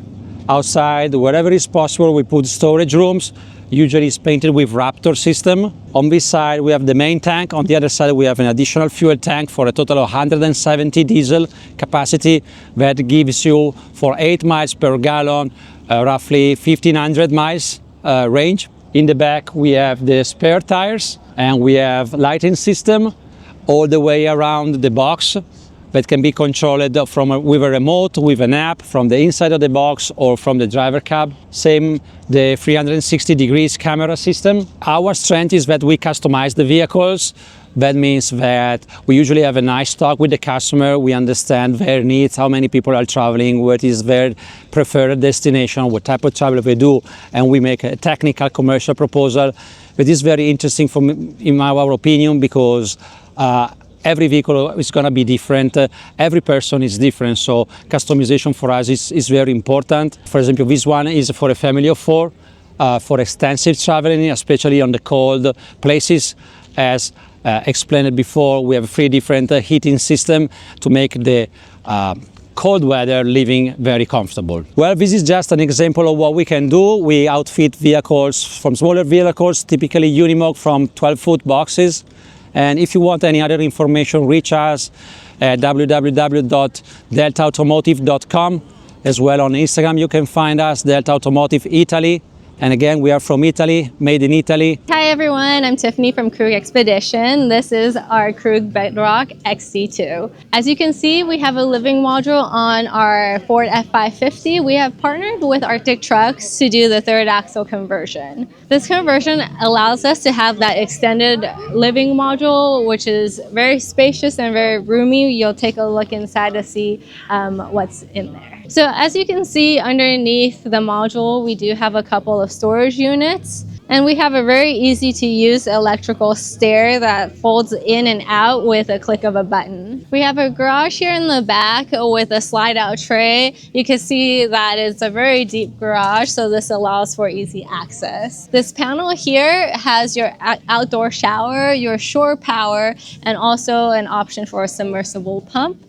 Outside, wherever is possible, we put storage rooms. Usually it's painted with Raptor system. On this side we have the main tank, on the other side we have an additional fuel tank for a total of 170 diesel capacity that gives you for 8 miles per gallon roughly 1500 miles range. In the back we have the spare tires and we have lighting system all the way around the box that can be controlled with a remote, with an app from the inside of the box or from the driver cab. Same, the 360 degrees camera system. Our strength is that we customize the vehicles. That means that we usually have a nice talk with the customer. We understand their needs, how many people are traveling, what is their preferred destination, what type of travel they do, and we make a technical commercial proposal. That is very interesting for me, in our opinion, because every vehicle is going to be different, every person is different, so customization for us is very important. For example, this one is for a family of 4, for extensive traveling, especially on the cold places. As explained before, we have 3 different heating systems to make the cold weather living very comfortable. Well, this is just an example of what we can do. We outfit vehicles from smaller vehicles, typically Unimog from 12-foot boxes. And if you want any other information, reach us at www.deltaautomotive.com. As well on Instagram, you can find us, Delta Automotive Italy. And again, we are from Italy, made in Italy. Hi everyone, I'm Tiffany from Krug Expedition. This is our Krug Bedrock XC2. As you can see, we have a living module on our Ford F550. We have partnered with Arctic Trucks to do the 3rd axle conversion. This conversion allows us to have that extended living module, which is very spacious and very roomy. You'll take a look inside to see what's in there. So as you can see underneath the module, we do have a couple of storage units, and we have a very easy to use electrical stair that folds in and out with a click of a button. We have a garage here in the back with a slide out tray. You can see that it's a very deep garage, so this allows for easy access. This panel here has your outdoor shower, your shore power, and also an option for a submersible pump.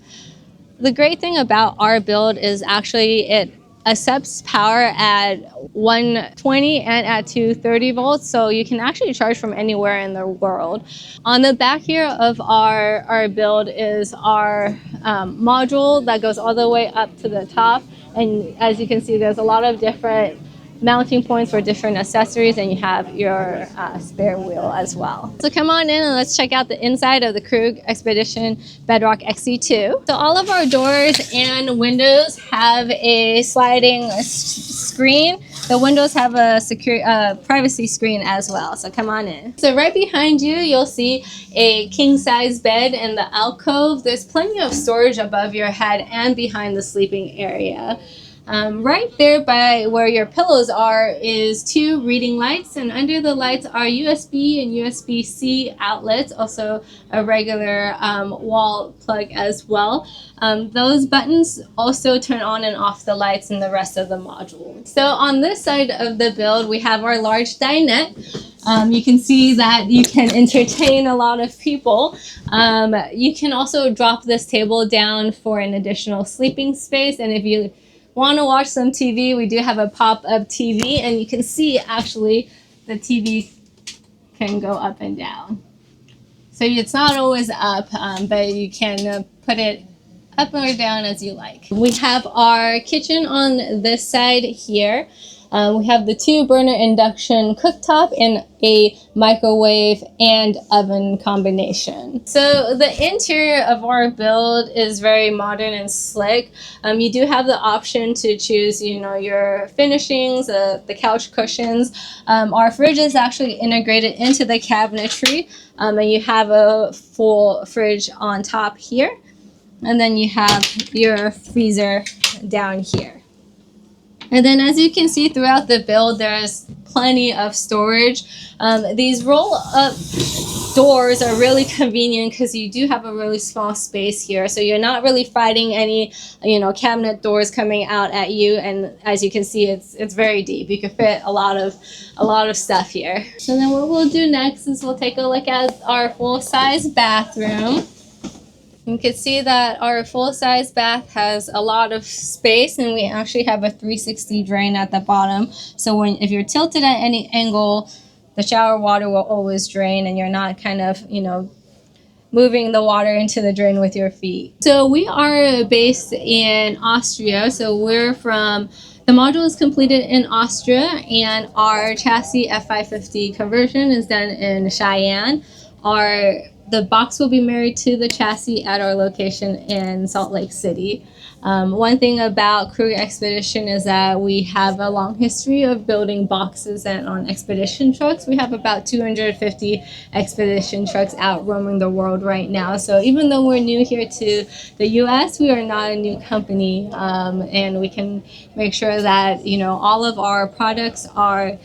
The great thing about our build is actually it accepts power at 120 and at 230 volts, so you can actually charge from anywhere in the world. On the back here of our build is our module that goes all the way up to the top, and as you can see, there's a lot of different mounting points for different accessories, and you have your spare wheel as well. So come on in and let's check out the inside of the Krug Expedition Bedrock XC2. So all of our doors and windows have a sliding screen. The windows have a secure privacy screen as well, so come on in. So right behind you, you'll see a king-size bed in the alcove. There's plenty of storage above your head and behind the sleeping area. Right there by where your pillows are is 2 reading lights, and under the lights are USB and USB-C outlets, also a regular wall plug as well. Those buttons also turn on and off the lights in the rest of the module. So on this side of the build, we have our large dinette. You can see that you can entertain a lot of people. You can also drop this table down for an additional sleeping space, and if you want to watch some TV, we do have a pop-up TV, and you can see actually the TV can go up and down. So it's not always up, but you can put it up or down as you like. We have our kitchen on this side here. We have the 2-burner induction cooktop and a microwave and oven combination. So the interior of our build is very modern and slick. You do have the option to choose, your finishings, the couch cushions. Our fridge is actually integrated into the cabinetry, and you have a full fridge on top here, and then you have your freezer down here. And then as you can see throughout the build, there's plenty of storage. These roll-up doors are really convenient because you do have a really small space here. So you're not really fighting any, cabinet doors coming out at you. And as you can see, it's very deep. You can fit a lot of stuff here. So then what we'll do next is we'll take a look at our full-size bathroom. You can see that our full-size bath has a lot of space, and we actually have a 360 drain at the bottom. So if you're tilted at any angle, the shower water will always drain, and you're not kind of, moving the water into the drain with your feet. So we are based in Austria. So the module is completed in Austria, and our chassis F550 conversion is done in Cheyenne. The box will be married to the chassis at our location in Salt Lake City. One thing about Krug Expedition is that we have a long history of building boxes on expedition trucks. We have about 250 expedition trucks out roaming the world right now. So even though we're new here to the US, we are not a new company, and we can make sure that all of our products are,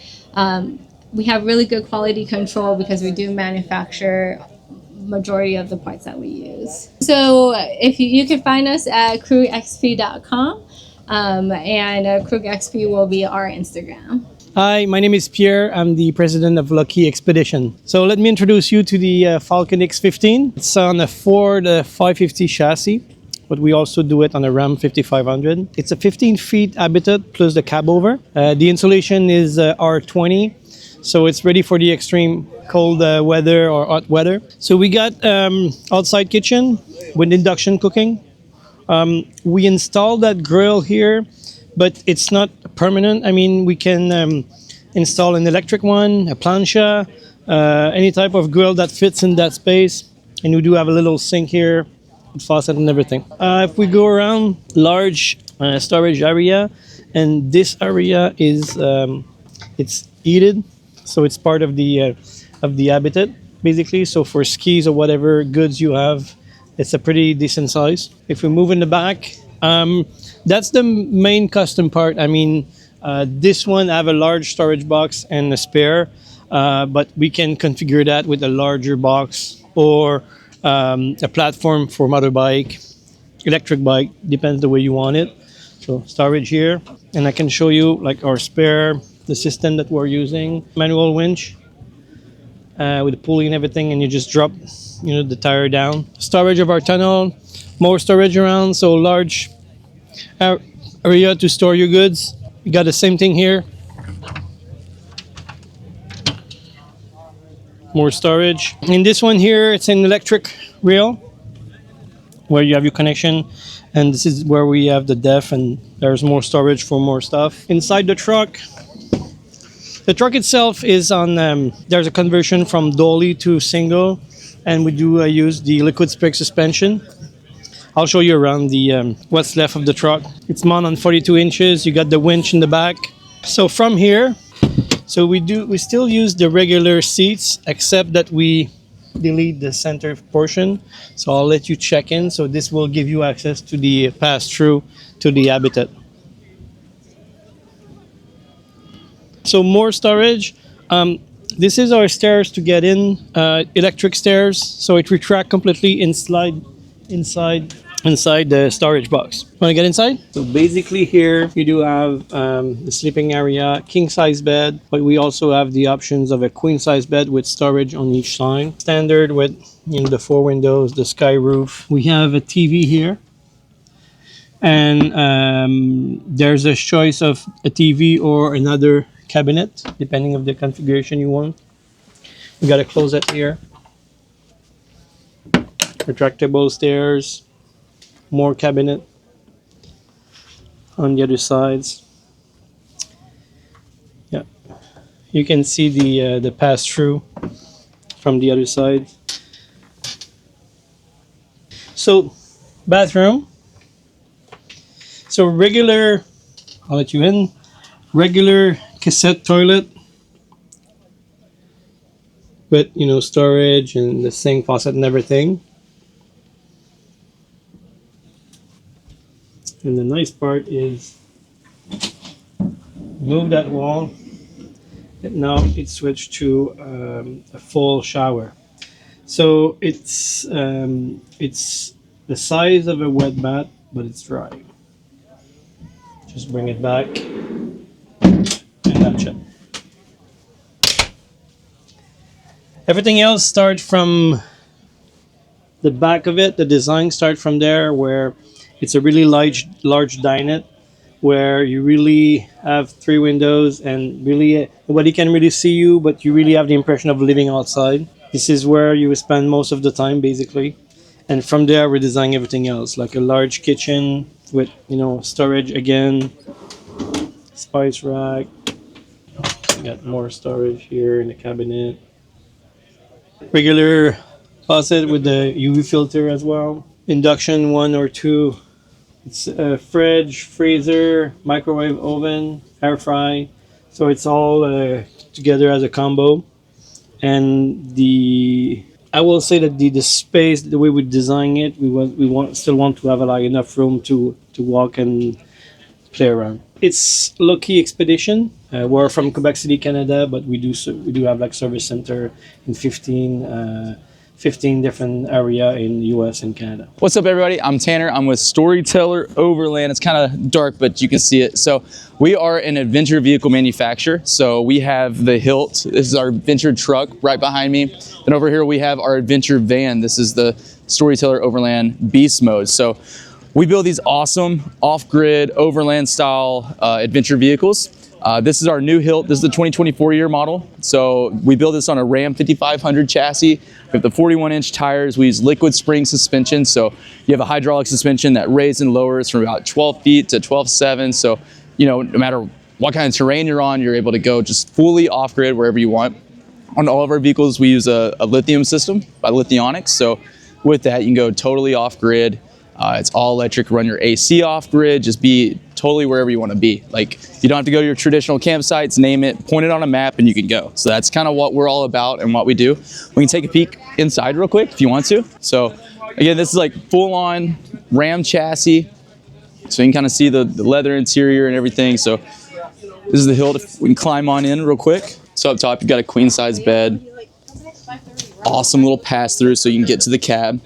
we have really good quality control because we do manufacture majority of the parts that we use. So if you can find us at krugxp.com, and krugxp will be our Instagram. Hi, my name is Pierre. I'm the president of Loki Expedition. So let me introduce you to the Falcon X15. It's on a Ford 550 chassis, but we also do it on a Ram 5500. It's a 15 feet habitat plus the cab over. The insulation is R20. So it's ready for the extreme cold weather or hot weather. So we got outside kitchen with induction cooking. We installed that grill here, but it's not permanent. I mean, we can install an electric one, a plancha, any type of grill that fits in that space. And we do have a little sink here, with faucet and everything. If we go around, large storage area, and this area is it's heated. So it's part of the habitat, basically. So for skis or whatever goods you have, it's a pretty decent size. If we move in the back, that's the main custom part. I mean, this one I have a large storage box and a spare, but we can configure that with a larger box or a platform for motorbike, electric bike, depends the way you want it. So storage here, and I can show you like our spare, the system that we're using, manual winch with the pulley and everything, and you just drop the tire down. Storage of our tunnel, more storage around, so large area to store your goods. You got the same thing here, more storage. In this one here, it's an electric rail where you have your connection, and this is where we have the def, and there's more storage for more stuff. Inside the truck, the truck itself is on, there's a conversion from dolly to single, and we do use the liquid spring suspension. I'll show you around the what's left of the truck. It's mounted on 42 inches. You got the winch in the back. So from here, we still use the regular seats, except that we delete the center portion. So I'll let you check in. So this will give you access to the pass-through to the habitat. So more storage. This is our stairs to get in, electric stairs. So it retracts completely inside the storage box. Want to get inside? So basically here you do have the sleeping area, king size bed, but we also have the options of a queen size bed with storage on each side. Standard with the 4 windows, the sky roof. We have a TV here. And there's a choice of a TV or another cabinet, depending on the configuration you want. We got a closet here. Retractable stairs. More cabinet on the other sides. Yeah, you can see the pass-through from the other side. So, bathroom. So regular, I'll let you in. Regular cassette toilet with storage and the sink, faucet, and everything. And the nice part is move that wall, and now it's switched to a full shower. So it's the size of a wet bath, but it's dry. Just bring it back, and that's it. Everything else starts from The back of it, the design starts from there, where it's a really large dinette, where you really have 3 windows and really nobody can really see you, but you really have the impression of living outside. This is where you spend most of the time, basically. And from there, we design everything else, like a large kitchen with, storage again, spice rack. Got more storage here in the cabinet. Regular faucet with the UV filter as well. Induction 1 or 2. It's a fridge, freezer, microwave oven, air fry. So it's all together as a combo. And I will say that the space, the way we design it, we still want to have enough room to walk and play around. It's Loki Expedition. We're from Quebec City, Canada, but we do have service center in 15 different area in the US and Canada. What's up, everybody? I'm Tanner. I'm with Storyteller Overland. It's kind of dark, but you can see it. So we are an adventure vehicle manufacturer. So we have the Hilt. This is our adventure truck right behind me. Then over here we have our adventure van. This is the Storyteller Overland Beast Mode. So we build these awesome off-grid overland style adventure vehicles. This is our new Hilt. This is the 2024 year model. So we build this on a Ram 5500 chassis. We have the 41-inch tires. We use liquid spring suspension. So you have a hydraulic suspension that raises and lowers from about 12 feet to 12.7. So, no matter what kind of terrain you're on, you're able to go just fully off-grid wherever you want. On all of our vehicles, we use a lithium system by Lithionics. So with that, you can go totally off-grid. It's all electric, run your AC off grid, just be totally wherever you want to be. Like, you don't have to go to your traditional campsites, name it, point it on a map, and you can go. So that's kind of what we're all about and what we do. We can take a peek inside real quick if you want to. So again, this is like full on Ram chassis. So you can kind of see the leather interior and everything. So this is the Hilt. If we can climb on in real quick. So up top, you've got a queen size bed. Awesome little pass through so you can get to the cab.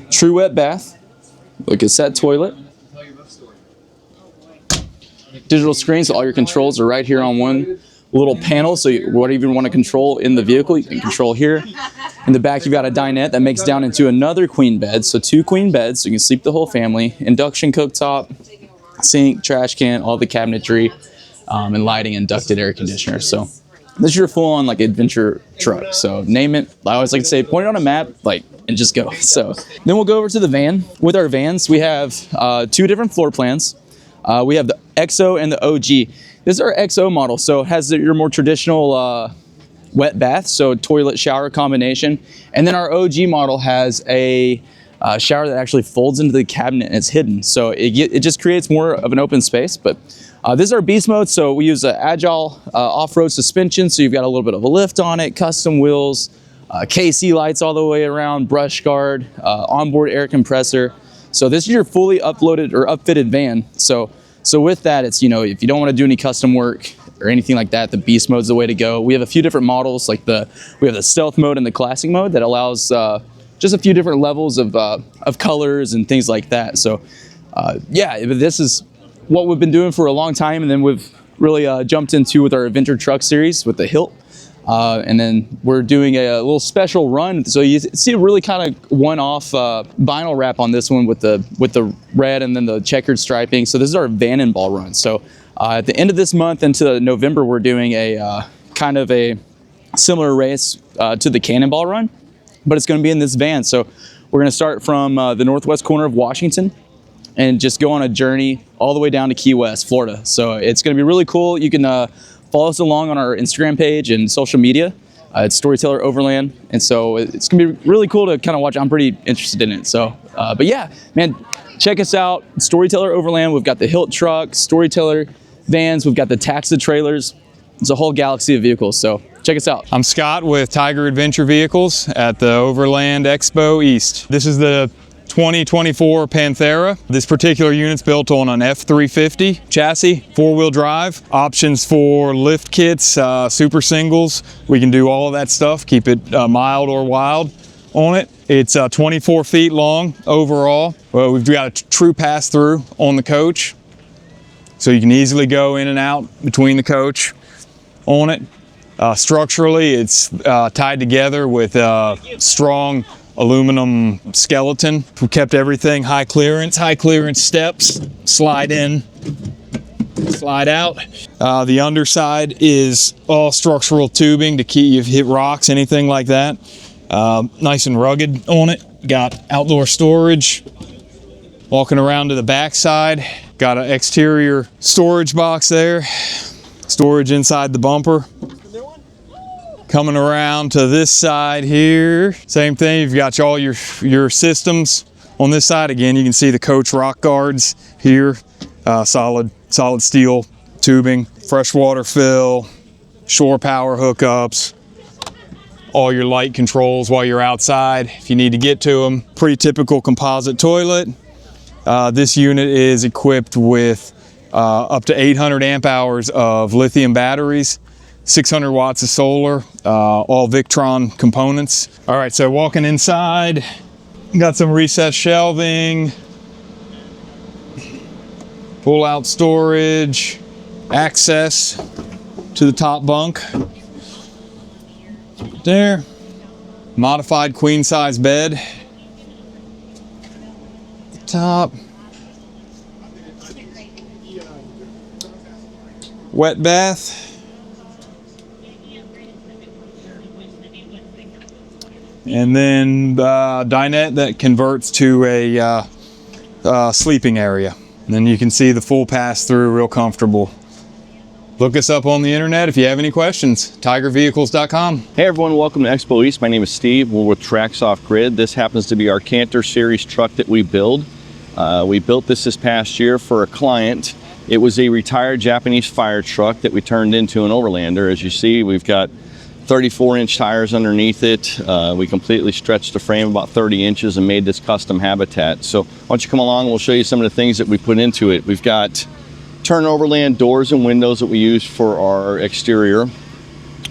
True wet bath, like a set toilet. Digital screen, so all your controls are right here on one little panel. So whatever you want to control in the vehicle, you can control here. In the back, you've got a dinette that makes down into another queen bed. So 2 queen beds, so you can sleep the whole family. Induction cooktop, sink, trash can, all the cabinetry, and lighting and ducted air conditioner. So this is your full-on adventure truck. So name it. I always like to say, point it on a map, and just go. So then we'll go over to the van. With our vans, we have 2 different floor plans. We have the XO and the OG. This is our XO model. So it has your more traditional wet bath, so toilet shower combination. And then our OG model has a shower that actually folds into the cabinet and it's hidden. So it just creates more of an open space. But this is our beast mode. So we use an agile off-road suspension. So you've got a little bit of a lift on it, custom wheels, KC lights all the way around, brush guard, onboard air compressor. So this is your fully uploaded or upfitted van. So with that, it's, if you don't want to do any custom work or anything like that, the beast mode is the way to go. We have a few different models, we have the stealth mode and the classic mode that allows just a few different levels of colors and things like that. So yeah, this is what we've been doing for a long time, and then we've really jumped into with our adventure truck series with the Hilt. And then we're doing a little special run. So you see a really kind of one-off vinyl wrap on this one with the red and then the checkered striping. So this is our Van and Ball run. So at the end of this month into November, we're doing a kind of a similar race to the Cannonball run, but it's going to be in this van. So we're going to start from the northwest corner of Washington and just go on a journey all the way down to Key West, Florida. So it's going to be really cool. You can follow us along on our Instagram page and social media. It's Storyteller Overland. And so it's going to be really cool to kind of watch. I'm pretty interested in it. So, but yeah, man, check us out. Storyteller Overland. We've got the Hilt truck, Storyteller vans. We've got the Taxa trailers. It's a whole galaxy of vehicles. So check us out. I'm Scott with Tiger Adventure Vehicles at the Overland Expo East. This is the 2024 Panthera. This particular unit's built on an F350 chassis, 4-wheel drive, options for lift kits, super singles. We can do all of that stuff, keep it mild or wild on it. It's 24 feet long overall. Well, we've got a true pass-through on the coach, so you can easily go in and out between the coach on it. Structurally, it's tied together with a strong aluminum skeleton. We kept everything high clearance steps, slide in, slide out. The underside is all structural tubing to keep you hit rocks, anything like that. Nice and rugged on it. Got outdoor storage. Walking around to the back side, got an exterior storage box there. Storage inside the bumper. Coming around to this side here, same thing. You've got all your systems on this side. Again, you can see the coach rock guards here. Solid steel tubing, freshwater fill, shore power hookups, all your light controls while you're outside if you need to get to them. Pretty typical composite toilet. This unit is equipped with up to 800 amp hours of lithium batteries, 600 watts of solar, all Victron components. All right, so walking inside, got some recessed shelving, pull out storage, access to the top bunk. There, modified queen size bed. Top. Wet bath. And then dinette that converts to a sleeping area. And then you can see the full pass through, real comfortable. Look us up on the internet if you have any questions. tigervehicles.com. Hey everyone, welcome to Expo East. My name is Steve. We're with Trax Off-Grid. This happens to be our Canter Series truck that we build. We built this past year for a client. It was a retired Japanese fire truck that we turned into an Overlander. As you see, we've got 34-inch tires underneath it. We completely stretched the frame about 30 inches and made this custom habitat. So why don't you come along, we'll show you some of the things that we put into it. We've got turn Overland doors and windows that we use for our exterior.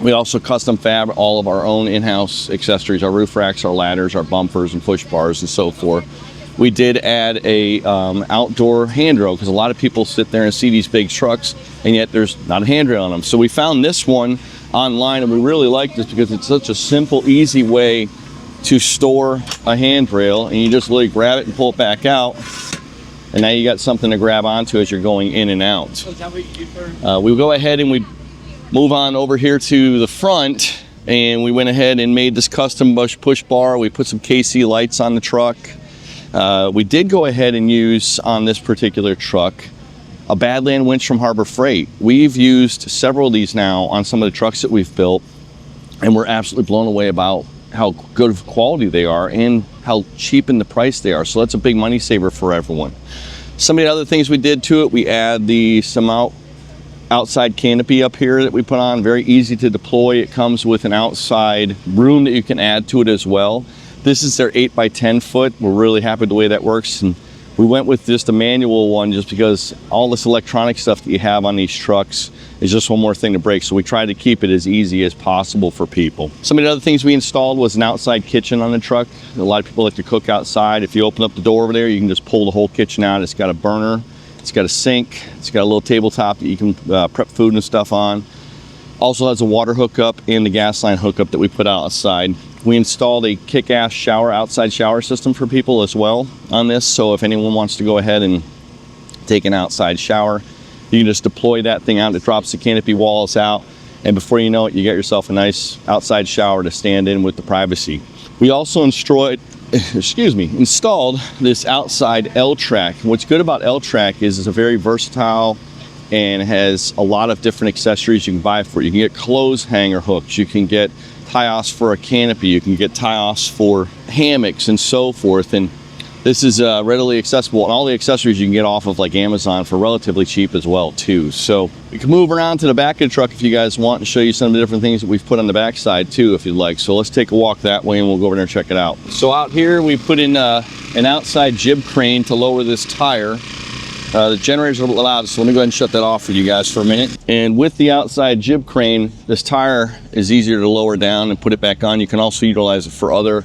We also custom fab all of our own in-house accessories, our roof racks, our ladders, our bumpers and push bars and so forth. We did add a outdoor handrail because a lot of people sit there and see these big trucks and yet there's not a handrail on them. So we found this one online and we really like this because it's such a simple, easy way to store a handrail, and you just literally grab it and pull it back out, and now you got something to grab onto as you're going in and out. We go ahead and we move on over here to the front, and we went ahead and made this custom push bar. We put some KC lights on the truck. We did go ahead and use on this particular truck a Badland winch from Harbor Freight. We've used several of these now on some of the trucks that we've built, and we're absolutely blown away about how good of quality they are and how cheap in the price they are. So that's a big money saver for everyone. Some of the other things we did to it, we add some outside canopy up here that we put on, very easy to deploy. It comes with an outside room that you can add to it as well. This is their 8 by 10 foot. We're really happy with the way that works. And we went with just a manual one just because all this electronic stuff that you have on these trucks is just one more thing to break. So we tried to keep it as easy as possible for people. Some of the other things we installed was an outside kitchen on the truck. A lot of people like to cook outside. If you open up the door over there, you can just pull the whole kitchen out. It's got a burner, it's got a sink, it's got a little tabletop that you can prep food and stuff on. Also has a water hookup and the gas line hookup that we put outside. We installed a kick-ass outside shower system for people as well on this. So if anyone wants to go ahead and take an outside shower, you can just deploy that thing out. It drops the canopy walls out, and before you know it, you get yourself a nice outside shower to stand in with the privacy. We also installed this outside L-Track. What's good about L-Track is it's a very versatile and has a lot of different accessories you can buy for it. You can get clothes hanger hooks, you can get tie-offs for a canopy, you can get tie-offs for hammocks and so forth, and this is readily accessible, and all the accessories you can get off of like Amazon for relatively cheap as well too. So we can move around to the back of the truck if you guys want and show you some of the different things that we've put on the back side too if you'd like. So let's take a walk that way and we'll go over there and check it out. So out here we put in an outside jib crane to lower this tire. The generator's a little loud, so let me go ahead and shut that off for you guys for a minute. And with the outside jib crane, this tire is easier to lower down and put it back on. You can also utilize it for other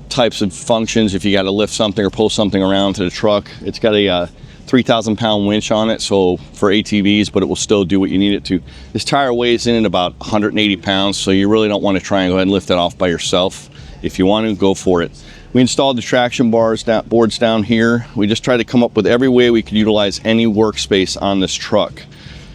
types of functions if you got to lift something or pull something around to the truck. It's got a 3,000 pound winch on it, so for ATVs, but it will still do what you need it to. This tire weighs in at about 180 pounds, so you really don't want to try and go ahead and lift it off by yourself. If you want to, go for it. We installed the traction boards down here. We just tried to come up with every way we could utilize any workspace on this truck,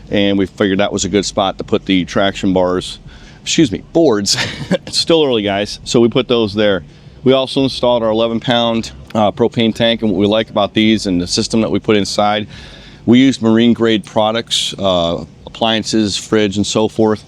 and we figured that was a good spot to put the traction boards. It's still early, guys, so we put those there. We also installed our 11-pound propane tank, and what we like about these and the system that we put inside, we use marine grade products, appliances, fridge, and so forth.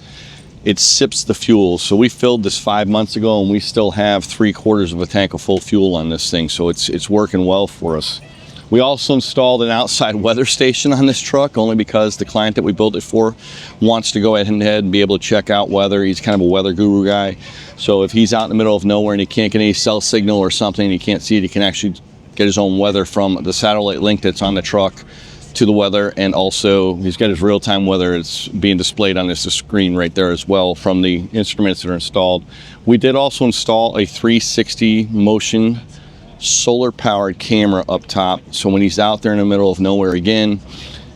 It sips the fuel. So we filled this 5 months ago, and we still have 3/4 of a tank of full fuel on this thing, so it's working well for us. We also installed an outside weather station on this truck, only because the client that we built it for wants to go ahead and be able to check out weather. He's kind of a weather guru guy. So if he's out in the middle of nowhere and he can't get any cell signal or something, and he can't see it, he can actually get his own weather from the satellite link that's on the truck to the weather. And also he's got his real-time weather. It's being displayed on this screen right there as well from the instruments that are installed. We did also install a 360 motion solar powered camera up top, so when he's out there in the middle of nowhere, again,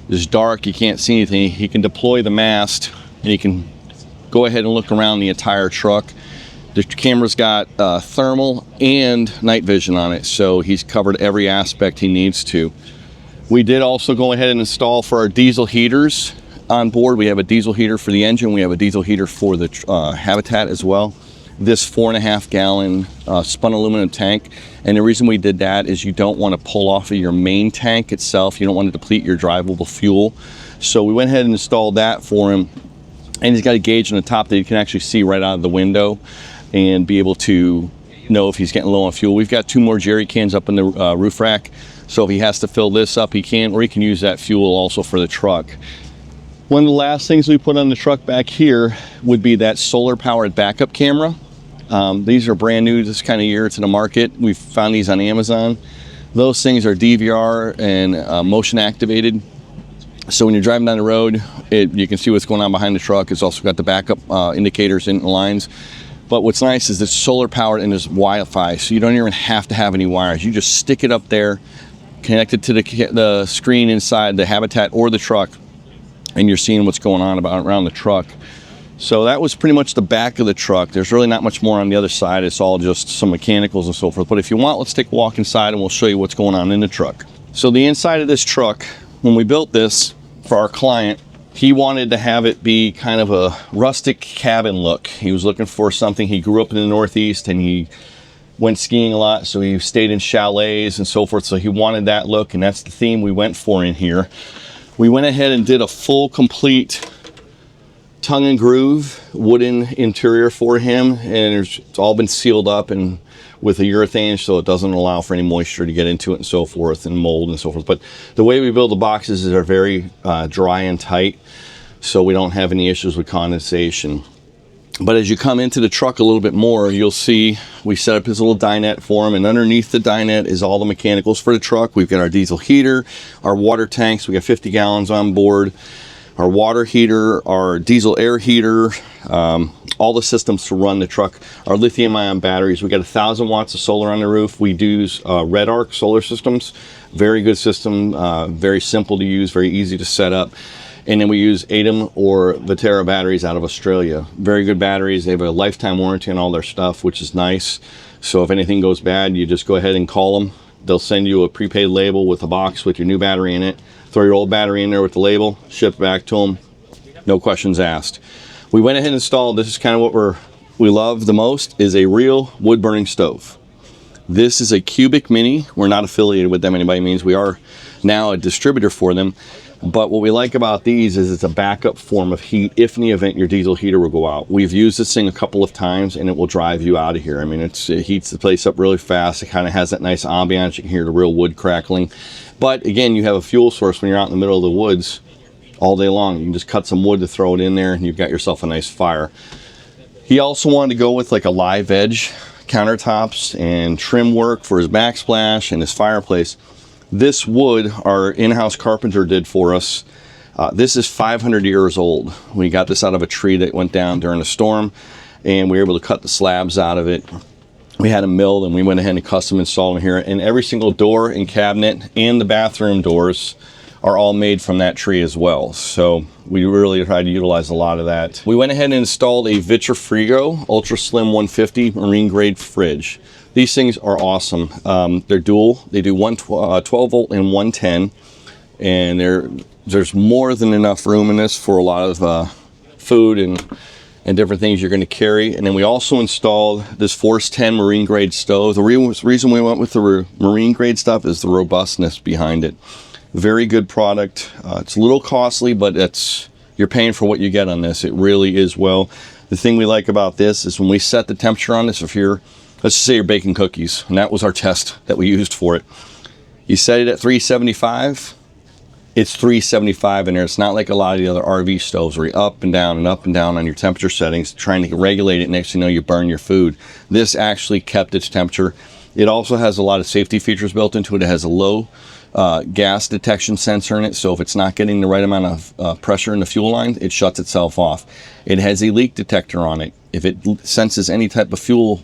it's dark, you can't see anything, he can deploy the mast and he can go ahead and look around the entire truck. The camera's got thermal and night vision on it, so he's covered every aspect he needs to. We did also go ahead and install for our diesel heaters on board. We have a diesel heater for the engine, we have a diesel heater for the habitat as well. This 4.5 gallon spun aluminum tank, and the reason we did that is you don't want to pull off of your main tank itself. You don't want to deplete your drivable fuel, so we went ahead and installed that for him, and he's got a gauge on the top that you can actually see right out of the window and be able to know if he's getting low on fuel. We've got 2 more jerry cans up in the roof rack, so if he has to fill this up, he can, or he can use that fuel also for the truck. One of the last things we put on the truck back here would be that solar powered backup camera. These are brand new this kind of year to the market. We've found these on Amazon. Those things are DVR and motion activated. So when you're driving down the road, you can see what's going on behind the truck. It's also got the backup indicators and lines. But what's nice is it's solar powered and there's Wi-Fi, so you don't even have to have any wires. You just stick it up there, connect it to the screen inside the habitat or the truck, and you're seeing what's going on around the truck. So that was pretty much the back of the truck. There's really not much more on the other side. It's all just some mechanicals and so forth. But if you want, let's take a walk inside and we'll show you what's going on in the truck. So the inside of this truck, when we built this for our client, he wanted to have it be kind of a rustic cabin look. He was looking for something. He grew up in the Northeast and he went skiing a lot, so he stayed in chalets and so forth. So he wanted that look, and that's the theme we went for in here. We went ahead and did a full, complete tongue and groove wooden interior for him, and it's all been sealed up and with a urethane, so it doesn't allow for any moisture to get into it and so forth, and mold and so forth. But the way we build the boxes is they're very dry and tight, so we don't have any issues with condensation. But as you come into the truck a little bit more, you'll see we set up his little dinette for him, and underneath the dinette is all the mechanicals for the truck. We've got our diesel heater, our water tanks, we got 50 gallons on board, our water heater, our diesel air heater, all the systems to run the truck, our lithium ion batteries. We got 1,000 watts of solar on the roof. We use Red Arc solar systems, very good system, very simple to use, very easy to set up. And then we use ATOM or Viterra batteries out of Australia. Very good batteries. They have a lifetime warranty on all their stuff, which is nice. So if anything goes bad, you just go ahead and call them. They'll send you a prepaid label with a box with your new battery in it. Throw your old battery in there with the label, ship it back to them. No questions asked. We went ahead and installed, this is kind of what we love the most, is a real wood burning stove. This is a Cubic Mini. We're not affiliated with them by any means. We are now a distributor for them. But what we like about these is it's a backup form of heat if in the event your diesel heater will go out. We've used this thing a couple of times and it will drive you out of here. I mean, it heats the place up really fast. It kind of has that nice ambiance. You can hear the real wood crackling. But again, you have a fuel source when you're out in the middle of the woods all day long. You can just cut some wood to throw it in there and you've got yourself a nice fire. He also wanted to go with like a live edge countertops and trim work for his backsplash and his fireplace. This wood our in-house carpenter did for us. This is 500 years old. We got this out of a tree that went down during a storm, and we were able to cut the slabs out of it. We had them milled, and we went ahead and custom installed them here. And every single door and cabinet and the bathroom doors are all made from that tree as well. So we really tried to utilize a lot of that. We went ahead and installed a Vitrifrigo Ultra Slim 150 marine grade fridge. These things are awesome. They're dual. They do 12 volt and 110, and there's more than enough room in this for a lot of food and different things you're going to carry. And then we also installed this Force 10 marine grade stove. The reason we went with the marine grade stuff is the robustness behind it. Very good product. It's a little costly, but you're paying for what you get on this. It really is well. The thing we like about this is when we set the temperature on this, let's just say you're baking cookies, and that was our test that we used for it. You set it at 375. It's 375 in there. It's not like a lot of the other RV stoves where you're up and down on your temperature settings, trying to regulate it. Next thing you know, you burn your food. This actually kept its temperature. It also has a lot of safety features built into it. It has a low gas detection sensor in it, so if it's not getting the right amount of pressure in the fuel line, it shuts itself off. It has a leak detector on it. If it senses any type of fuel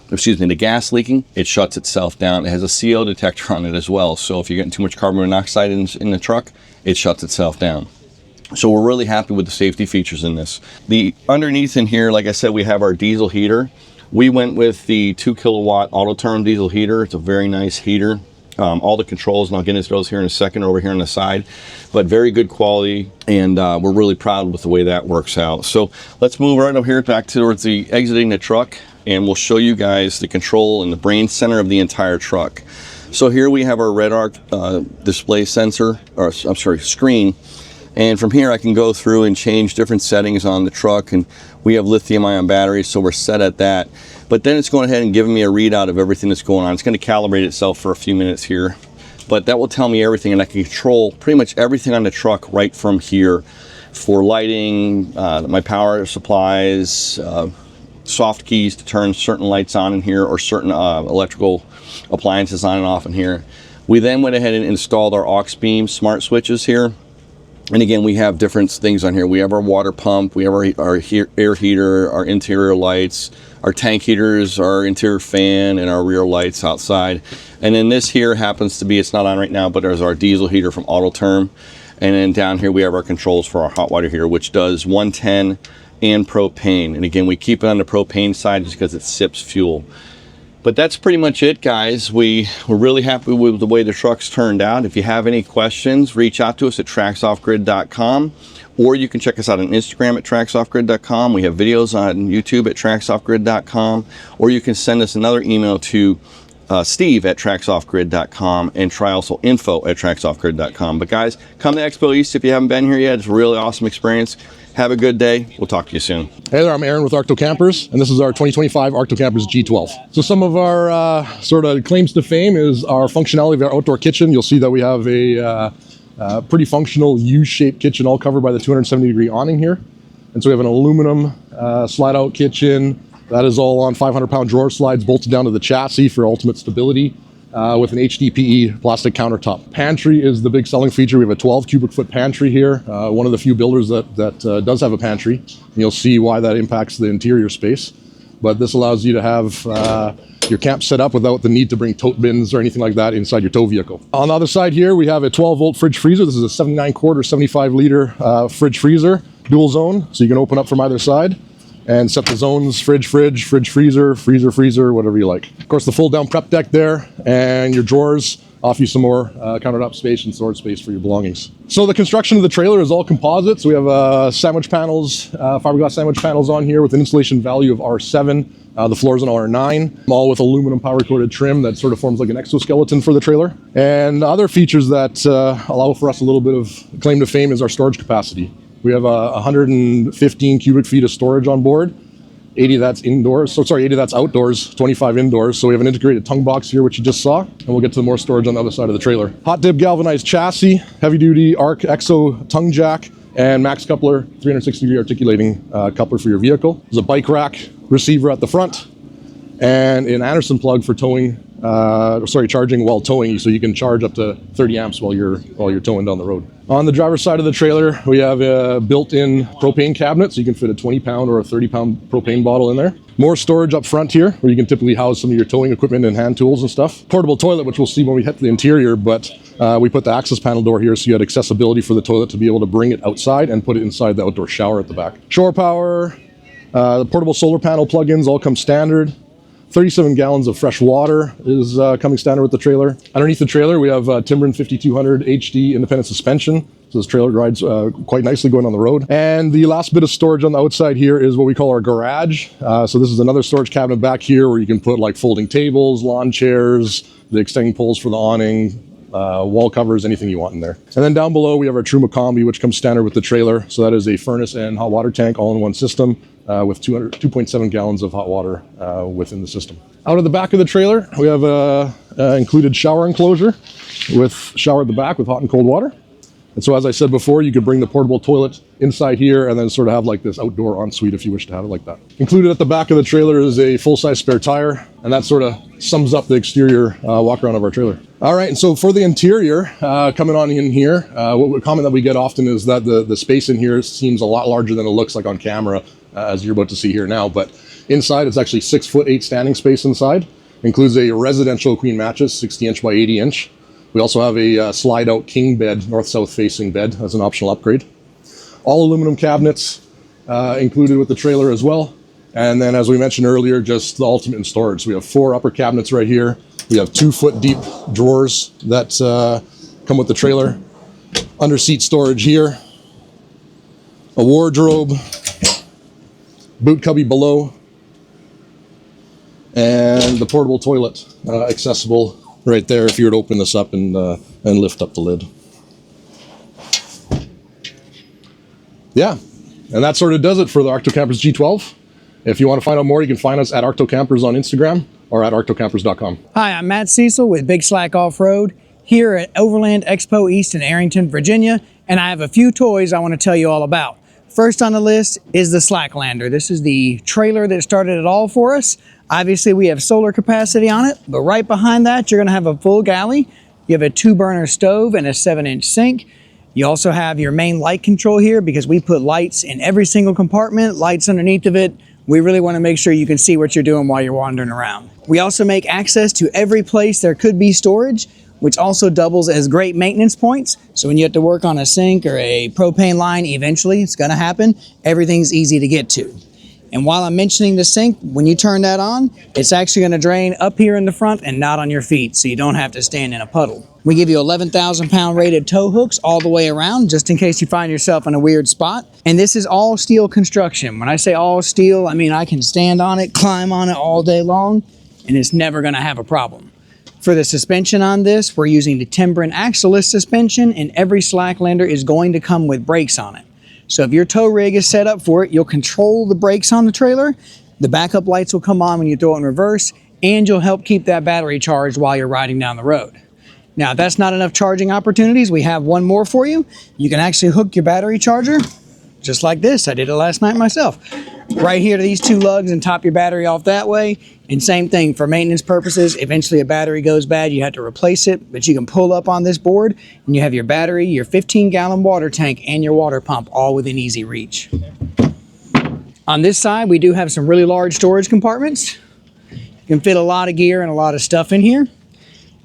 the gas leaking, it shuts itself down. It has a CO detector on it as well, so if you're getting too much carbon monoxide in the truck, it shuts itself down. So we're really happy with the safety features in this. The underneath in here, like I said, we have our diesel heater. We went with the 2 kilowatt Autotherm diesel heater. It's a very nice heater. All the controls, and I'll get into those here in a second over here on the side, but very good quality, and we're really proud with the way that works out. So let's move right up here back towards the exiting the truck, and we'll show you guys the control and the brain center of the entire truck. So here we have our red arc display sensor, or I'm sorry, screen. And from here I can go through and change different settings on the truck, and we have lithium ion batteries, so we're set at that. But then it's going ahead and giving me a readout of everything that's going on. It's going to calibrate itself for a few minutes here, but that will tell me everything, and I can control pretty much everything on the truck right from here. For lighting, my power supplies, soft keys to turn certain lights on in here, or certain electrical appliances on and off in here. We then went ahead and installed our aux beam smart switches here. And again, we have different things on here. We have our water pump, we have our air heater, our interior lights, our tank heaters, our interior fan, and our rear lights outside. And then this here happens to be, it's not on right now, but there's our diesel heater from Autotherm. And then down here we have our controls for our hot water heater, which does 110 and propane. And again, we keep it on the propane side just because it sips fuel. But that's pretty much it, guys. We're really happy with the way the truck's turned out. If you have any questions, reach out to us at traxoffgrid.com, or you can check us out on Instagram at traxoffgrid.com. We have videos on YouTube at traxoffgrid.com, or you can send us another email to Steve at traxoffgrid.com, and try also info at traxoffgrid.com. But guys, come to Expo East if you haven't been here yet. It's a really awesome experience. Have a good day. We'll talk to you soon. Hey there, I'm Aaron with Arkto Campers, and this is our 2025 Arkto Campers G12. So some of our sort of claims to fame is our functionality of our outdoor kitchen. You'll see that we have a pretty functional U-shaped kitchen, all covered by the 270-degree awning here. And so we have an aluminum slide-out kitchen. That is all on 500-pound drawer slides bolted down to the chassis for ultimate stability, with an HDPE plastic countertop. Pantry is the big selling feature. We have a 12 cubic foot pantry here, one of the few builders that does have a pantry. And you'll see why that impacts the interior space. But this allows you to have your camp set up without the need to bring tote bins or anything like that inside your tow vehicle. On the other side here, we have a 12-volt fridge freezer. This is a 79-quart, 75-liter fridge freezer, dual zone, so you can open up from either side and set the zones: fridge, freezer, freezer, whatever you like. Of course, the fold-down prep deck there, and your drawers offer you some more countertop space and storage space for your belongings. So the construction of the trailer is all composite. So we have sandwich panels, fiberglass sandwich panels on here with an installation value of R7. The floor's an R9, all with aluminum power-coated trim that sort of forms like an exoskeleton for the trailer. And other features that allow for us a little bit of claim to fame is our storage capacity. We have 115 cubic feet of storage on board. 80 that's indoors, 80 that's outdoors, 25 indoors. So we have an integrated tongue box here, which you just saw, and we'll get to more storage on the other side of the trailer. Hot dip galvanized chassis, heavy duty ARC EXO tongue jack, and max coupler, 360-degree articulating coupler for your vehicle. There's a bike rack receiver at the front, and an Anderson plug for towing, charging while towing, so you can charge up to 30 amps while you're towing down the road. On the driver's side of the trailer, we have a built-in propane cabinet, so you can fit a 20-pound or a 30-pound propane bottle in there. More storage up front here, where you can typically house some of your towing equipment and hand tools and stuff. Portable toilet, which we'll see when we hit the interior, but we put the access panel door here so you had accessibility for the toilet to be able to bring it outside and put it inside the outdoor shower at the back. Shore power, the portable solar panel plugins all come standard. 37 gallons of fresh water is coming standard with the trailer. Underneath the trailer, we have Timbren 5200 HD independent suspension. So this trailer rides quite nicely going on the road. And the last bit of storage on the outside here is what we call our garage. So this is another storage cabinet back here where you can put like folding tables, lawn chairs, the extending poles for the awning, wall covers, anything you want in there. And then down below we have our Truma Combi, which comes standard with the trailer. So that is a furnace and hot water tank all in one system with 2.7 gallons of hot water within the system. Out of the back of the trailer, we have a included shower enclosure with shower at the back with hot and cold water. And so as I said before, you could bring the portable toilet inside here and then sort of have like this outdoor ensuite if you wish to have it like that. Included at the back of the trailer is a full-size spare tire, and that sort of sums up the exterior walk around of our trailer. All right, and so for the interior, coming on in here, what comment that we get often is that the space in here seems a lot larger than it looks like on camera, as you're about to see here now. But inside, it's actually 6'8" standing space inside. Includes a residential queen mattress, 60 inch by 80 inch. We also have a slide out king bed, north-south facing bed as an optional upgrade. All aluminum cabinets included with the trailer as well. And then as we mentioned earlier, just the ultimate in storage. We have 4 upper cabinets right here. We have 2-foot deep drawers that come with the trailer. Under seat storage here. A wardrobe. Boot cubby below. And the portable toilet accessible right there if you were to open this up and lift up the lid. Yeah, and that sort of does it for the Arkto Campers G12. If you want to find out more, you can find us at Arkto Campers on Instagram or at arktocampers.com. Hi, I'm Matt Cecil with Big Slack Offroad here at Overland Expo East in Arrington, Virginia, and I have a few toys I want to tell you all about. First on the list is the Slacklander. This is the trailer that started it all for us. Obviously, we have solar capacity on it, but right behind that, you're going to have a full galley. You have a 2-burner stove and a 7-inch sink. You also have your main light control here because we put lights in every single compartment, lights underneath of it. We really want to make sure you can see what you're doing while you're wandering around. We also make access to every place there could be storage, which also doubles as great maintenance points. So when you have to work on a sink or a propane line, eventually it's going to happen, everything's easy to get to. And while I'm mentioning the sink, when you turn that on, it's actually going to drain up here in the front and not on your feet, so you don't have to stand in a puddle. We give you 11,000 pound rated tow hooks all the way around, just in case you find yourself in a weird spot. And this is all steel construction. When I say all steel, I mean I can stand on it, climb on it all day long, and it's never going to have a problem. For the suspension on this, we're using the Timbren axle-less suspension, and every Slacklander is going to come with brakes on it. So if your tow rig is set up for it, you'll control the brakes on the trailer, the backup lights will come on when you throw it in reverse, and you'll help keep that battery charged while you're riding down the road. Now, if that's not enough charging opportunities, we have one more for you. You can actually hook your battery charger just like this. I did it last night myself. Right here to these 2 lugs and top your battery off that way. And same thing for maintenance purposes. Eventually a battery goes bad, you have to replace it, but you can pull up on this board and you have your battery, your 15-gallon water tank, and your water pump all within easy reach. On this side, we do have some really large storage compartments. You can fit a lot of gear and a lot of stuff in here.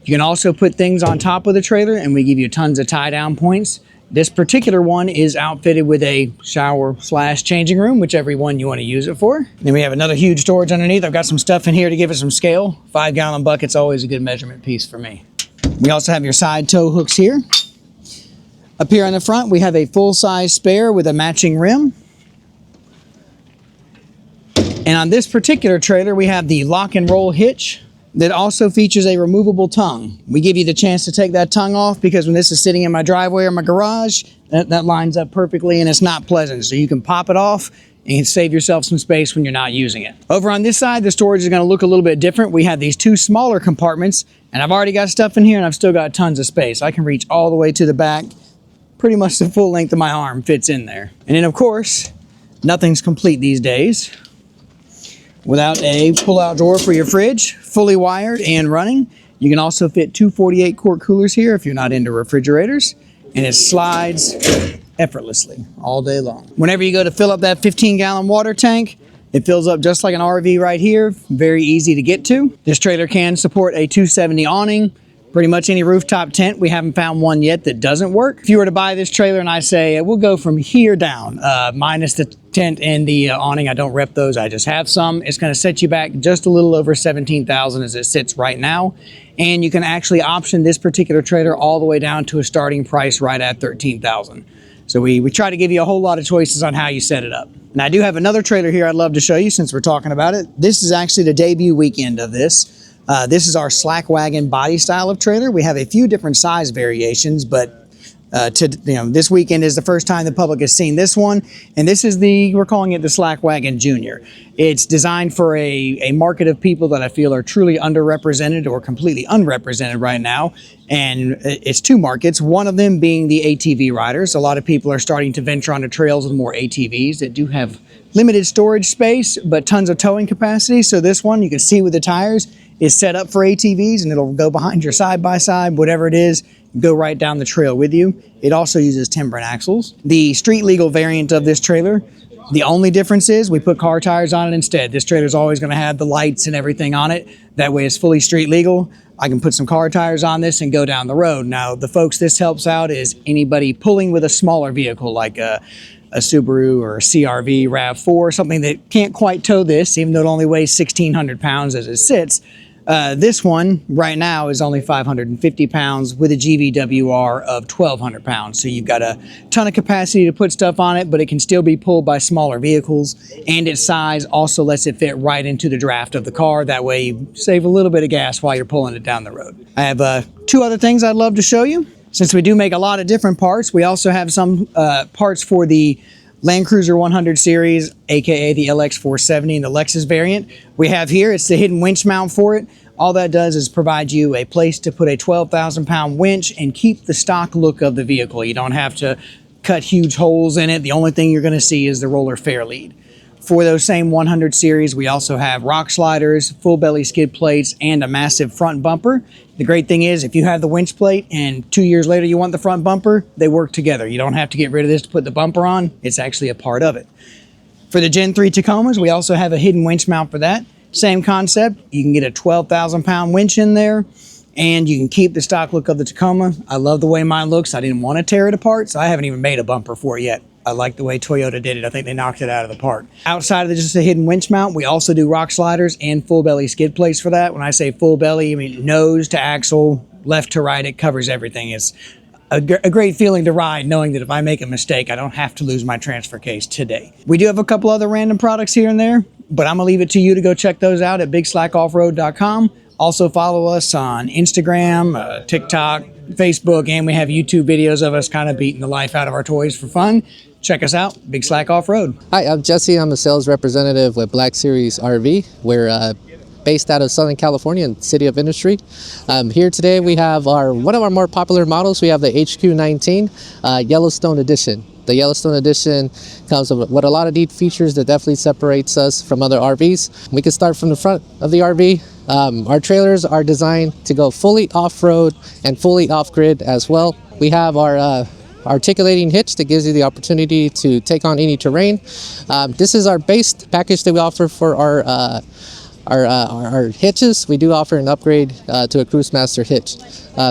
You can also put things on top of the trailer, and we give you tons of tie-down points. This particular one is outfitted with a shower/changing room, whichever one you want to use it for. Then we have another huge storage underneath. I've got some stuff in here to give it some scale. 5-gallon bucket's always a good measurement piece for me. We also have your side tow hooks here. Up here on the front, we have a full-size spare with a matching rim. And on this particular trailer, we have the lock and roll hitch that also features a removable tongue. We give you the chance to take that tongue off because when this is sitting in my driveway or my garage, that lines up perfectly and it's not pleasant. So you can pop it off and save yourself some space when you're not using it. Over on this side, the storage is going to look a little bit different. We have these 2 smaller compartments, and I've already got stuff in here and I've still got tons of space. I can reach all the way to the back. Pretty much the full length of my arm fits in there. And then of course, nothing's complete these days without a pull-out drawer for your fridge, fully wired and running. You can also fit 2 48-quart coolers here if you're not into refrigerators, and it slides effortlessly all day long. Whenever you go to fill up that 15-gallon water tank, It fills up just like an RV right here, very easy to get to. This trailer can support a 270 awning. Pretty much any rooftop tent. We haven't found one yet that doesn't work. If you were to buy this trailer and I say, we'll go from here down, minus the tent and the awning, I don't rep those, I just have some. It's gonna set you back just a little over $17,000 as it sits right now. And you can actually option this particular trailer all the way down to a starting price right at $13,000. So we try to give you a whole lot of choices on how you set it up. And I do have another trailer here I'd love to show you since we're talking about it. This is actually the debut weekend of this. This is our slack wagon body style of trailer. We have a few different size variations, but this weekend is the first time the public has seen this one. And this is we're calling it the Slack Wagon Junior. It's designed for a market of people that I feel are truly underrepresented or completely unrepresented right now. And it's two markets, one of them being the ATV riders. A lot of people are starting to venture onto trails with more ATVs that do have limited storage space, but tons of towing capacity. So this one, you can see with the tires, is set up for ATVs, and it'll go behind your side-by-side, whatever it is, go right down the trail with you. It also uses timber and axles. The street legal variant of this trailer, the only difference is we put car tires on it instead. This trailer is always going to have the lights and everything on it. That way it's fully street legal. I can put some car tires on this and go down the road. Now, the folks this helps out is anybody pulling with a smaller vehicle like a Subaru or a CRV RAV4, something that can't quite tow this, even though it only weighs 1,600 pounds as it sits. This one right now is only 550 pounds with a GVWR of 1,200 pounds. So you've got a ton of capacity to put stuff on it, but it can still be pulled by smaller vehicles, and its size also lets it fit right into the draft of the car. That way you save a little bit of gas while you're pulling it down the road. I have two other things I'd love to show you. Since we do make a lot of different parts, we also have some parts for the Land Cruiser 100 series, aka the LX 470 and the Lexus variant. We have here, it's the hidden winch mount for it. All that does is provide you a place to put a 12,000 pound winch and keep the stock look of the vehicle. You don't have to cut huge holes in it. The only thing you're going to see is the roller fair lead. For those same 100 series, we also have rock sliders, full belly skid plates, and a massive front bumper. The great thing is if you have the winch plate and 2 years later you want the front bumper, they work together. You don't have to get rid of this to put the bumper on. It's actually a part of it. For the Gen 3 Tacomas, we also have a hidden winch mount for that. Same concept. You can get a 12,000 pound winch in there, and you can keep the stock look of the Tacoma. I love the way mine looks. I didn't want to tear it apart, so I haven't even made a bumper for it yet. I like the way Toyota did it. I think they knocked it out of the park. Outside of just a hidden winch mount, we also do rock sliders and full belly skid plates for that. When I say full belly, I mean nose to axle, left to right. It covers everything. It's a great feeling to ride, knowing that if I make a mistake, I don't have to lose my transfer case today. We do have a couple other random products here and there, but I'm gonna leave it to you to go check those out at bigslackoffroad.com. Also follow us on Instagram, TikTok, Facebook, and we have YouTube videos of us kind of beating the life out of our toys for fun. Check us out, Big Slack Off-Road. Hi, I'm Jesse. I'm a sales representative with Black Series RV. We're based out of Southern California in the City of Industry. Here today we have one of our more popular models. We have the HQ19 Yellowstone Edition. The Yellowstone Edition comes with a lot of neat features that definitely separates us from other RVs. We can start from the front of the RV. Our trailers are designed to go fully off-road and fully off-grid as well. We have our articulating hitch that gives you the opportunity to take on any terrain. This is our base package that we offer for our hitches. We do offer an upgrade to a Cruise Master hitch.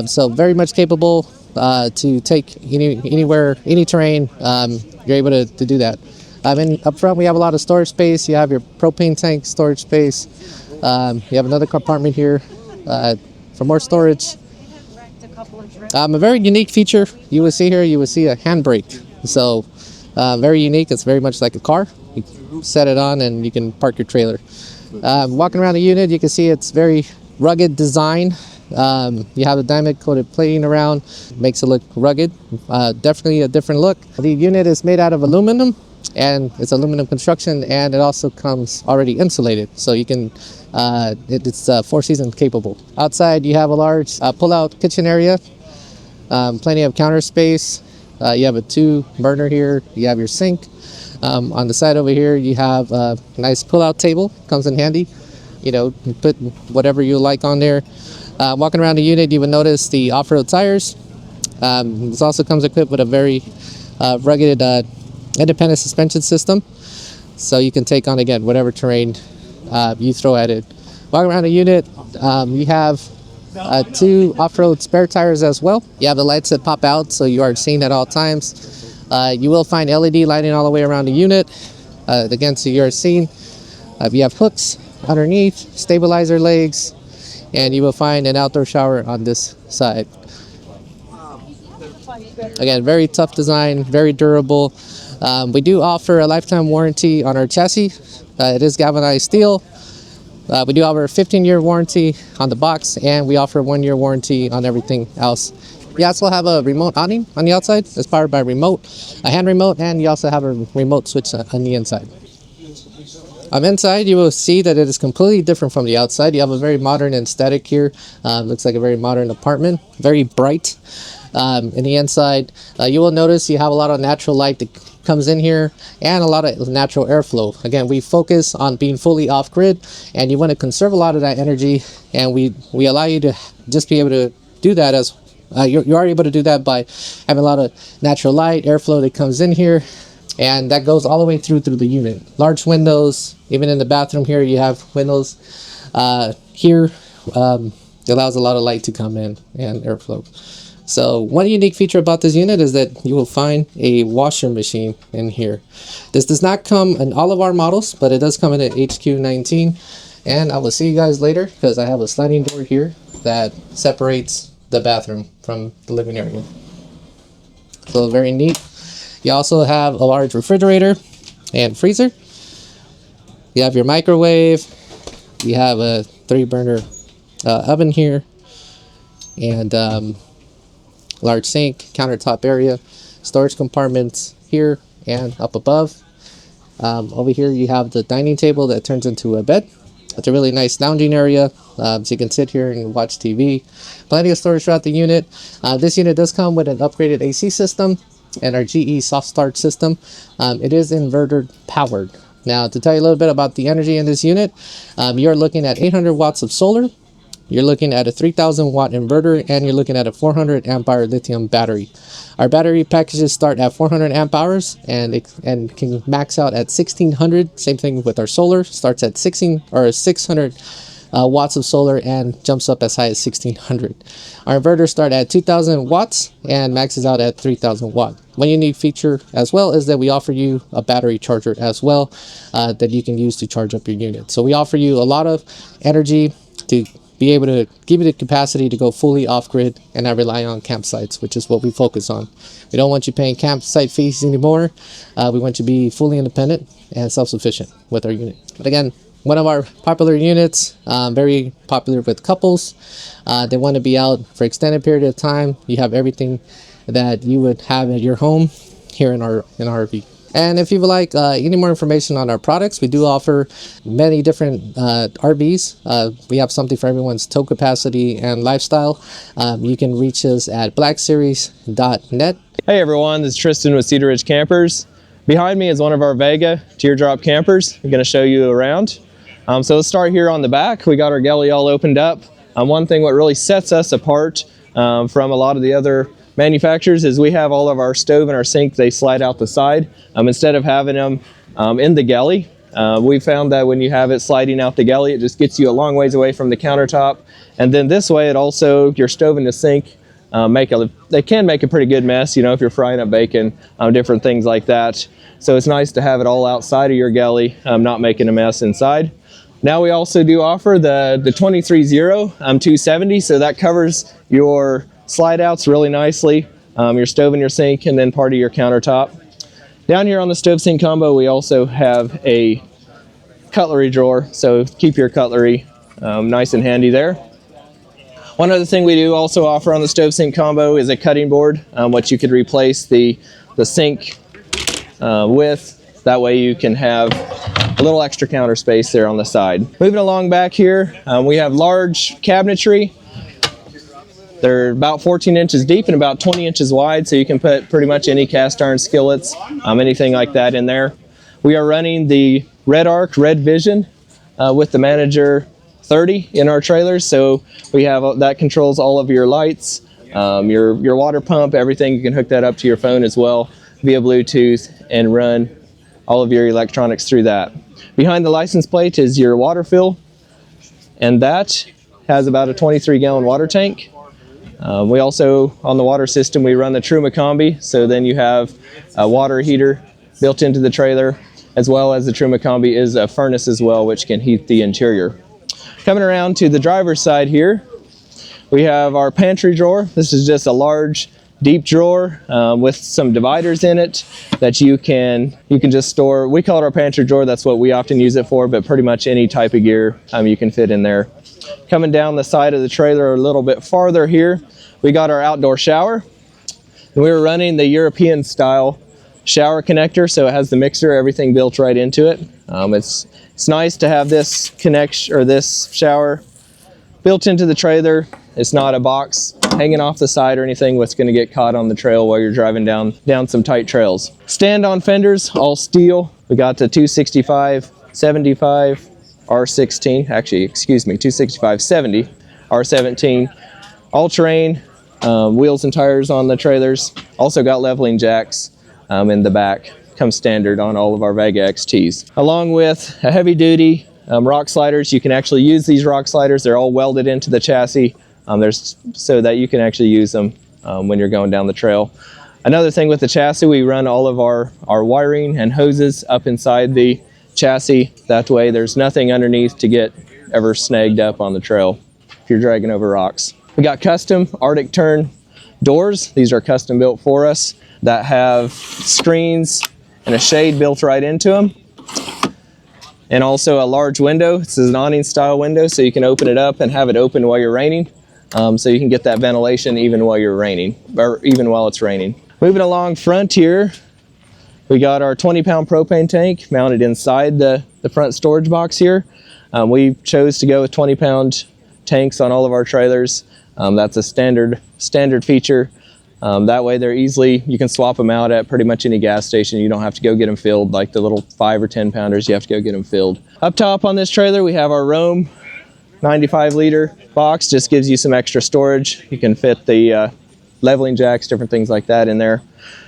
So very much capable to take anywhere, any terrain. You're able to do that. And up front we have a lot of storage space. You have your propane tank storage space. You have another compartment here for more storage. A very unique feature you will see here, you will see a handbrake. So very unique. It's very much like a car. You set it on and you can park your trailer. Walking around the unit, you can see it's very rugged design. You have the diamond coated plating around, makes it look rugged. Definitely a different look. The unit is made out of aluminum, and it's aluminum construction, and it also comes already insulated, so you can it's 4-season capable. Outside you have a large pull-out kitchen area, plenty of counter space. You have a 2-burner here. You have your sink. On the side over here you have a nice pull-out table, comes in handy. You know, you put whatever you like on there. Walking around the unit, you would notice the off-road tires. This also comes equipped with a very rugged independent suspension system. so you can take on, again, whatever terrain you throw at it. Walking around the unit, we have 2 off-road spare tires as well. You have the lights that pop out, so you are seen at all times. You will find LED lighting all the way around the unit, again, so you're seen. You have hooks underneath, stabilizer legs, and you will find an outdoor shower on this side. Again, very tough design, very durable. We do offer a lifetime warranty on our chassis. It is galvanized steel. We do offer a 15-year warranty on the box, and we offer a 1-year warranty on everything else. We also have a remote awning on the outside. It's powered by remote, a hand remote, and you also have a remote switch on the inside. Inside, you will see that it is completely different from the outside. You have a very modern aesthetic here. Looks like a very modern apartment, very bright. In the inside, you will notice you have a lot of natural light that comes in here and a lot of natural airflow. Again, we focus on being fully off-grid, and you want to conserve a lot of that energy, and we allow you to just be able to do that as you are able to do that by having a lot of natural light, airflow that comes in here, and that goes all the way through the unit. Large windows, even in the bathroom here you have windows. Here it allows a lot of light to come in and airflow. So one unique feature about this unit is that you will find a washer machine in here. This does not come in all of our models, but it does come in at HQ19. And I will see you guys later because I have a sliding door here that separates the bathroom from the living area. So very neat. You also have a large refrigerator and freezer. You have your microwave. You have a 3-burner oven here, and large sink, countertop area, storage compartments here and up above. Over here you have the dining table that turns into a bed. It's a really nice lounging area, so you can sit here and watch TV. Plenty of storage throughout the unit. This unit does come with an upgraded AC system and our GE soft start system. It is inverter powered. Now, to tell you a little bit about the energy in this unit, you're looking at 800 watts of solar. You're looking at a 3,000 watt inverter, and you're looking at a 400 amp hour lithium battery. Our battery packages start at 400 amp hours and can max out at 1600. Same thing with our solar, starts at 600 watts of solar and jumps up as high as 1600. Our inverters start at 2000 watts and maxes out at 3000 watt. One unique feature as well is that we offer you a battery charger as well that you can use to charge up your unit. So we offer you a lot of energy to be able to give you the capacity to go fully off-grid and not rely on campsites, which is what we focus on. We don't want you paying campsite fees anymore. We want you to be fully independent and self-sufficient with our unit. But again, one of our popular units, very popular with couples. They want to be out for extended period of time. You have everything that you would have at your home here in our RV. And if you would like any more information on our products, we do offer many different RVs. We have something for everyone's tow capacity and lifestyle. You can reach us at blackseries.net. Hey everyone, this is Tristan with Cedar Ridge Campers. Behind me is one of our Vega teardrop campers. I'm going to show you around. So let's start here on the back. We got our galley all opened up. One thing what really sets us apart from a lot of the other manufacturers is we have all of our stove and our sink, they slide out the side instead of having them in the galley. We found that when you have it sliding out the galley, it just gets you a long ways away from the countertop. And then this way, it also, your stove and the sink, they can make a pretty good mess, you know, if you're frying up bacon, different things like that. So it's nice to have it all outside of your galley, not making a mess inside. Now we also do offer the 23-0 270, so that covers your slide outs really nicely, your stove and your sink, and then part of your countertop. Down here on the stove sink combo, we also have a cutlery drawer, so keep your cutlery nice and handy there. One other thing we do also offer on the stove sink combo is a cutting board, what you could replace the sink with. That way you can have a little extra counter space there on the side. Moving along back here, we have large cabinetry. They're about 14 inches deep and about 20 inches wide, so you can put pretty much any cast iron skillets, anything like that in there. We are running the Red Arc Red Vision with the Manager 30 in our trailers, so we have that controls all of your lights, your water pump, everything. You can hook that up to your phone as well via Bluetooth and run all of your electronics through that. Behind the license plate is your water fill, and that has about a 23-gallon water tank. We also, on the water system, we run the Truma Combi, so then you have a water heater built into the trailer, as well as the Truma Combi is a furnace as well, which can heat the interior. Coming around to the driver's side here, we have our pantry drawer. This is just a large, deep drawer with some dividers in it that you can just store. We call it our pantry drawer. That's what we often use it for, but pretty much any type of gear you can fit in there. Coming down the side of the trailer a little bit farther here, we got our outdoor shower. And we were running the European style shower connector, so it has the mixer, everything built right into it. It's nice to have this connection or this shower built into the trailer. It's not a box hanging off the side or anything what's going to get caught on the trail while you're driving down some tight trails. Stand-on fenders, all steel. We got the 265, 75, R16, actually, excuse me, 265, 70, R17, all-terrain, wheels and tires on the trailers. Also got leveling jacks in the back. Comes standard on all of our Vega XTs. Along with a heavy-duty rock sliders. You can actually use these rock sliders. They're all welded into the chassis so that you can actually use them when you're going down the trail. Another thing with the chassis, we run all of our wiring and hoses up inside the chassis. That way there's nothing underneath to get ever snagged up on the trail if you're dragging over rocks. We got custom Arctic turn doors. These are custom built for us that have screens and a shade built right into them. And also a large window. This is an awning style window, so you can open it up and have it open while you're raining. So you can get that ventilation even while you're raining, or even while it's raining. Moving along front here, we got our 20-pound propane tank mounted inside the front storage box here. We chose to go with 20-pound tanks on all of our trailers. That's a standard feature. That way they're easily, you can swap them out at pretty much any gas station. You don't have to go get them filled like the little 5 or 10 pounders. You have to go get them filled. Up top on this trailer we have our Rome 95-liter box. Just gives you some extra storage. You can fit the leveling jacks, different things like that in there.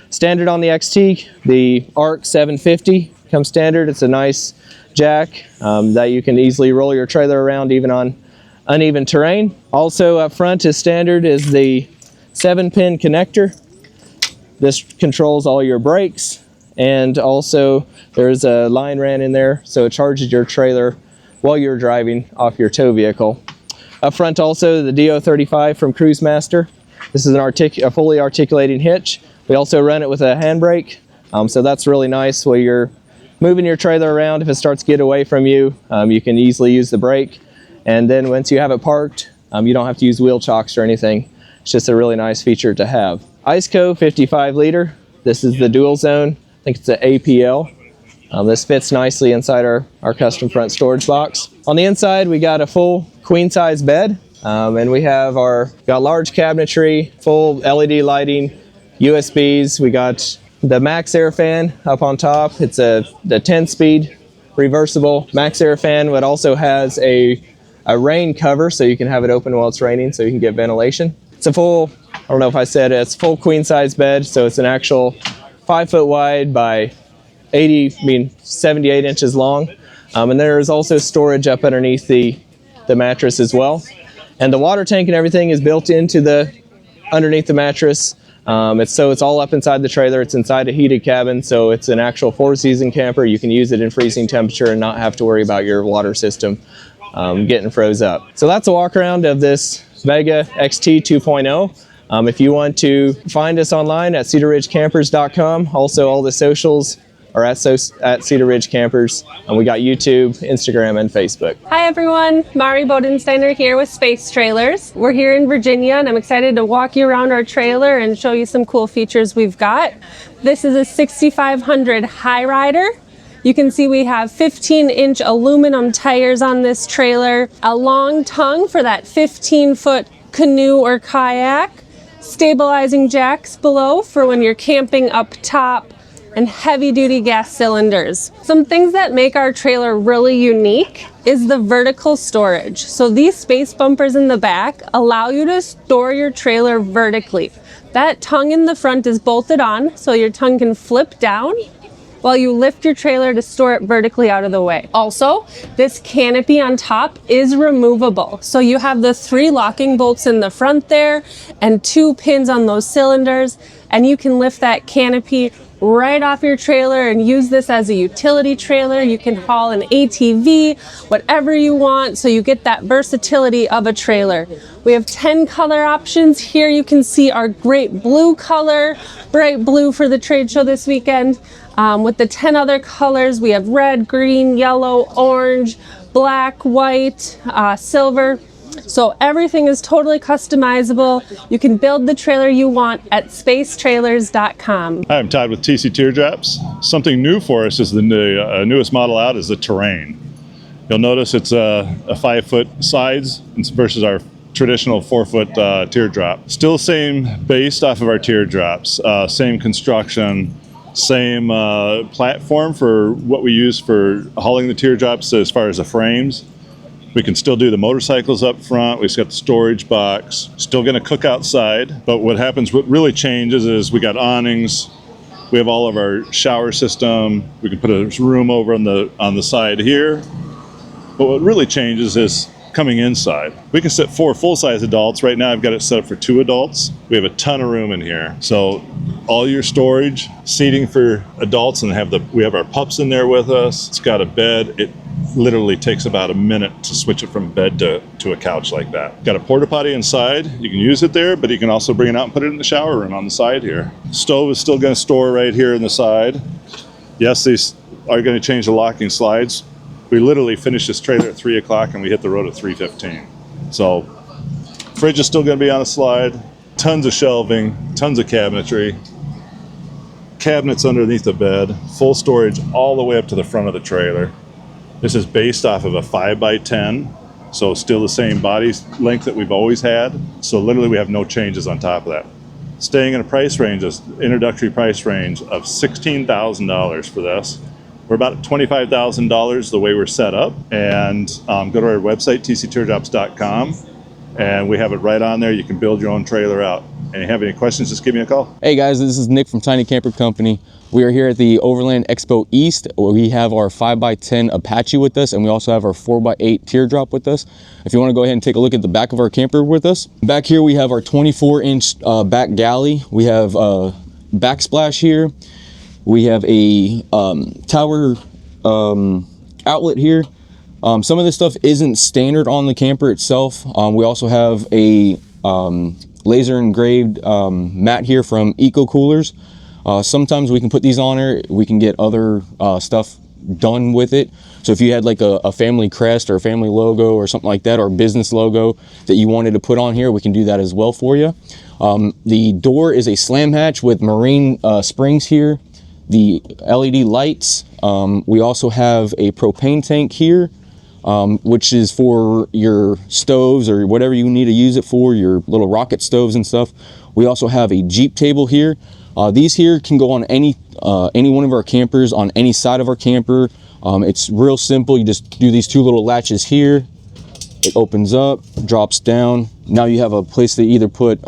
Standard on the XT, the ARC 750 comes standard. It's a nice jack that you can easily roll your trailer around even on uneven terrain. Also up front is standard is the 7-pin connector. This controls all your brakes, and also there's a line ran in there so it charges your trailer while you're driving off your tow vehicle. Up front also the DO35 from Cruise Master. This is a fully articulating hitch. We also run it with a handbrake, so that's really nice while you're moving your trailer around. If it starts to get away from you, you can easily use the brake, and then once you have it parked, you don't have to use wheel chocks or anything. It's just a really nice feature to have. IceCo 55-liter. This is the dual zone. I think it's an APL. This fits nicely inside our custom front storage box. On the inside, we got a full queen size bed, and we have got large cabinetry, full LED lighting, USBs. We got the Max Air fan up on top. It's the 10-speed reversible Max Air fan, but also has a rain cover so you can have it open while it's raining so you can get ventilation. It's a full, I don't know if I said it, it's full queen size bed, so it's an actual 5 foot wide by 78 inches long. And there is also storage up underneath the mattress as well. And the water tank and everything is built into underneath the mattress. It's all up inside the trailer. It's inside a heated cabin, so it's an actual 4-season camper. You can use it in freezing temperature and not have to worry about your water system getting froze up. So that's a walk around of this Vega XT 2.0. If you want to find us online at cedarridgecampers.com. Also all the socials are at Cedar Ridge Campers, and we got YouTube, Instagram, and Facebook. Hi everyone, Mari Bodensteiner here with Space Trailers. We're here in Virginia, and I'm excited to walk you around our trailer and show you some cool features we've got. This is a 6500 High Rider. You can see we have 15-inch aluminum tires on this trailer, a long tongue for that 15-foot canoe or kayak, stabilizing jacks below for when you're camping up top, and heavy-duty gas cylinders. Some things that make our trailer really unique is the vertical storage. So these space bumpers in the back allow you to store your trailer vertically. That tongue in the front is bolted on, so your tongue can flip down, while you lift your trailer to store it vertically out of the way. Also, this canopy on top is removable. So you have the 3 locking bolts in the front there and 2 pins on those cylinders, and you can lift that canopy right off your trailer and use this as a utility trailer. You can haul an ATV, whatever you want, so you get that versatility of a trailer. We have 10 color options. Here you can see our great blue color, bright blue for the trade show this weekend. With the 10 other colors, we have red, green, yellow, orange, black, white, silver. So everything is totally customizable. You can build the trailer you want at spacetrailers.com. Hi, I'm Todd with TC Teardrops. Something new for us is the newest model out is the Terrain. You'll notice it's a 5-foot sides versus our traditional 4-foot teardrop. Still same based off of our teardrops, same construction, same platform for what we use for hauling the teardrops as far as the frames. We can still do the motorcycles up front. We've got the storage box. Still going to cook outside, but what really changes is we got awnings. We have all of our shower system. We can put a room over on the side here. But what really changes is coming inside. We can sit 4 full-size adults. Right now I've got it set up for 2 adults. We have a ton of room in here. So all your storage, seating for adults, and we have our pups in there with us. It's got a bed. It literally takes about a minute to switch it from bed to a couch like that. Got a porta potty inside. You can use it there, but you can also bring it out and put it in the shower room on the side here. Stove is still going to store right here in the side. Yes, these are going to change the locking slides. We literally finished this trailer at 3 o'clock and we hit the road at 3:15. So fridge is still going to be on a slide. Tons of shelving, tons of cabinetry. Cabinets underneath the bed. Full storage all the way up to the front of the trailer. This is based off of a 5x10, so still the same body length that we've always had. So literally we have no changes on top of that. Staying in a price range, introductory price range of $16,000 for this. We're about $25,000 the way we're set up, and go to our website, tcteardrops.com, and we have it right on there. You can build your own trailer out. And if you have any questions, just give me a call. Hey guys, this is Nick from Tiny Camper Company. We are here at the Overland Expo East, where we have our 5x10 Apache with us, and we also have our 4x8 teardrop with us. If you want to go ahead and take a look at the back of our camper with us. Back here we have our 24-inch back galley. We have backsplash here. We have a tower outlet here. Some of this stuff isn't standard on the camper itself. We also have a laser engraved mat here from Eco Coolers. Sometimes we can put these on there. We can get other stuff done with it. So if you had like a family crest or a family logo or something like that, or a business logo that you wanted to put on here, we can do that as well for you. The door is a slam hatch with marine springs here. The LED lights. We also have a propane tank here, which is for your stoves or whatever you need to use it for, your little rocket stoves and stuff. We also have a Jeep table here. These here can go on any one of our campers, on any side of our camper. It's real simple. You just do these 2 little latches here. It opens up, drops down. Now you have a place to either put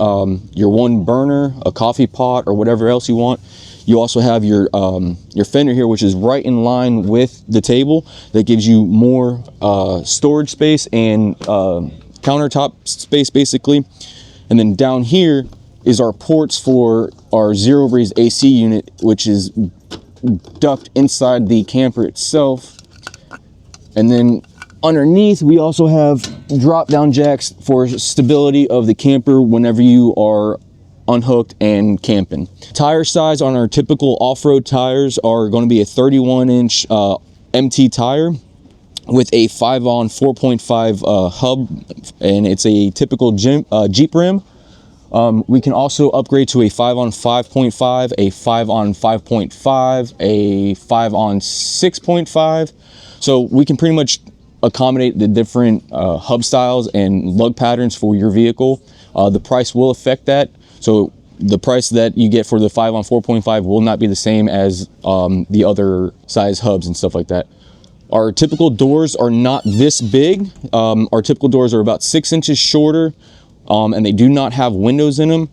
your 1 burner, a coffee pot, or whatever else you want. You also have your fender here, which is right in line with the table. That gives you more storage space and countertop space, basically. And then down here is our ports for our Zero Breeze AC unit, which is ducked inside the camper itself. And then underneath, we also have drop-down jacks for stability of the camper whenever you are unhooked and camping. Tire size on our typical off-road tires are going to be a 31-inch MT tire with a 5-on 4.5 hub, and it's a typical Jeep rim. We can also upgrade to a 5-on 5.5, a 5-on 5.5, a 5-on 6.5. So we can pretty much accommodate the different hub styles and lug patterns for your vehicle. The price will affect that. So the price that you get for the 5-on 4.5 will not be the same as the other size hubs and stuff like that. Our typical doors are not this big. Our typical doors are about 6 inches shorter, and they do not have windows in them.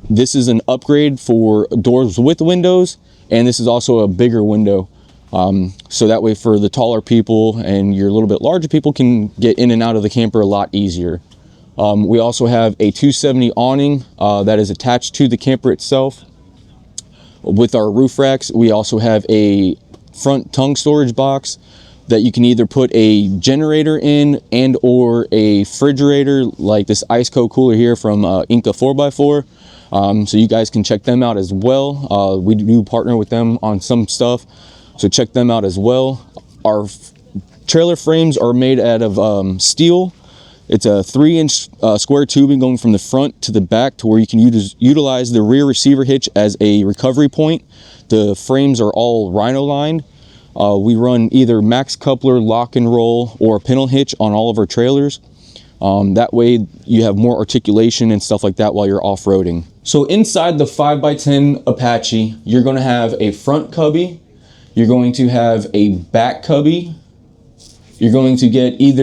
This is an upgrade for doors with windows, and this is also a bigger window. So that way for the taller people and your little bit larger people can get in and out of the camper a lot easier. We also have a 270 awning that is attached to the camper itself. With our roof racks, we also have a front tongue storage box that you can either put a generator in and or a refrigerator, like this Ice Co cooler here from Inca 4x4. So you guys can check them out as well. We do partner with them on some stuff, so check them out as well. Our trailer frames are made out of steel. It's a 3-inch square tubing going from the front to the back to where you can utilize the rear receiver hitch as a recovery point. The frames are all Rhino lined. We run either max coupler, lock and roll, or a pintle hitch on all of our trailers. That way you have more articulation and stuff like that while you're off-roading. So inside the 5x10 Apache, you're going to have a front cubby, you're going to have a back cubby, you're going to get you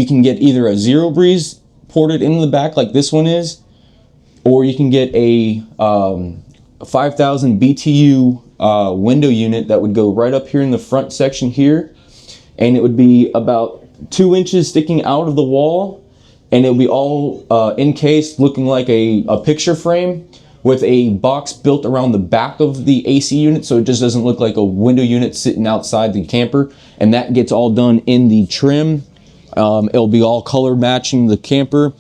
can get either a zero breeze ported in the back like this one is, or you can get a 5,000 BTU window unit that would go right up here in the front section here, and it would be about 2 inches sticking out of the wall, and it would be all encased, looking like a picture frame with a box built around the back of the AC unit, so it just doesn't look like a window unit sitting outside the camper. And that gets all done in the trim. It'll be all color matching the camper,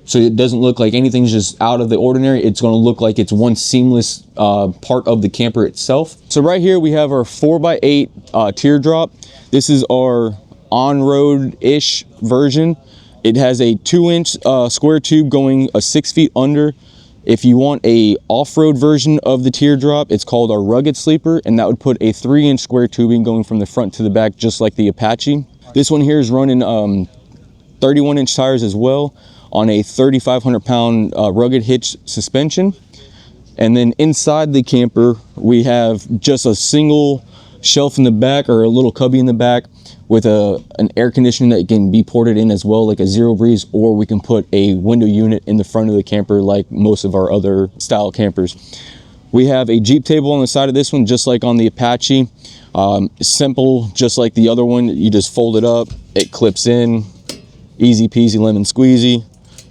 so it doesn't look like anything's just out of the ordinary. It's going to look like it's one seamless part of the camper itself. So right here we have our 4x8 teardrop. This is our on-road-ish version. It has a 2-inch square tube going 6 feet under. If you want a off-road version of the teardrop, it's called our rugged sleeper, and that would put a 3-inch square tubing going from the front to the back, just like the Apache. This one here is running 31-inch tires as well on a 3,500 pound rugged hitch suspension. And then inside the camper, we have just a single shelf in the back, or a little cubby in the back, with an air conditioner that can be ported in as well, like a zero breeze, or we can put a window unit in the front of the camper like most of our other style campers. We have a Jeep table on the side of this one, just like on the Apache. Simple, just like the other one. You just fold it up, it clips in, easy peasy lemon squeezy,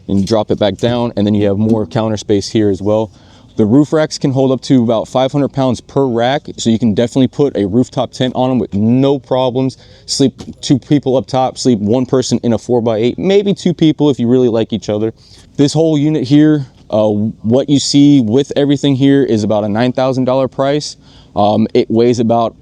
and drop it back down, and then you have more counter space here as well. The roof racks can hold up to about 500 pounds per rack, so you can definitely put a rooftop tent on them with no problems. Sleep 2 people up top, sleep 1 person in a 4x8, maybe 2 people if you really like each other. This whole unit here, what you see with everything here is about a $9,000 price. It weighs about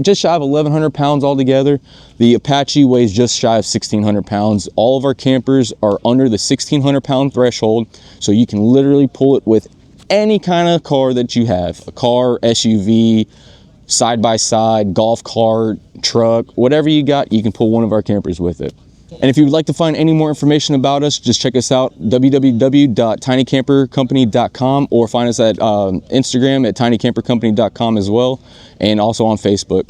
just shy of 1,100 pounds altogether. The Apache weighs just shy of 1,600 pounds. All of our campers are under the 1,600 pound threshold, so you can literally pull it with any kind of car that you have. A car, SUV, side-by-side, golf cart, truck, whatever you got, you can pull one of our campers with it. And if you would like to find any more information about us, just check us out, www.tinycampercompany.com, or find us at Instagram at tinycampercompany.com as well, and also on Facebook.